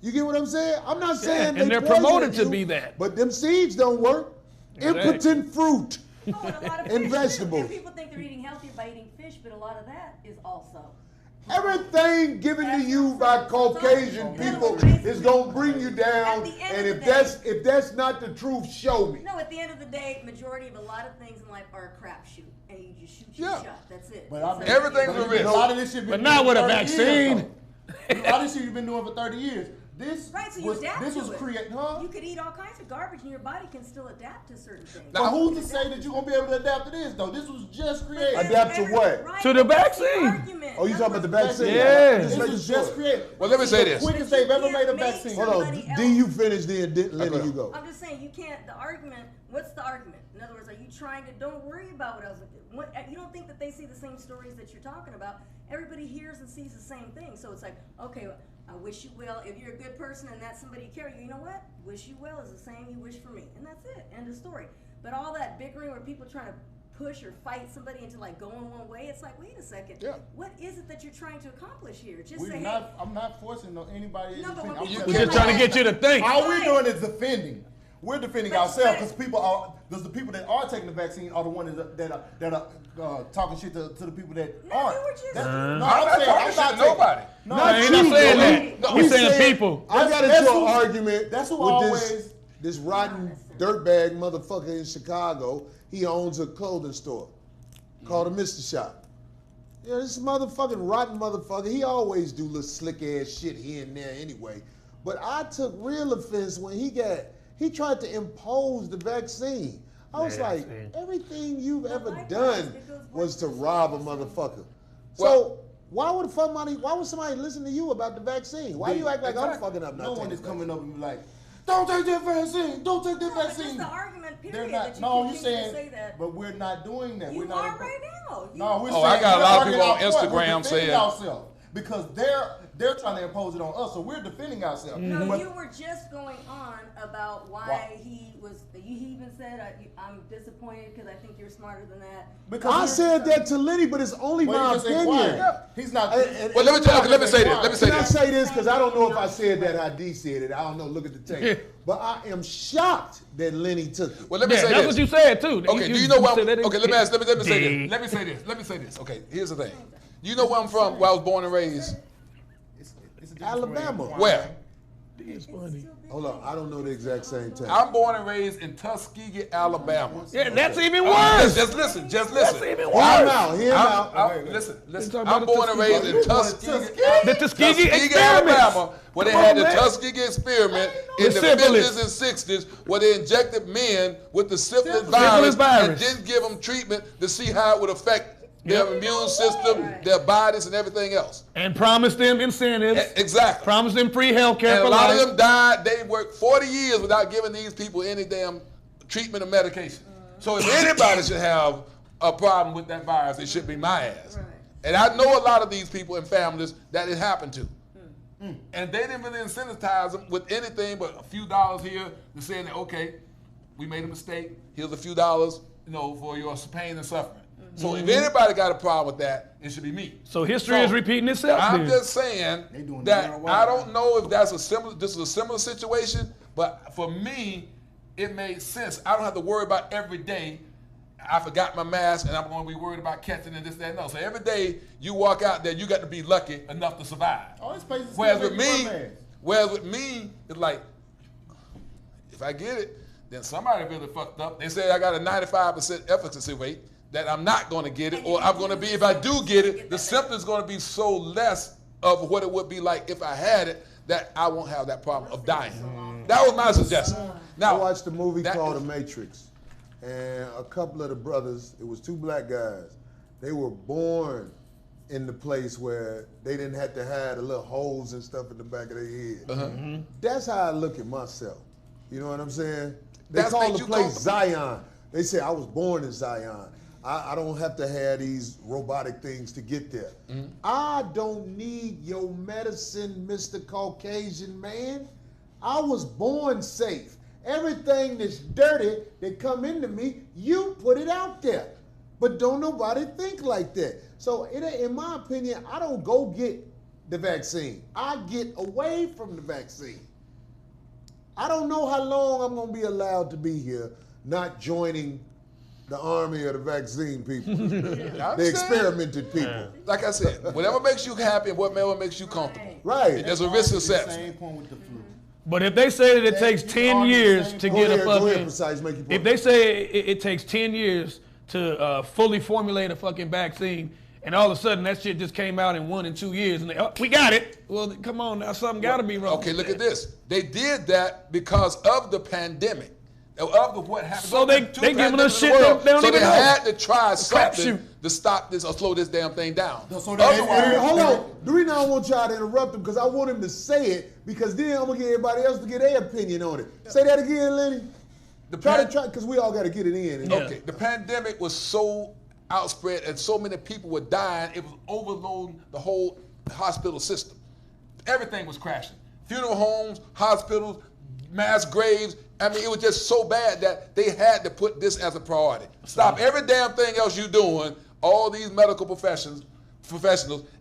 Speaker 1: You get what I'm saying? I'm not saying
Speaker 3: and they're
Speaker 1: poisoning
Speaker 3: promoted to
Speaker 1: you,
Speaker 3: be that.
Speaker 1: But them seeds don't work.
Speaker 3: Exactly.
Speaker 1: Impotent fruit.
Speaker 4: Oh, and a lot of
Speaker 1: And
Speaker 4: fish,
Speaker 1: vegetables.
Speaker 4: And people think they're eating healthy by eating fish, but a lot of that is also.
Speaker 1: Everything given to you by Caucasian people is gonna bring you down. And if that's not the truth, show me.
Speaker 4: No, at the end of the day, majority of a lot of things in life are a crapshoot, and you just shoot your shot. That's it.
Speaker 5: But I mean,
Speaker 2: Everything's a risk.
Speaker 5: A lot of this shit been
Speaker 3: But not
Speaker 5: doing
Speaker 3: with a
Speaker 5: 30 years,
Speaker 3: vaccine.
Speaker 5: though. A lot of this shit you've been doing for 30 years. This
Speaker 4: Right, so you
Speaker 5: was
Speaker 4: adapt
Speaker 5: this
Speaker 4: to
Speaker 5: was
Speaker 4: it.
Speaker 5: created, huh?
Speaker 4: You could eat all kinds of garbage, and your body can still adapt to certain things.
Speaker 5: But who's to say that you're gonna be able to adapt to this though? This was just created.
Speaker 1: Adapt to what?
Speaker 4: Right,
Speaker 3: To the
Speaker 4: that's
Speaker 3: vaccine.
Speaker 4: argument.
Speaker 1: Oh, you talking about the vaccine?
Speaker 3: Yeah.
Speaker 5: This was just created.
Speaker 2: Well, let me say this.
Speaker 5: The quickest they've ever made a vaccine.
Speaker 1: Hold on.
Speaker 4: Somebody
Speaker 1: D, you finish then, Lenny,
Speaker 2: Okay.
Speaker 1: you go.
Speaker 4: I'm just saying, you can't, the argument, what's the argument? In other words, are you trying to, don't worry about what else, you don't think that they see the same stories that you're talking about. Everybody hears and sees the same thing. So it's like, okay, I wish you well. If you're a good person and that's somebody you care, you know what? Wish you well is the same you wish for me. And that's it, end of story. But all that bickering where people trying to push or fight somebody into like going one way, it's like, wait a second.
Speaker 2: Yeah.
Speaker 4: What is it that you're trying to accomplish here? Just
Speaker 5: We're
Speaker 4: say,
Speaker 5: not, I'm not forcing anybody.
Speaker 4: No, but when
Speaker 5: I'm
Speaker 4: people
Speaker 3: We're
Speaker 5: telling
Speaker 3: just trying to get you to think.
Speaker 5: All we're doing is defending. We're defending
Speaker 4: But-
Speaker 5: ourselves
Speaker 4: but-
Speaker 5: because the people that are taking the vaccine are the ones that are talking shit to the people that
Speaker 4: No,
Speaker 5: aren't.
Speaker 4: you were just-
Speaker 5: That's-
Speaker 2: I'm
Speaker 5: no,
Speaker 2: not
Speaker 5: saying-
Speaker 2: talking shit to
Speaker 5: taking-
Speaker 2: nobody.
Speaker 5: No,
Speaker 1: Not
Speaker 3: ain't
Speaker 1: you,
Speaker 3: not saying
Speaker 1: Lenny.
Speaker 3: that.
Speaker 1: We
Speaker 3: We're saying
Speaker 1: saying-
Speaker 3: people.
Speaker 1: I got
Speaker 5: That's
Speaker 1: into an
Speaker 5: who-
Speaker 1: argument
Speaker 5: that's who
Speaker 1: with
Speaker 5: always-
Speaker 1: this rotten dirtbag motherfucker in Chicago. He owns a clothing store called a Mr. Shop. Yeah, this motherfucking rotten motherfucker, he always do little slick ass shit here and there anyway. But I took real offense when he tried to impose the vaccine. I was like,
Speaker 3: Vaccine.
Speaker 1: everything you've
Speaker 4: But
Speaker 1: ever
Speaker 4: likewise,
Speaker 1: done
Speaker 4: it goes
Speaker 1: was to
Speaker 4: back to
Speaker 1: rob a
Speaker 4: the
Speaker 1: motherfucker.
Speaker 2: Well-
Speaker 1: So why would somebody listen to you about the vaccine? Why you act like I'm fucking up?
Speaker 5: No
Speaker 1: not
Speaker 5: one
Speaker 1: taking
Speaker 5: is
Speaker 1: the
Speaker 5: coming up and be like, don't take that vaccine. Don't take that
Speaker 4: No, it's just
Speaker 5: vaccine.
Speaker 4: the argument, period,
Speaker 5: They're
Speaker 4: that
Speaker 5: not.
Speaker 4: you
Speaker 5: No, you're
Speaker 4: continue to
Speaker 5: saying,
Speaker 4: say that.
Speaker 5: but we're not doing that.
Speaker 4: You
Speaker 5: we're not.
Speaker 4: are right now.
Speaker 5: No, we're
Speaker 2: Oh,
Speaker 5: saying
Speaker 2: I got a
Speaker 5: we're
Speaker 2: lot of
Speaker 5: arguing
Speaker 2: people on
Speaker 5: our point.
Speaker 2: Instagram
Speaker 5: We're defending
Speaker 2: saying-
Speaker 5: ourselves because they're trying to impose it on us, so we're defending ourselves.
Speaker 4: No,
Speaker 5: But
Speaker 4: you were just going on about why he was. He even said, "I'm disappointed because I think you're smarter than that."
Speaker 5: because
Speaker 1: I
Speaker 5: you're-
Speaker 1: said that to Lenny, but it's only
Speaker 5: Well,
Speaker 1: my
Speaker 5: he just
Speaker 1: opinion.
Speaker 5: inquired. He's not.
Speaker 2: Well, let me tell you. Let me say this. Let me say
Speaker 1: Can I
Speaker 2: this.
Speaker 1: say this? Because I don't know if I said that how D said it. I don't know. Look at the tape. But I am shocked that Lenny took it.
Speaker 2: Well, let me
Speaker 3: Yeah,
Speaker 2: say
Speaker 3: that's
Speaker 2: this.
Speaker 3: what you said too.
Speaker 2: Okay, do you know where?
Speaker 3: said that
Speaker 2: Okay, let me ask. Let me say
Speaker 3: D.
Speaker 2: this. Let me say this. Let me say this. Okay, here's the thing. You know where I'm from? Where I was born and raised.
Speaker 5: It's a difference
Speaker 1: Alabama.
Speaker 5: between
Speaker 2: Where?
Speaker 3: It's funny.
Speaker 1: Hold on. I don't know the exact same time.
Speaker 2: I'm born and raised in Tuskegee, Alabama.
Speaker 3: Yeah, that's even
Speaker 2: Just,
Speaker 3: worse.
Speaker 2: just listen. Just listen.
Speaker 3: That's even
Speaker 1: Hear him
Speaker 3: worse.
Speaker 1: out. Hear him out.
Speaker 2: Listen.
Speaker 3: talking
Speaker 2: I'm
Speaker 3: about
Speaker 2: born
Speaker 3: the
Speaker 2: and raised in
Speaker 5: Tuskegee.
Speaker 2: Tuskegee,
Speaker 3: The Tuskegee experiments.
Speaker 2: Alabama, where they
Speaker 3: Come
Speaker 2: had
Speaker 3: on,
Speaker 2: the
Speaker 3: man.
Speaker 2: Tuskegee experiment in
Speaker 3: With
Speaker 2: the
Speaker 3: syphilis.
Speaker 2: 50s and 60s, where they injected men with the syphilis
Speaker 3: Syphilis
Speaker 2: virus
Speaker 3: virus.
Speaker 2: and didn't give them treatment to see how it would affect their
Speaker 3: Yep.
Speaker 2: immune system,
Speaker 4: Right.
Speaker 2: their bodies, and everything else.
Speaker 3: And promised them incentives.
Speaker 2: Exactly.
Speaker 3: Promised them free health care
Speaker 2: And
Speaker 3: for
Speaker 2: a lot of
Speaker 3: life.
Speaker 2: them died. They worked 40 years without giving these people any damn treatment or medication. So if anybody should have a problem with that virus, it should be my ass.
Speaker 4: Right.
Speaker 2: And I know a lot of these people and families that it happened to. And they didn't really incentivize them with anything but a few dollars here to saying that, okay, we made a mistake. Here's a few dollars, for your pain and suffering. So if anybody got a problem with that, it should be me.
Speaker 3: So history is repeating itself.
Speaker 2: I'm
Speaker 3: then.
Speaker 2: just saying
Speaker 5: They doing
Speaker 2: that
Speaker 5: marijuana.
Speaker 2: I don't know if this is a similar situation, but for me, it made sense. I don't have to worry about every day. I forgot my mask and I'm going to be worried about catching and this, that, and no. So every day you walk out there, you got to be lucky enough to survive.
Speaker 5: All these places.
Speaker 2: Whereas
Speaker 5: still
Speaker 2: with
Speaker 5: make
Speaker 2: me,
Speaker 5: you wear masks.
Speaker 2: it's like, if I get it, then somebody really fucked up. They say I got a 95% efficacy rate, that I'm not going to get it, or I'm going to be, if I do get it, the symptoms going to be so less of what it would be like if I had it, that I won't have that problem of dying. That was my suggestion.
Speaker 1: I
Speaker 2: Now,
Speaker 1: watched a movie
Speaker 2: that-
Speaker 1: called The Matrix, and a couple of the brothers, it was two black guys, they were born in the place where they didn't have to have the little holes and stuff in the back of their head. That's how I look at myself. You know what I'm saying? They
Speaker 2: That
Speaker 1: call
Speaker 2: makes
Speaker 1: the
Speaker 2: you
Speaker 1: place
Speaker 2: comfortable.
Speaker 1: Zion. They say I was born in Zion. I don't have to have these robotic things to get there. I don't need your medicine, Mr. Caucasian man. I was born safe. Everything that's dirty that come into me, you put it out there. But don't nobody think like that. So in my opinion, I don't go get the vaccine. I get away from the vaccine. I don't know how long I'm going to be allowed to be here not joining the army of the vaccine people.
Speaker 2: I'm
Speaker 1: The
Speaker 2: saying,
Speaker 1: experimented people.
Speaker 2: like I said, whatever makes you happy and whatever makes you comfortable.
Speaker 1: Right.
Speaker 2: There's a risk
Speaker 5: It's the
Speaker 2: assessment.
Speaker 5: same point with the flu.
Speaker 3: But if they say that it takes 10 years to
Speaker 1: Go
Speaker 3: get
Speaker 1: ahead,
Speaker 3: a
Speaker 1: go ahead,
Speaker 3: fucking,
Speaker 1: Precise, make your point.
Speaker 3: if they say it takes 10 years to fully formulate a fucking vaccine, and all of a sudden that shit just came out in 1 and 2 years, and they, oh, we got it. Well, come on now, something got to be wrong.
Speaker 2: Okay, look at this. They did that because of the pandemic. Of the what happened.
Speaker 3: So they
Speaker 2: Two
Speaker 3: giving us
Speaker 2: pandemics
Speaker 3: shit
Speaker 2: in the world.
Speaker 3: they don't
Speaker 2: so
Speaker 3: even
Speaker 2: they
Speaker 3: know.
Speaker 2: had to try
Speaker 3: crapshoot.
Speaker 2: something to stop this or slow this damn thing down.
Speaker 5: So
Speaker 1: And hold on. The reason I don't want y'all to interrupt him because I want him to say it because then I'm gonna get everybody else to get their opinion on it. Say that again, Lenny. Try because we all got to get it in.
Speaker 3: Yeah.
Speaker 2: Okay, the pandemic was so outspread and so many people were dying, it was overloading the whole hospital system. Everything was crashing. Funeral homes, hospitals, mass graves. I mean, it was just so bad that they had to put this as a priority. Stop every damn thing else you're doing, all these medical professionals,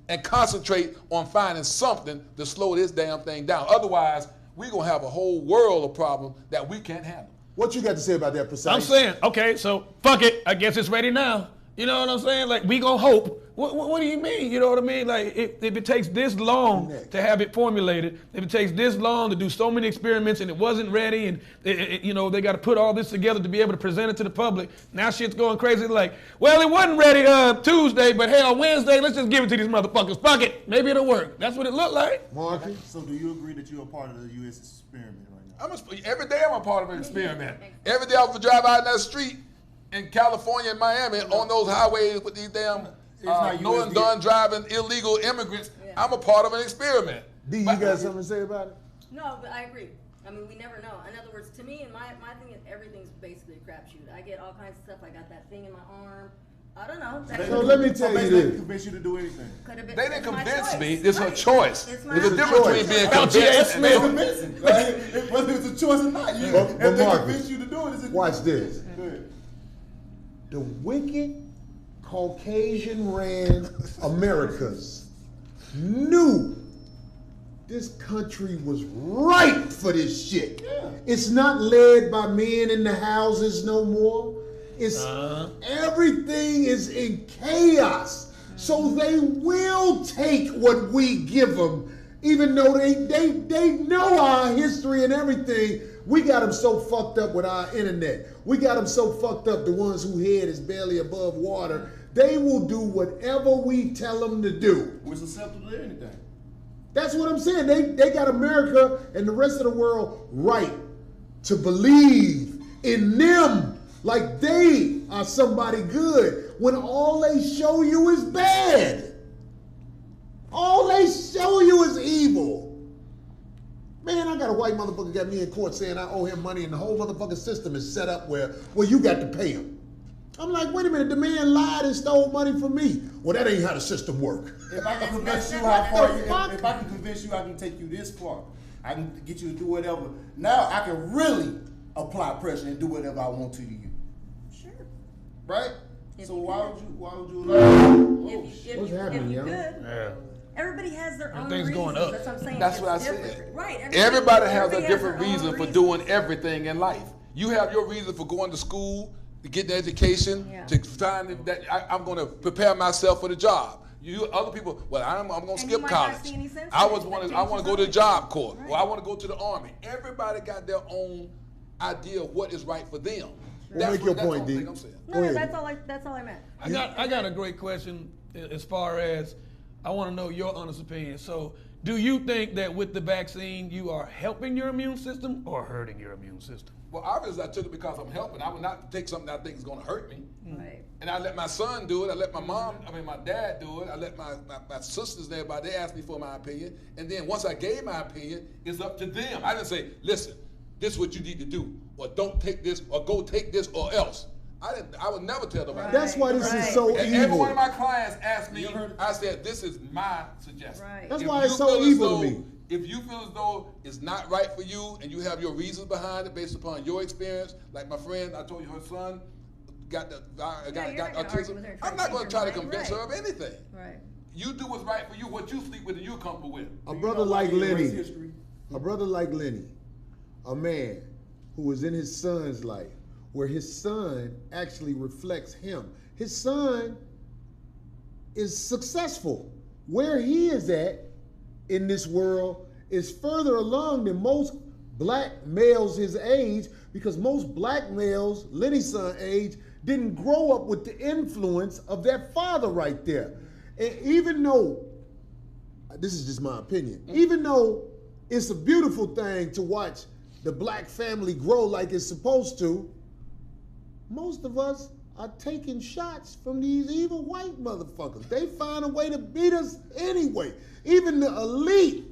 Speaker 2: and concentrate on finding something to slow this damn thing down. Otherwise, we're going to have a whole world of problems that we can't handle.
Speaker 1: What you got to say about that, Precise?
Speaker 3: I'm saying, okay, so fuck it. I guess it's ready now. You know what I'm saying? Like, we gonna hope. What do you mean? You know what I mean? Like, if it takes this long to have it formulated, if it takes this long to do so many experiments and it wasn't ready, and you know they got to put all this together to be able to present it to the public. Now shit's going crazy. Like, well, it wasn't ready Tuesday, but hell, Wednesday, let's just give it to these motherfuckers. Fuck it, maybe it'll work. That's what it looked like.
Speaker 1: Marky?
Speaker 5: So do you agree that you're a part of the U.S. experiment right now?
Speaker 2: Every day I'm a part of an experiment. Every day I have to drive out in that street in California and Miami on those highways with these damn no and done driving illegal immigrants.
Speaker 4: Yeah.
Speaker 2: I'm a part of an experiment.
Speaker 1: D, you got something to say about it?
Speaker 4: No, but I agree. I mean, we never know. In other words, to me, and my thing is everything's basically a crapshoot. I get all kinds of stuff. I got that thing in my arm. I don't know.
Speaker 1: So let me tell you
Speaker 5: They
Speaker 1: this.
Speaker 5: convince you to do anything.
Speaker 4: Could've been,
Speaker 2: They didn't
Speaker 4: it's my
Speaker 2: convince
Speaker 4: choice.
Speaker 2: me. It's her
Speaker 4: Right.
Speaker 2: choice.
Speaker 4: It's my
Speaker 2: There's a
Speaker 4: choice.
Speaker 2: difference between being convinced and
Speaker 5: It's convincing. Like, whether it's a choice or not.
Speaker 1: But
Speaker 5: If they
Speaker 1: Marcus,
Speaker 5: convince you to do it, it's a
Speaker 1: watch this.
Speaker 5: Go ahead.
Speaker 1: The wicked Caucasian ran Americas knew this country was ripe for this shit.
Speaker 5: Yeah.
Speaker 1: It's not led by men in the houses no more. It's everything is in chaos. So they will take what we give them, even though they know our history and everything. We got them so fucked up with our internet. We got them so fucked up, the ones whose head is barely above water. They will do whatever we tell them to do.
Speaker 5: We're susceptible to anything.
Speaker 1: That's what I'm saying. They got America and the rest of the world right to believe in them like they are somebody good when all they show you is bad. All they show you is evil. Man, I got a white motherfucker got me in court saying I owe him money and the whole motherfucking system is set up where you got to pay him. I'm like, wait a minute, the man lied and stole money from me. Well, that ain't how the system work.
Speaker 5: If I can convince you how far you,
Speaker 1: fuck?
Speaker 5: if I can convince you I can take you this far, I can get you to do whatever. Now I can really apply pressure and do whatever I want to you.
Speaker 4: Sure.
Speaker 5: Right?
Speaker 4: If
Speaker 5: So
Speaker 4: you
Speaker 5: why
Speaker 4: could.
Speaker 5: would you allow
Speaker 1: What's happening, yo?
Speaker 3: Yeah.
Speaker 4: Everybody has their own
Speaker 3: Everything's
Speaker 4: reasons.
Speaker 3: going up.
Speaker 4: That's what I'm saying.
Speaker 2: That's
Speaker 4: It's
Speaker 2: what I
Speaker 4: different.
Speaker 2: said.
Speaker 4: Right.
Speaker 2: Everybody has a different
Speaker 4: their own
Speaker 2: reason for
Speaker 4: reasons.
Speaker 2: doing everything in life. You have your reason for going to school, to get the education,
Speaker 4: Yeah.
Speaker 2: to find that I'm going to prepare myself for the job. You other people, well, I'm going to
Speaker 4: And you
Speaker 2: skip
Speaker 4: might not
Speaker 2: college.
Speaker 4: see any sense
Speaker 2: I
Speaker 4: in
Speaker 2: was
Speaker 4: it,
Speaker 2: want
Speaker 4: but
Speaker 2: to I want to go to
Speaker 4: teachers
Speaker 2: Job Corps,
Speaker 4: Right.
Speaker 2: or I want to go to the Army. Everybody got their own idea of what is right for them.
Speaker 1: Well, make your point,
Speaker 2: the
Speaker 1: D.
Speaker 2: only thing I'm saying.
Speaker 1: Go
Speaker 4: No,
Speaker 1: ahead.
Speaker 4: that's all I meant.
Speaker 3: I got a great question as far as I want to know your honest opinion. So, do you think that with the vaccine you are helping your immune system or hurting your immune system?
Speaker 2: Well, obviously I took it because I'm helping. I would not take something I think is going to hurt me.
Speaker 4: Right.
Speaker 2: And I let my son do it. I let my my dad do it. I let my sisters and everybody, they asked me for my opinion. And then once I gave my opinion, it's up to them. I didn't say, listen, this is what you need to do. Or don't take this, or go take this, or else. I would never tell nobody.
Speaker 1: That's why this is so
Speaker 2: And every one of
Speaker 1: evil.
Speaker 2: my clients asked me, I said, this is my suggestion.
Speaker 4: Right.
Speaker 1: That's
Speaker 2: If
Speaker 1: why it's
Speaker 2: you
Speaker 1: so
Speaker 2: feel as
Speaker 1: evil
Speaker 2: though-
Speaker 1: to me.
Speaker 2: If you feel as though it's not right for you and you have your reasons behind it based upon your experience, like my friend, I told you her son got
Speaker 4: you're not gonna argue
Speaker 2: autism.
Speaker 4: with her, try
Speaker 2: I'm
Speaker 4: to
Speaker 2: not
Speaker 4: change
Speaker 2: going
Speaker 4: her
Speaker 2: to try to
Speaker 4: mind,
Speaker 2: convince
Speaker 4: right.
Speaker 2: her of anything.
Speaker 4: Right.
Speaker 2: You do what's right for you, what you sleep with and you're comfortable with.
Speaker 1: A
Speaker 5: You
Speaker 1: brother
Speaker 5: know why
Speaker 1: like
Speaker 5: you erase
Speaker 1: Lenny,
Speaker 5: history?
Speaker 1: a brother like Lenny, a man who was in his son's life, where his son actually reflects him. His son is successful. Where he is at in this world is further along than most black males his age, because most black males, Lenny's son age, didn't grow up with the influence of their father right there. And even though, this is just my opinion, even though it's a beautiful thing to watch the black family grow like it's supposed to, most of us are taking shots from these evil white motherfuckers. They find a way to beat us anyway. Even the elite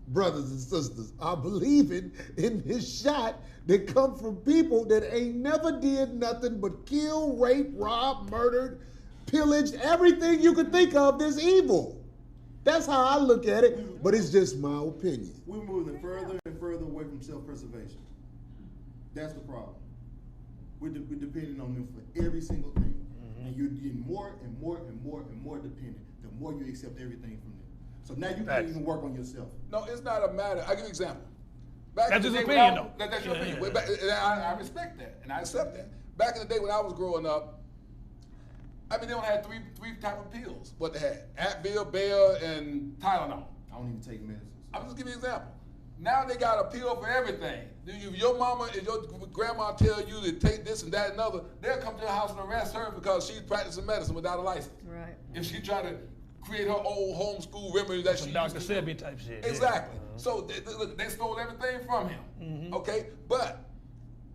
Speaker 1: brothers and sisters are believing in this shot that come from people that ain't never did nothing but kill, rape, rob, murdered, pillaged, everything you could think of that's evil. That's how I look at it, but it's just my opinion.
Speaker 5: We're moving further and further away from self-preservation. That's the problem. We're depending on them for every single thing. And you're getting more and more and more and more dependent the more you accept everything from them. So now you can't even work on yourself.
Speaker 2: No, it's not a matter. I'll give you an example. Back
Speaker 3: That's
Speaker 2: in the
Speaker 3: his
Speaker 2: day
Speaker 3: opinion, though.
Speaker 2: That's your opinion. And I respect that, and I accept that. Back in the day when I was growing up, I mean, they only had three type of pills. What they had: Advil, Bayer, and Tylenol.
Speaker 5: I don't even take medicines.
Speaker 2: I'm just giving you an example. Now they got a pill for everything. If your mama and your grandma tell you to take this and that and other, they'll come to your house and arrest her because she's practicing medicine without a license.
Speaker 4: Right.
Speaker 2: If she try to create her own homeschool remedy that she
Speaker 3: Dr.
Speaker 2: used to do.
Speaker 3: Sebi type shit.
Speaker 2: Exactly. So they stole everything from him. Okay, but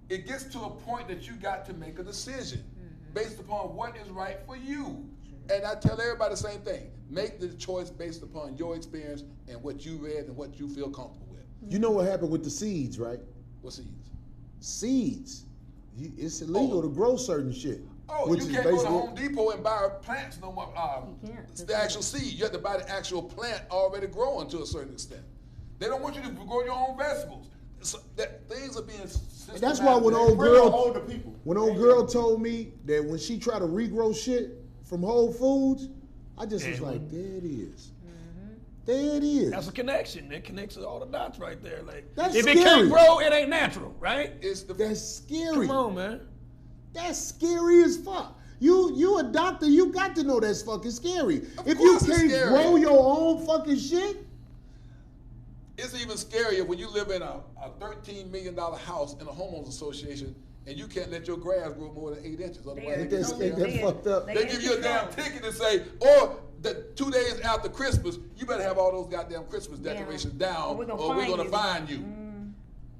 Speaker 2: it gets to a point that you got to make a decision based upon what is right for you. And I tell everybody the same thing. Make the choice based upon your experience and what you read and what you feel comfortable with.
Speaker 1: You know what happened with the seeds, right?
Speaker 2: What seeds?
Speaker 1: Seeds. It's illegal to grow certain shit.
Speaker 2: Oh,
Speaker 1: which
Speaker 2: you
Speaker 1: is
Speaker 2: can't go to
Speaker 1: basically-
Speaker 2: Home Depot and buy plants no more.
Speaker 4: You can't.
Speaker 2: It's the actual seed. You have to buy the actual plant already growing to a certain extent. They don't want you to grow your own vegetables. So that things are being.
Speaker 1: And that's why when old girl told me that when she tried to regrow shit from Whole Foods, I just was like, there it is. There it is.
Speaker 3: That's a connection. It connects all the dots right there. Like,
Speaker 1: That's
Speaker 3: if it
Speaker 1: scary.
Speaker 3: can't grow, it ain't natural, right?
Speaker 1: That's scary.
Speaker 3: Come on, man.
Speaker 1: That's scary as fuck. You a doctor, you got to know that's fucking scary. If you
Speaker 2: course it's
Speaker 1: can't
Speaker 2: scary.
Speaker 1: grow your own fucking shit,
Speaker 2: It's even scarier when you live in a $13 million house in a homeowners association and you can't let your grass grow more than 8 inches. Otherwise,
Speaker 1: ain't that fucked up?
Speaker 2: they give you a damn ticket and say, or the 2 days after Christmas, you better have all those goddamn Christmas decorations down, or we're gonna find you.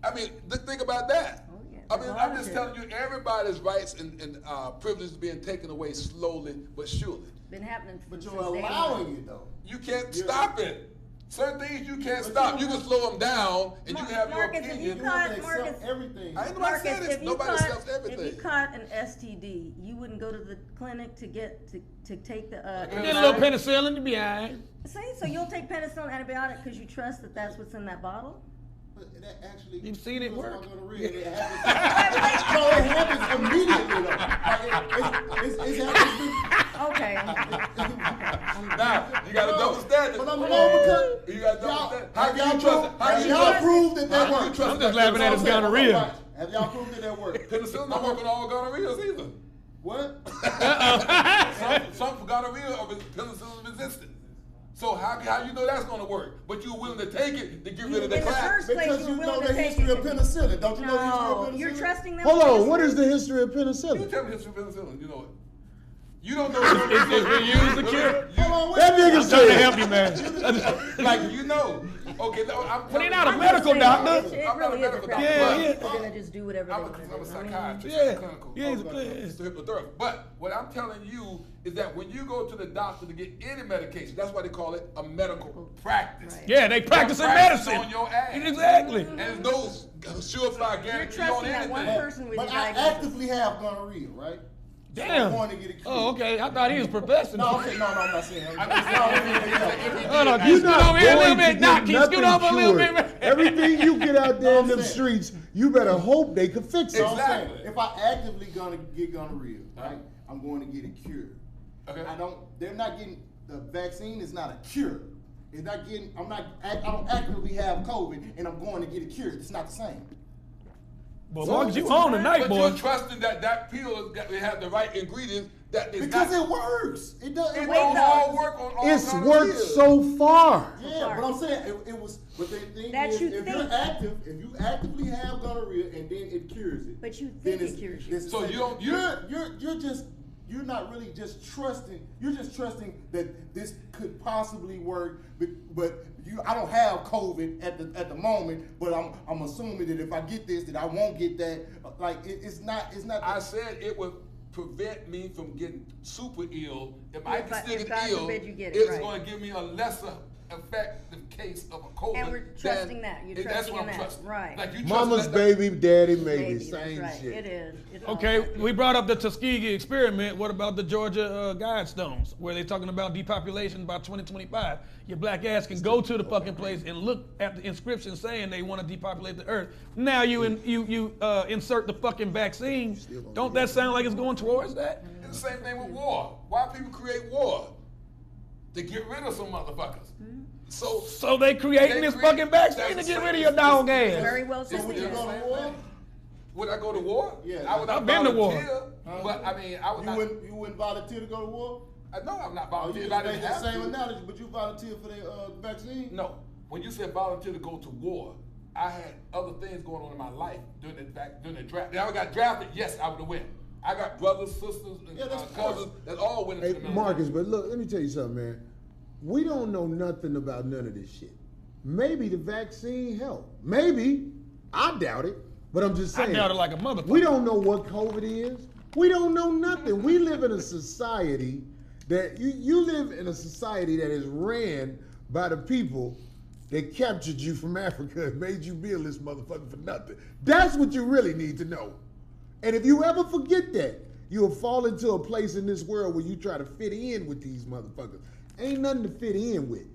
Speaker 2: I mean, think about that.
Speaker 4: Oh, yeah.
Speaker 2: I mean, I'm just telling you, everybody's rights and privileges being taken away slowly but surely.
Speaker 4: Been happening.
Speaker 5: But
Speaker 4: since
Speaker 5: you're
Speaker 4: day
Speaker 5: allowing
Speaker 4: one.
Speaker 5: it though.
Speaker 2: You can't stop it. Certain things you can't stop. You can slow them down, and you have your
Speaker 4: Marcus, if
Speaker 2: opinion.
Speaker 4: you
Speaker 5: You have to
Speaker 4: Marcus-
Speaker 5: accept everything.
Speaker 2: I ain't nobody
Speaker 4: Marcus,
Speaker 2: saying this.
Speaker 4: if you
Speaker 2: Nobody accepts everything.
Speaker 4: If you caught an STD, you wouldn't go to the clinic to get to take the.
Speaker 3: Get a little penicillin to be all right.
Speaker 4: See, so you'll take penicillin antibiotic because you trust that that's what's in that bottle.
Speaker 5: But that actually,
Speaker 3: You've seen it work.
Speaker 5: It happens. No, it happens immediately though. It's happening.
Speaker 4: Okay.
Speaker 2: Now, you got a double standard.
Speaker 5: But I'm because
Speaker 2: You got a double
Speaker 5: y'all,
Speaker 2: standard. How
Speaker 5: have
Speaker 2: can
Speaker 5: y'all
Speaker 2: you trust it? How
Speaker 5: have
Speaker 2: can you
Speaker 5: y'all
Speaker 2: trust it?
Speaker 5: proved that
Speaker 2: How
Speaker 5: that
Speaker 2: can you
Speaker 5: works?
Speaker 2: trust
Speaker 3: I'm
Speaker 2: it?
Speaker 3: just laughing at his gonorrhea.
Speaker 5: Have y'all proved that that works?
Speaker 2: Penicillin don't work on all gonorrheas either.
Speaker 5: What?
Speaker 2: Some for gonorrhea are penicillin resistant. So how you know that's going to work? But you're willing to take it to get rid of the
Speaker 4: In the
Speaker 2: class.
Speaker 4: first place,
Speaker 5: Because
Speaker 4: you
Speaker 5: you
Speaker 4: were
Speaker 5: know
Speaker 4: willing
Speaker 5: the
Speaker 4: to take
Speaker 5: history
Speaker 4: it.
Speaker 5: of penicillin. Don't you know the history
Speaker 4: No,
Speaker 5: of penicillin?
Speaker 4: you're trusting them.
Speaker 1: hold
Speaker 4: with
Speaker 1: on,
Speaker 4: history.
Speaker 1: what is the history of
Speaker 2: You
Speaker 1: penicillin?
Speaker 2: tell me the history of penicillin. You know it. You don't know.
Speaker 3: It's been used to cure.
Speaker 5: Hold on, wait
Speaker 1: That
Speaker 5: a minute.
Speaker 1: nigga
Speaker 3: I'm trying to
Speaker 1: said,
Speaker 3: help you, man.
Speaker 2: Like you know. Okay, no, I'm.
Speaker 3: But he not a
Speaker 4: I'm
Speaker 3: medical
Speaker 4: just saying,
Speaker 3: doctor.
Speaker 4: It
Speaker 2: I'm not a
Speaker 4: really is a
Speaker 2: medical
Speaker 4: practice.
Speaker 2: doctor,
Speaker 3: Yeah,
Speaker 2: but
Speaker 4: They're gonna just do whatever they
Speaker 2: I'm
Speaker 4: want to do.
Speaker 2: a psychiatrist.
Speaker 3: Yeah,
Speaker 2: clinical.
Speaker 3: yeah, he's a player.
Speaker 2: It's a hypnotherapist. But what I'm telling you is that when you go to the doctor to get any medication, that's why they call it a medical practice.
Speaker 4: Right.
Speaker 3: Yeah, they practicing
Speaker 2: Practice
Speaker 3: medicine.
Speaker 2: on your ass.
Speaker 3: Exactly.
Speaker 2: And there's no surefire
Speaker 4: You're
Speaker 2: guarantee on
Speaker 4: trusting that one
Speaker 2: anything.
Speaker 4: person with
Speaker 5: But
Speaker 4: your
Speaker 5: I
Speaker 4: diagnosis.
Speaker 5: actively have gonorrhea, right? So I'm
Speaker 3: Damn.
Speaker 5: going to get it cured.
Speaker 3: Oh, okay. I thought he was professing.
Speaker 5: No, I'm not saying.
Speaker 2: I'm just saying,
Speaker 3: Hold on,
Speaker 2: if
Speaker 3: you
Speaker 2: you
Speaker 3: scoot over here a little
Speaker 1: going to
Speaker 3: bit, Doc.
Speaker 1: get
Speaker 3: Can you scoot
Speaker 1: nothing
Speaker 3: over a little
Speaker 1: cured.
Speaker 3: bit?
Speaker 1: Everything you get out there in
Speaker 5: No, I'm
Speaker 1: them
Speaker 5: saying.
Speaker 1: streets, you better hope they can fix it.
Speaker 5: So I'm saying,
Speaker 2: Exactly.
Speaker 5: if I actively gonna get gonorrhea, right, I'm going to get it cured.
Speaker 2: Okay.
Speaker 5: They're not getting, the vaccine is not a cure. It's not getting, I don't actively have COVID and I'm going to get it cured. It's not the same.
Speaker 3: Boy, Marcus, you on tonight,
Speaker 2: But
Speaker 3: boy.
Speaker 2: you're trusting that pill they have the right ingredients. That is
Speaker 5: Because
Speaker 2: not,
Speaker 5: it works. It does.
Speaker 2: it
Speaker 5: It
Speaker 2: don't
Speaker 5: works.
Speaker 2: all work on all
Speaker 1: It's
Speaker 2: kinds
Speaker 1: worked
Speaker 2: of pills.
Speaker 1: so far.
Speaker 5: Yeah, but I'm saying it was. But the thing
Speaker 4: That
Speaker 5: is,
Speaker 4: you
Speaker 5: if
Speaker 4: think.
Speaker 5: you're active, if you actively have gonorrhea and then it cures it,
Speaker 4: But you
Speaker 5: then
Speaker 4: think it cures you.
Speaker 2: So you don't-
Speaker 5: you're not really just trusting. You're just trusting that this could possibly work. But I don't have COVID at the moment. But I'm assuming that if I get this, that I won't get that. Like it's not.
Speaker 2: I said it would prevent me from getting super ill. If I
Speaker 4: If
Speaker 2: can still
Speaker 4: if
Speaker 2: get
Speaker 4: God
Speaker 2: ill,
Speaker 4: forbid you get it,
Speaker 2: it's
Speaker 4: right.
Speaker 2: going to give me a lesser effective case of a COVID.
Speaker 4: And we're trusting that. You're
Speaker 2: that's
Speaker 4: trusting
Speaker 2: what
Speaker 4: in
Speaker 2: I'm
Speaker 4: that.
Speaker 2: trusting.
Speaker 4: Right.
Speaker 2: Like you
Speaker 1: Mama's
Speaker 2: trust that-
Speaker 1: baby, daddy, maybe.
Speaker 4: Maybe,
Speaker 1: Same
Speaker 4: that's right.
Speaker 1: shit.
Speaker 4: It is. It's all
Speaker 3: Okay,
Speaker 4: that.
Speaker 3: we brought up the Tuskegee experiment. What about the Georgia Guidestones, where they're talking about depopulation by 2025? Your black ass can go to the fucking place and look at the inscription saying they want to depopulate the earth. Now you insert the fucking vaccine. Don't that sound like it's going towards that?
Speaker 2: It's the same thing with war. Why people create war? To get rid of some motherfuckers.
Speaker 3: So they creating this
Speaker 2: create-
Speaker 3: fucking vaccine to
Speaker 2: that's
Speaker 3: get
Speaker 2: the
Speaker 3: rid of
Speaker 2: same-
Speaker 3: your dog
Speaker 2: it's-
Speaker 3: ass.
Speaker 4: Very well
Speaker 2: So
Speaker 4: said.
Speaker 2: would you
Speaker 5: go to
Speaker 2: same
Speaker 5: war?
Speaker 2: thing. Would I go to war?
Speaker 5: Yeah.
Speaker 2: I would not
Speaker 3: I've been to war.
Speaker 2: volunteer, but I mean, I would not.
Speaker 5: You wouldn't volunteer to go to war?
Speaker 2: No, I'm not
Speaker 5: Oh,
Speaker 2: volunteering.
Speaker 5: you
Speaker 2: If I
Speaker 5: just
Speaker 2: didn't
Speaker 5: make that
Speaker 2: have
Speaker 5: same
Speaker 2: to.
Speaker 5: analogy, but you volunteer for the vaccine?
Speaker 2: No. When you said volunteer to go to war, I had other things going on in my life during the draft. Now I got drafted. Yes, I would have went. I got brothers, sisters, and
Speaker 5: Yeah, that's
Speaker 2: cousins that all went into
Speaker 1: Hey,
Speaker 2: the military.
Speaker 1: Marcus, but look, let me tell you something, man. We don't know nothing about none of this shit. Maybe the vaccine helped. Maybe. I doubt it. But I'm just saying.
Speaker 3: I doubt it like a motherfucker.
Speaker 1: We don't know what COVID is. We don't know nothing. We live in a society that you live in a society that is ran by the people that captured you from Africa and made you build this motherfucker for nothing. That's what you really need to know. And if you ever forget that, you'll fall into a place in this world where you try to fit in with these motherfuckers. Ain't nothing to fit in with.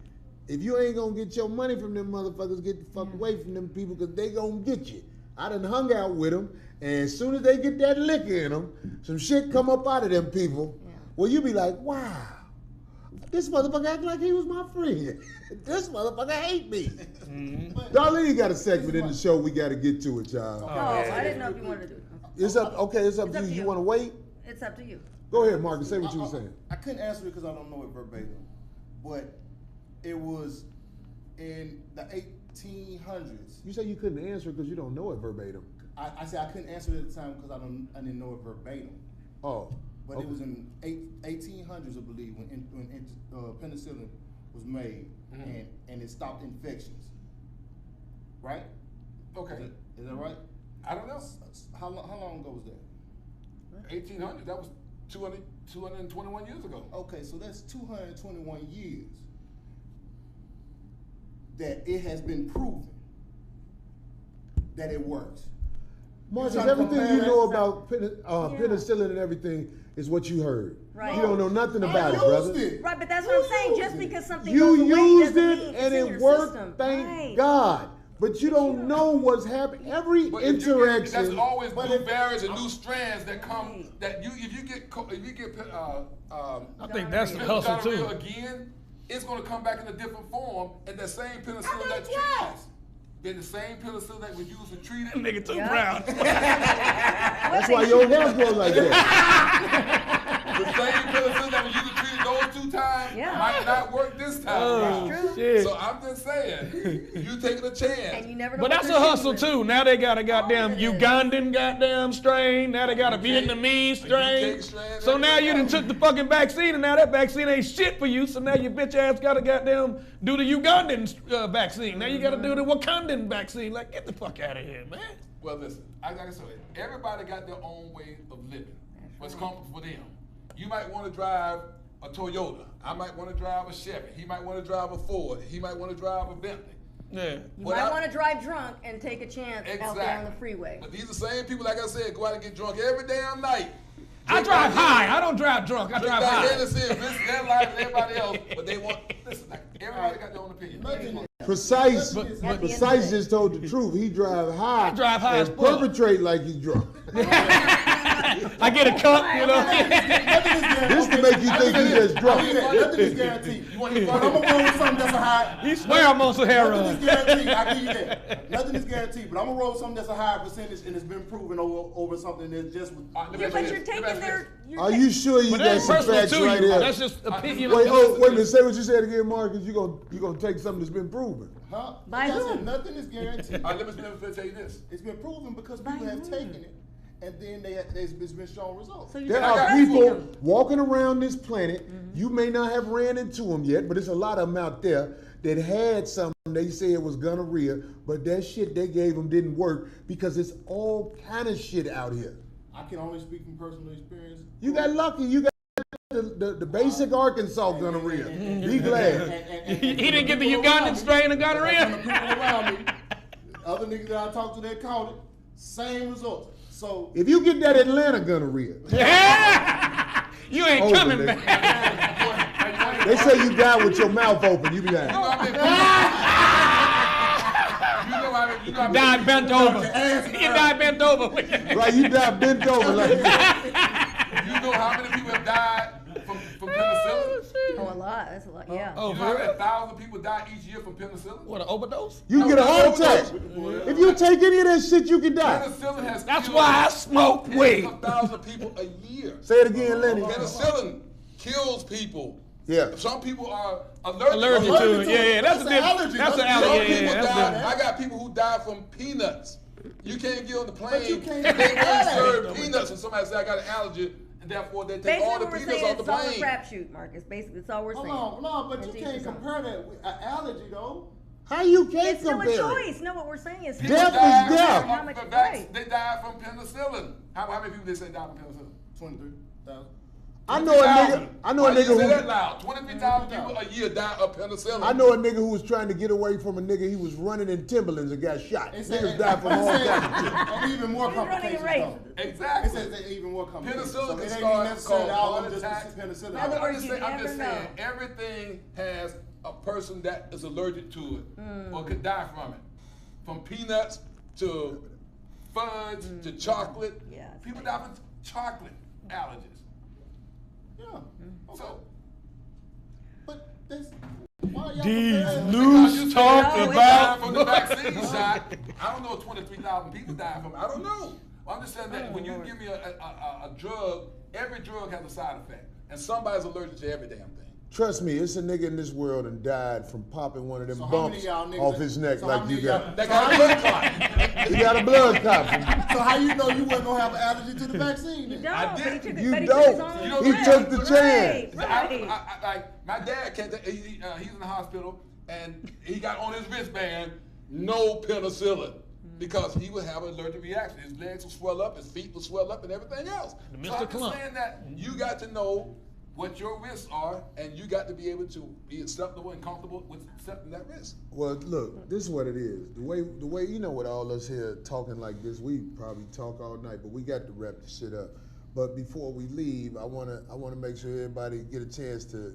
Speaker 1: If you ain't gonna get your money from them motherfuckers, get the fuck away from them people because they gonna get you. I done hung out with them, and as soon as they get that liquor in them, some shit come up out of them people.
Speaker 4: Yeah.
Speaker 1: Well, you be like, wow, this motherfucker act like he was my friend. This motherfucker hate me.
Speaker 5: But-
Speaker 1: Darlene got a segment in the show. We got to get to it, y'all.
Speaker 4: Oh, I didn't know if you wanted to do it.
Speaker 1: It's up. Okay, it's up
Speaker 4: It's
Speaker 1: to
Speaker 4: up
Speaker 1: you.
Speaker 4: to
Speaker 1: You
Speaker 4: you.
Speaker 1: want to wait?
Speaker 4: It's up to you.
Speaker 1: Go ahead, Marcus. Say what you were saying.
Speaker 5: I couldn't answer it because I don't know it verbatim, but it was in the 1800s.
Speaker 1: You say you couldn't answer because you don't know it verbatim.
Speaker 5: I said I couldn't answer it at the time because I didn't know it verbatim.
Speaker 1: Oh,
Speaker 5: But
Speaker 1: okay.
Speaker 5: it was in 1800s, I believe, when penicillin was made, and it stopped infections. Right?
Speaker 2: Okay.
Speaker 5: Is that right?
Speaker 2: I don't know.
Speaker 5: How long ago was that?
Speaker 2: 1800. That was 221 years ago.
Speaker 5: Okay, so that's 221 years that it has been proven that it works.
Speaker 1: Marcus,
Speaker 5: trying to
Speaker 1: everything
Speaker 5: compare
Speaker 1: you know
Speaker 5: that?
Speaker 1: about
Speaker 4: Yeah.
Speaker 1: penicillin and everything is what you heard.
Speaker 4: Right.
Speaker 1: You don't know nothing
Speaker 5: I
Speaker 1: about it,
Speaker 5: used
Speaker 1: brother.
Speaker 5: it.
Speaker 4: Right, but that's what I'm saying. Just because something
Speaker 1: You
Speaker 4: goes away
Speaker 1: used
Speaker 4: doesn't
Speaker 1: it
Speaker 4: mean
Speaker 1: and
Speaker 4: it's in
Speaker 1: it
Speaker 4: your
Speaker 1: worked,
Speaker 4: system.
Speaker 1: thank
Speaker 4: Right.
Speaker 1: God. But you don't know what's happening. Every
Speaker 2: But if you
Speaker 1: interaction.
Speaker 2: get, that's always
Speaker 5: But
Speaker 2: new
Speaker 5: if-
Speaker 2: variants and new strands that come.
Speaker 4: Right.
Speaker 2: That if you get
Speaker 3: I think that's the hustle
Speaker 2: gonorrhea
Speaker 3: too.
Speaker 2: again, it's going to come back in a different form, and the same penicillin
Speaker 5: I got
Speaker 2: that
Speaker 5: twice.
Speaker 2: treats. Then the same penicillin that was used to treat it.
Speaker 3: Nigga too
Speaker 4: Yeah.
Speaker 3: proud.
Speaker 1: That's why your hair grows like that.
Speaker 2: The same penicillin that was used to treat it those 2 times
Speaker 4: Yeah.
Speaker 2: might not work this time.
Speaker 3: Oh
Speaker 2: around.
Speaker 4: True.
Speaker 3: shit.
Speaker 2: So I'm just saying, you taking a chance.
Speaker 4: And you never know
Speaker 3: But
Speaker 4: what
Speaker 3: that's a
Speaker 4: they're
Speaker 3: hustle
Speaker 4: shooting
Speaker 3: too. Now they got a goddamn
Speaker 4: All it is.
Speaker 3: Ugandan goddamn strain. Now they got a Vietnamese strain.
Speaker 2: strain,
Speaker 3: So now you done took the fucking vaccine, and now that vaccine ain't shit for you. So now your bitch ass gotta goddamn do the Ugandan vaccine. Now you gotta do the Wakandan vaccine. Like, get the fuck out of here, man.
Speaker 2: Well, listen, like I said, everybody got their own way of living. What's comfortable for them. You might want to drive a Toyota. I might want to drive a Chevy. He might want to drive a Ford. He might want to drive a Bentley.
Speaker 3: Yeah.
Speaker 4: You
Speaker 2: What
Speaker 4: might
Speaker 2: I-
Speaker 4: want to drive drunk and take a chance out there on the freeway.
Speaker 2: But these are the same people, like I said, go out and get drunk every damn night.
Speaker 3: I drive high. I don't drive drunk. I drive high.
Speaker 2: Hennessy and risk their life and everybody else, but they want, listen, like, everybody got their own opinion.
Speaker 5: Nothing-
Speaker 1: Precise,
Speaker 3: But-
Speaker 4: At the end of
Speaker 1: Precise
Speaker 4: the day.
Speaker 1: just told the truth. He drive high.
Speaker 3: I drive high
Speaker 1: and
Speaker 3: as fuck.
Speaker 1: perpetrate like he drunk.
Speaker 3: I get a cup, you know.
Speaker 1: This to make you think you just drunk?
Speaker 5: Nothing is guaranteed.
Speaker 2: You want to
Speaker 5: But I'm gonna roll with something that's a high.
Speaker 3: He swear I'm on Sahara.
Speaker 5: Nothing is guaranteed. I give you that. Nothing is guaranteed. But I'm gonna roll with something that's a high percentage, and it's been proven over something that's just.
Speaker 4: Yeah, but you're taking their.
Speaker 1: Are you sure you
Speaker 3: But
Speaker 1: got
Speaker 3: that's
Speaker 1: some
Speaker 3: personal
Speaker 1: facts
Speaker 3: to
Speaker 1: right
Speaker 3: you.
Speaker 1: here?
Speaker 3: That's just opinion.
Speaker 1: Wait a minute. Say what you said again, Marcus. You gonna take something that's been proven?
Speaker 5: Huh?
Speaker 4: By
Speaker 5: Like I
Speaker 4: who?
Speaker 5: said, nothing is guaranteed.
Speaker 2: Let me tell you this.
Speaker 5: It's been proven because
Speaker 4: By
Speaker 5: people have
Speaker 4: who?
Speaker 5: taken it, and then it's been shown results.
Speaker 4: So you
Speaker 1: There
Speaker 4: just
Speaker 1: are
Speaker 4: trusting
Speaker 1: people
Speaker 4: them.
Speaker 1: walking around this planet. You may not have ran into them yet, but there's a lot of them out there that had something they said was gonorrhea, but that shit they gave them didn't work because it's all kind of shit out here.
Speaker 5: I can only speak from personal experience.
Speaker 1: You got lucky. You got the basic Arkansas gonorrhea. Be glad.
Speaker 3: He didn't get the Ugandan strain of
Speaker 5: And the
Speaker 3: gonorrhea.
Speaker 5: people around me, other niggas that I talked to that caught it, same results. So
Speaker 1: If you get that Atlanta gonorrhea,
Speaker 3: You ain't
Speaker 1: Over,
Speaker 3: coming
Speaker 1: nigga.
Speaker 3: back.
Speaker 1: they say you die with your mouth open. You be like,
Speaker 3: You died bent over. You died bent over.
Speaker 1: right? You die bent over like.
Speaker 2: You know how many people have died from penicillin?
Speaker 4: Oh, a lot. That's a lot. Yeah.
Speaker 3: Oh,
Speaker 2: You know
Speaker 3: for
Speaker 2: how
Speaker 3: real?
Speaker 2: many 1,000 people die each year from penicillin?
Speaker 3: What, an overdose?
Speaker 1: You can get a heart attack. If you take any of that shit, you can die.
Speaker 2: Penicillin has
Speaker 3: That's
Speaker 2: killed
Speaker 3: why I smoke weed.
Speaker 2: 1,000 people a year.
Speaker 1: Say it again, Lenny.
Speaker 2: Penicillin kills people.
Speaker 1: Yeah.
Speaker 2: Some people are allergic
Speaker 3: Allergic
Speaker 2: to
Speaker 3: to
Speaker 2: it.
Speaker 3: it. Yeah, that's a
Speaker 5: That's an
Speaker 3: different.
Speaker 5: allergy.
Speaker 3: That's an
Speaker 5: Some
Speaker 2: Some
Speaker 3: allergy.
Speaker 2: people
Speaker 3: Yeah, that's
Speaker 2: die.
Speaker 3: different.
Speaker 2: I got people who die from peanuts. You can't get on the plane.
Speaker 5: you can't
Speaker 2: They
Speaker 5: get
Speaker 2: only
Speaker 5: that.
Speaker 2: serve peanuts, and somebody say I got an allergy, and therefore they take all
Speaker 4: Basically,
Speaker 2: the
Speaker 4: what we're
Speaker 2: peanuts
Speaker 4: saying
Speaker 2: off
Speaker 4: is
Speaker 2: the
Speaker 4: it's all a
Speaker 2: plane.
Speaker 4: crapshoot, Marcus. Basically, that's all we're saying.
Speaker 5: Hold on, no, but you
Speaker 4: And
Speaker 5: can't
Speaker 4: teach us
Speaker 5: compare that with an allergy though.
Speaker 1: How you can't
Speaker 4: It's still a
Speaker 1: compare it?
Speaker 4: choice. No, what we're saying is
Speaker 2: People
Speaker 1: Death
Speaker 2: die
Speaker 1: is death.
Speaker 2: from-
Speaker 4: How much-
Speaker 2: They die from penicillin. How many people they say die from penicillin?
Speaker 5: 23,000.
Speaker 1: I know a nigga. I know a
Speaker 2: Why you
Speaker 1: nigga
Speaker 2: say that
Speaker 1: who.
Speaker 2: loud? 23,000 people a year die of penicillin.
Speaker 1: I know a nigga who was trying to get away from a nigga. He was running in Timberlands and got shot.
Speaker 5: They said-
Speaker 1: Niggas die from all
Speaker 5: they said-
Speaker 1: kinds of shit.
Speaker 5: And even more
Speaker 4: He's running a
Speaker 5: complications.
Speaker 4: race.
Speaker 5: though.
Speaker 2: Exactly.
Speaker 5: It says that even more complications.
Speaker 2: Penicillin
Speaker 5: So
Speaker 2: can
Speaker 5: it ain't
Speaker 2: start
Speaker 5: even necessarily
Speaker 2: cause
Speaker 5: all
Speaker 2: heart
Speaker 5: of just
Speaker 2: attacks.
Speaker 5: penicillin.
Speaker 4: In other
Speaker 2: I'm
Speaker 4: words,
Speaker 2: just
Speaker 4: you
Speaker 2: saying, I'm
Speaker 4: never
Speaker 2: just saying,
Speaker 4: know.
Speaker 2: everything has a person that is allergic to it or could die from it. From peanuts to fudge to chocolate.
Speaker 4: Yeah, it's
Speaker 2: People die from chocolate allergies.
Speaker 5: Yeah.
Speaker 2: So,
Speaker 5: But this, why y'all
Speaker 3: These
Speaker 5: comparing-
Speaker 3: loose
Speaker 2: you
Speaker 3: talk
Speaker 2: said
Speaker 4: No,
Speaker 2: die
Speaker 3: about.
Speaker 2: from the vaccine shot. I don't know if 23,000 people died from it. I don't know. Well, I'm just saying that when you give me a drug, every drug has a side effect. And somebody's allergic to every damn thing.
Speaker 1: Trust me, it's a nigga in this world and died from popping one of them
Speaker 5: So how many
Speaker 1: bumps
Speaker 5: of y'all niggas-
Speaker 1: off his neck
Speaker 5: so how
Speaker 1: like
Speaker 5: many
Speaker 1: you
Speaker 5: of
Speaker 1: got.
Speaker 5: y'all-
Speaker 2: They got a blood clot.
Speaker 1: He got a blood clot.
Speaker 5: So how you know you wasn't gonna have an allergy to the vaccine?
Speaker 4: You
Speaker 5: then?
Speaker 4: don't.
Speaker 2: I
Speaker 4: But he
Speaker 2: did.
Speaker 4: took,
Speaker 1: You
Speaker 4: but he
Speaker 1: don't.
Speaker 4: took his own
Speaker 2: You don't
Speaker 1: He
Speaker 2: get
Speaker 4: risk.
Speaker 1: took the
Speaker 4: Right,
Speaker 1: chance.
Speaker 4: right.
Speaker 2: Like my dad can't. He's in the hospital and he got on his wristband no penicillin because he would have an allergic reaction. His legs will swell up, his feet will swell up, and everything else.
Speaker 3: Mr.
Speaker 2: So I'm just
Speaker 3: Clump.
Speaker 2: saying that you got to know what your risks are, and you got to be able to be acceptable and comfortable with accepting that risk.
Speaker 1: Well, look, this is what it is. The way you know, with all us here talking like this, we probably talk all night, but we got to wrap the shit up. But before we leave, I wanna make sure everybody get a chance to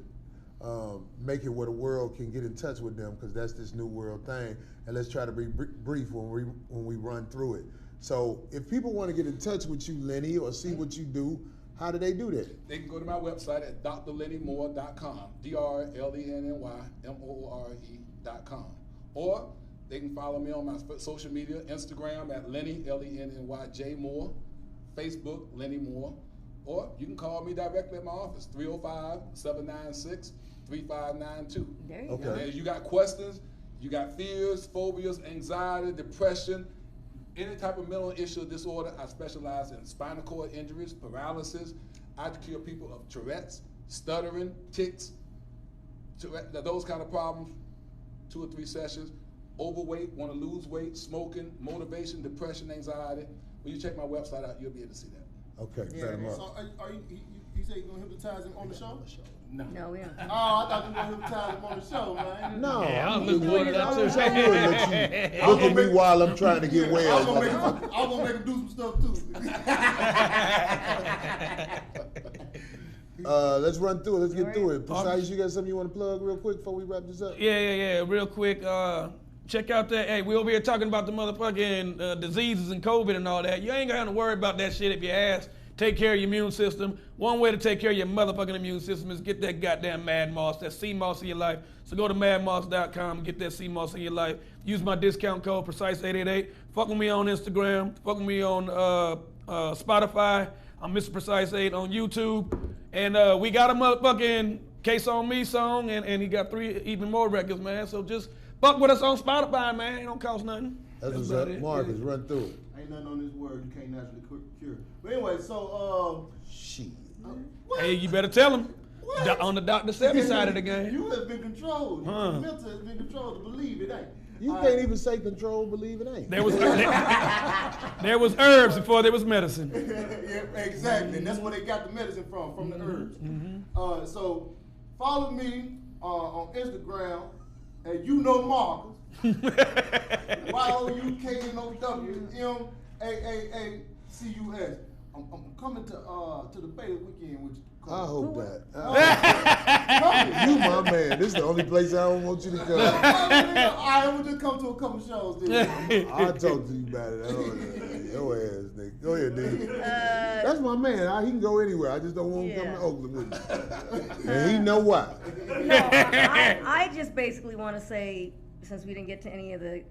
Speaker 1: make it where the world can get in touch with them, because that's this new world thing. And let's try to be brief when we run through it. So if people want to get in touch with you, Lenny, or see what you do, how do they do that?
Speaker 2: They can go to my website at drlennymore.com, DRLENNYMOORE.com. Or they can follow me on my social media, Instagram at Lenny, LENNYJ Moore, Facebook, Lenny Moore. Or you can call me directly at my office, 305-796-3592.
Speaker 4: There you
Speaker 1: Okay.
Speaker 4: go.
Speaker 2: And you got questions, you got fears, phobias, anxiety, depression, any type of mental issue or disorder. I specialize in spinal cord injuries, paralysis. I cure people of Tourette's, stuttering, tics, those kind of problems, 2 or 3 sessions. Overweight, want to lose weight, smoking, motivation, depression, anxiety. When you check my website out, you'll be able to see that.
Speaker 1: Okay, set them
Speaker 5: So
Speaker 1: up.
Speaker 5: are you say you're gonna hypnotize him on the show?
Speaker 4: No, we don't.
Speaker 5: Oh, I thought you were gonna hypnotize him on the show, man.
Speaker 1: No,
Speaker 3: Yeah, I'm
Speaker 1: I'm
Speaker 3: looking forward to that too.
Speaker 1: just saying, look at me while I'm trying to get
Speaker 5: I was gonna make
Speaker 1: well.
Speaker 5: him, I was gonna make him do some stuff too.
Speaker 1: Let's run through it. Let's get through it.
Speaker 3: Alright.
Speaker 1: Besides, you got something you want to plug real quick before we wrap this up?
Speaker 3: Yeah. Real quick, check out that. Hey, we over here talking about the motherfucking diseases and COVID and all that. You ain't gonna have to worry about that shit if you ask take care of your immune system. One way to take care of your motherfucking immune system is get that goddamn Mad Moss, that sea moss in your life. So go to madmoss.com and get that sea moss in your life. Use my discount code Precise888. Fuck with me on Instagram. Fuck with me on Spotify. I'm Mr. Precise8 on YouTube. And we got a motherfucking Case on Me song, and he got 3 even more records, man. So just fuck with us on Spotify, man. It don't cost nothing.
Speaker 1: That's what's up. Marcus, run through it.
Speaker 5: Ain't nothing on this word you can't naturally cure. But anyway, so
Speaker 1: Shit.
Speaker 3: Hey, you better tell him. On the Dr. Sebi side of the game.
Speaker 5: You have been controlled. Your mental has been controlled to believe it ain't.
Speaker 1: You can't even say control, believe it ain't.
Speaker 3: There was herbs before there was medicine.
Speaker 5: Yeah, exactly. And that's where they got the medicine from the herbs. So follow me on Instagram at Marcus. YOUKNOWMAAACUS. I'm coming to the beta weekend with you.
Speaker 1: I hope that. You my man. This is the only place I don't want you to come.
Speaker 5: I will just come to a couple shows.
Speaker 1: I'll talk to you about it. Your ass, nigga. Go ahead, nigga. That's my man. He can go anywhere. I just don't want him to come to Oakland with me. And he know why.
Speaker 4: No, I just basically want to say, since we didn't get to any of the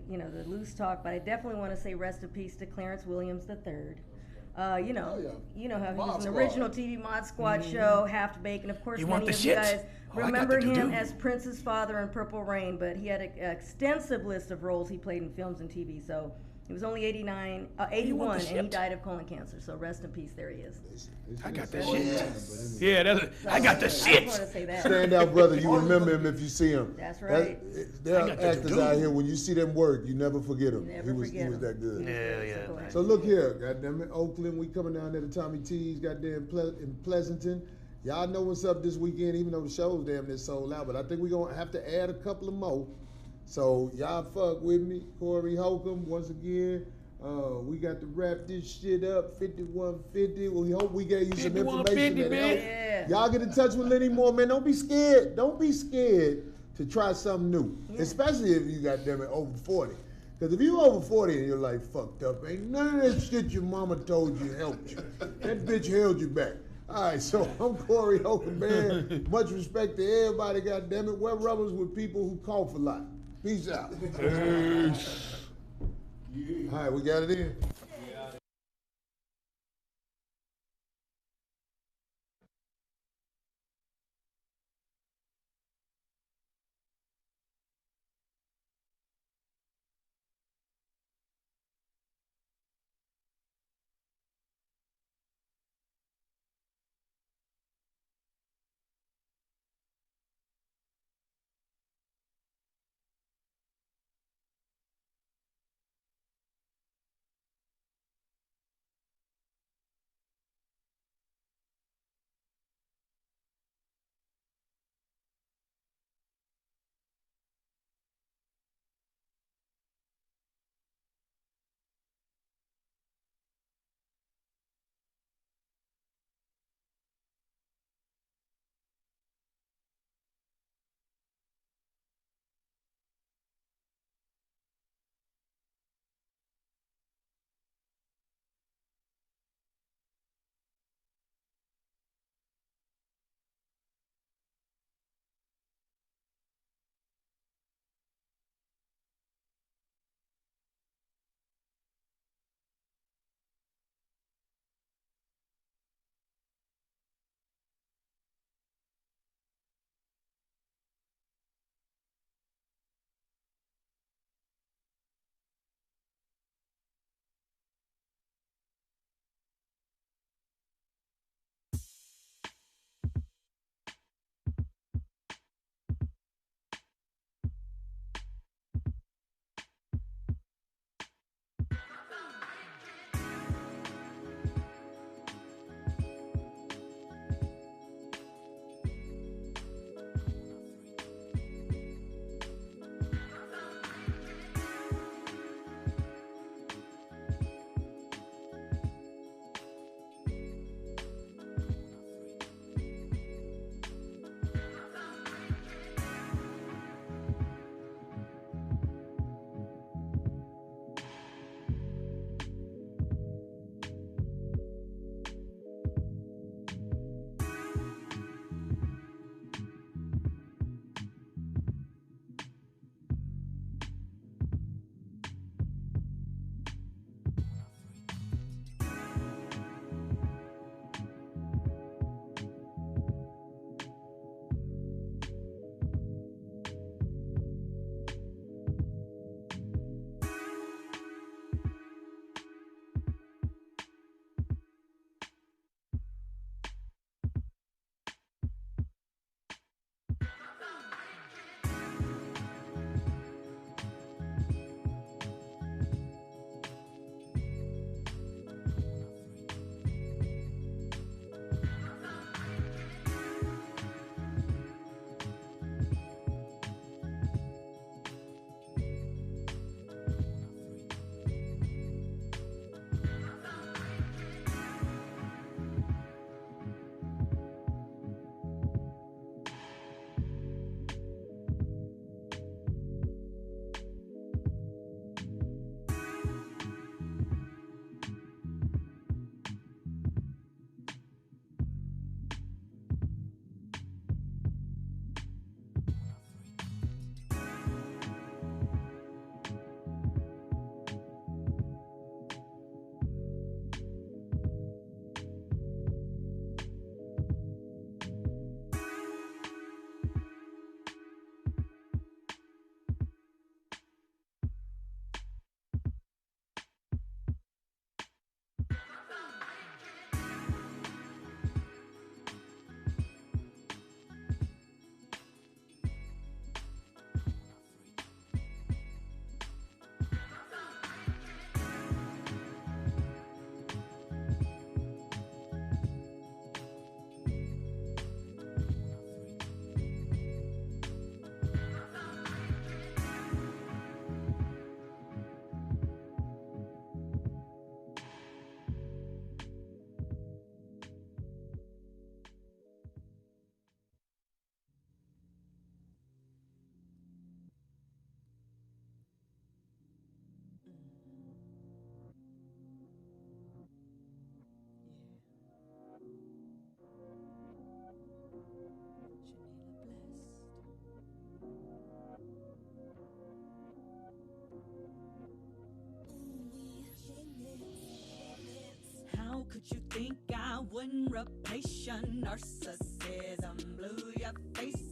Speaker 4: loose talk, but I definitely want to say rest in peace to Clarence Williams III. You know how he was an original TV Mod Squad show, Half Baked, and of course many of you guys remember him as Prince's father in Purple Rain, but he had an extensive list of roles he played in films and TV. So he was only 81, and he died of colon cancer. So rest in peace. There he is.
Speaker 3: I got that shit. Yeah, I got the shit.
Speaker 4: I just want to say that.
Speaker 1: Stand out, brother. You remember him if you see him.
Speaker 4: That's right.
Speaker 1: There are actors out here, when you see them work, you never forget him.
Speaker 4: Never
Speaker 1: He was that good.
Speaker 3: Yeah.
Speaker 1: So look here, goddamn it, Oakland, we coming down there to Tommy T's, goddamn in Pleasanton. Y'all know what's up this weekend, even though the show's damn near sold out, but I think we're gonna have to add a couple of more. So y'all fuck with me, Corey Holcomb, once again. We got to wrap this shit up, 5150. We hope we gave you some information that helped.
Speaker 4: Yeah.
Speaker 1: Y'all get in touch with Lenny more, man. Don't be scared. Don't be scared to try something new, especially if you got them at over 40. Because if you over 40 and you're like fucked up, ain't none of that shit your mama told you helped you. That bitch held you back. All right, so I'm Corey Holcomb, man. Much respect to everybody, goddammit. Wear rubbers with people who cough a lot. Peace out. Peace. All right, we got it in.
Speaker 6: wouldn't replace your narcissism. Blew your face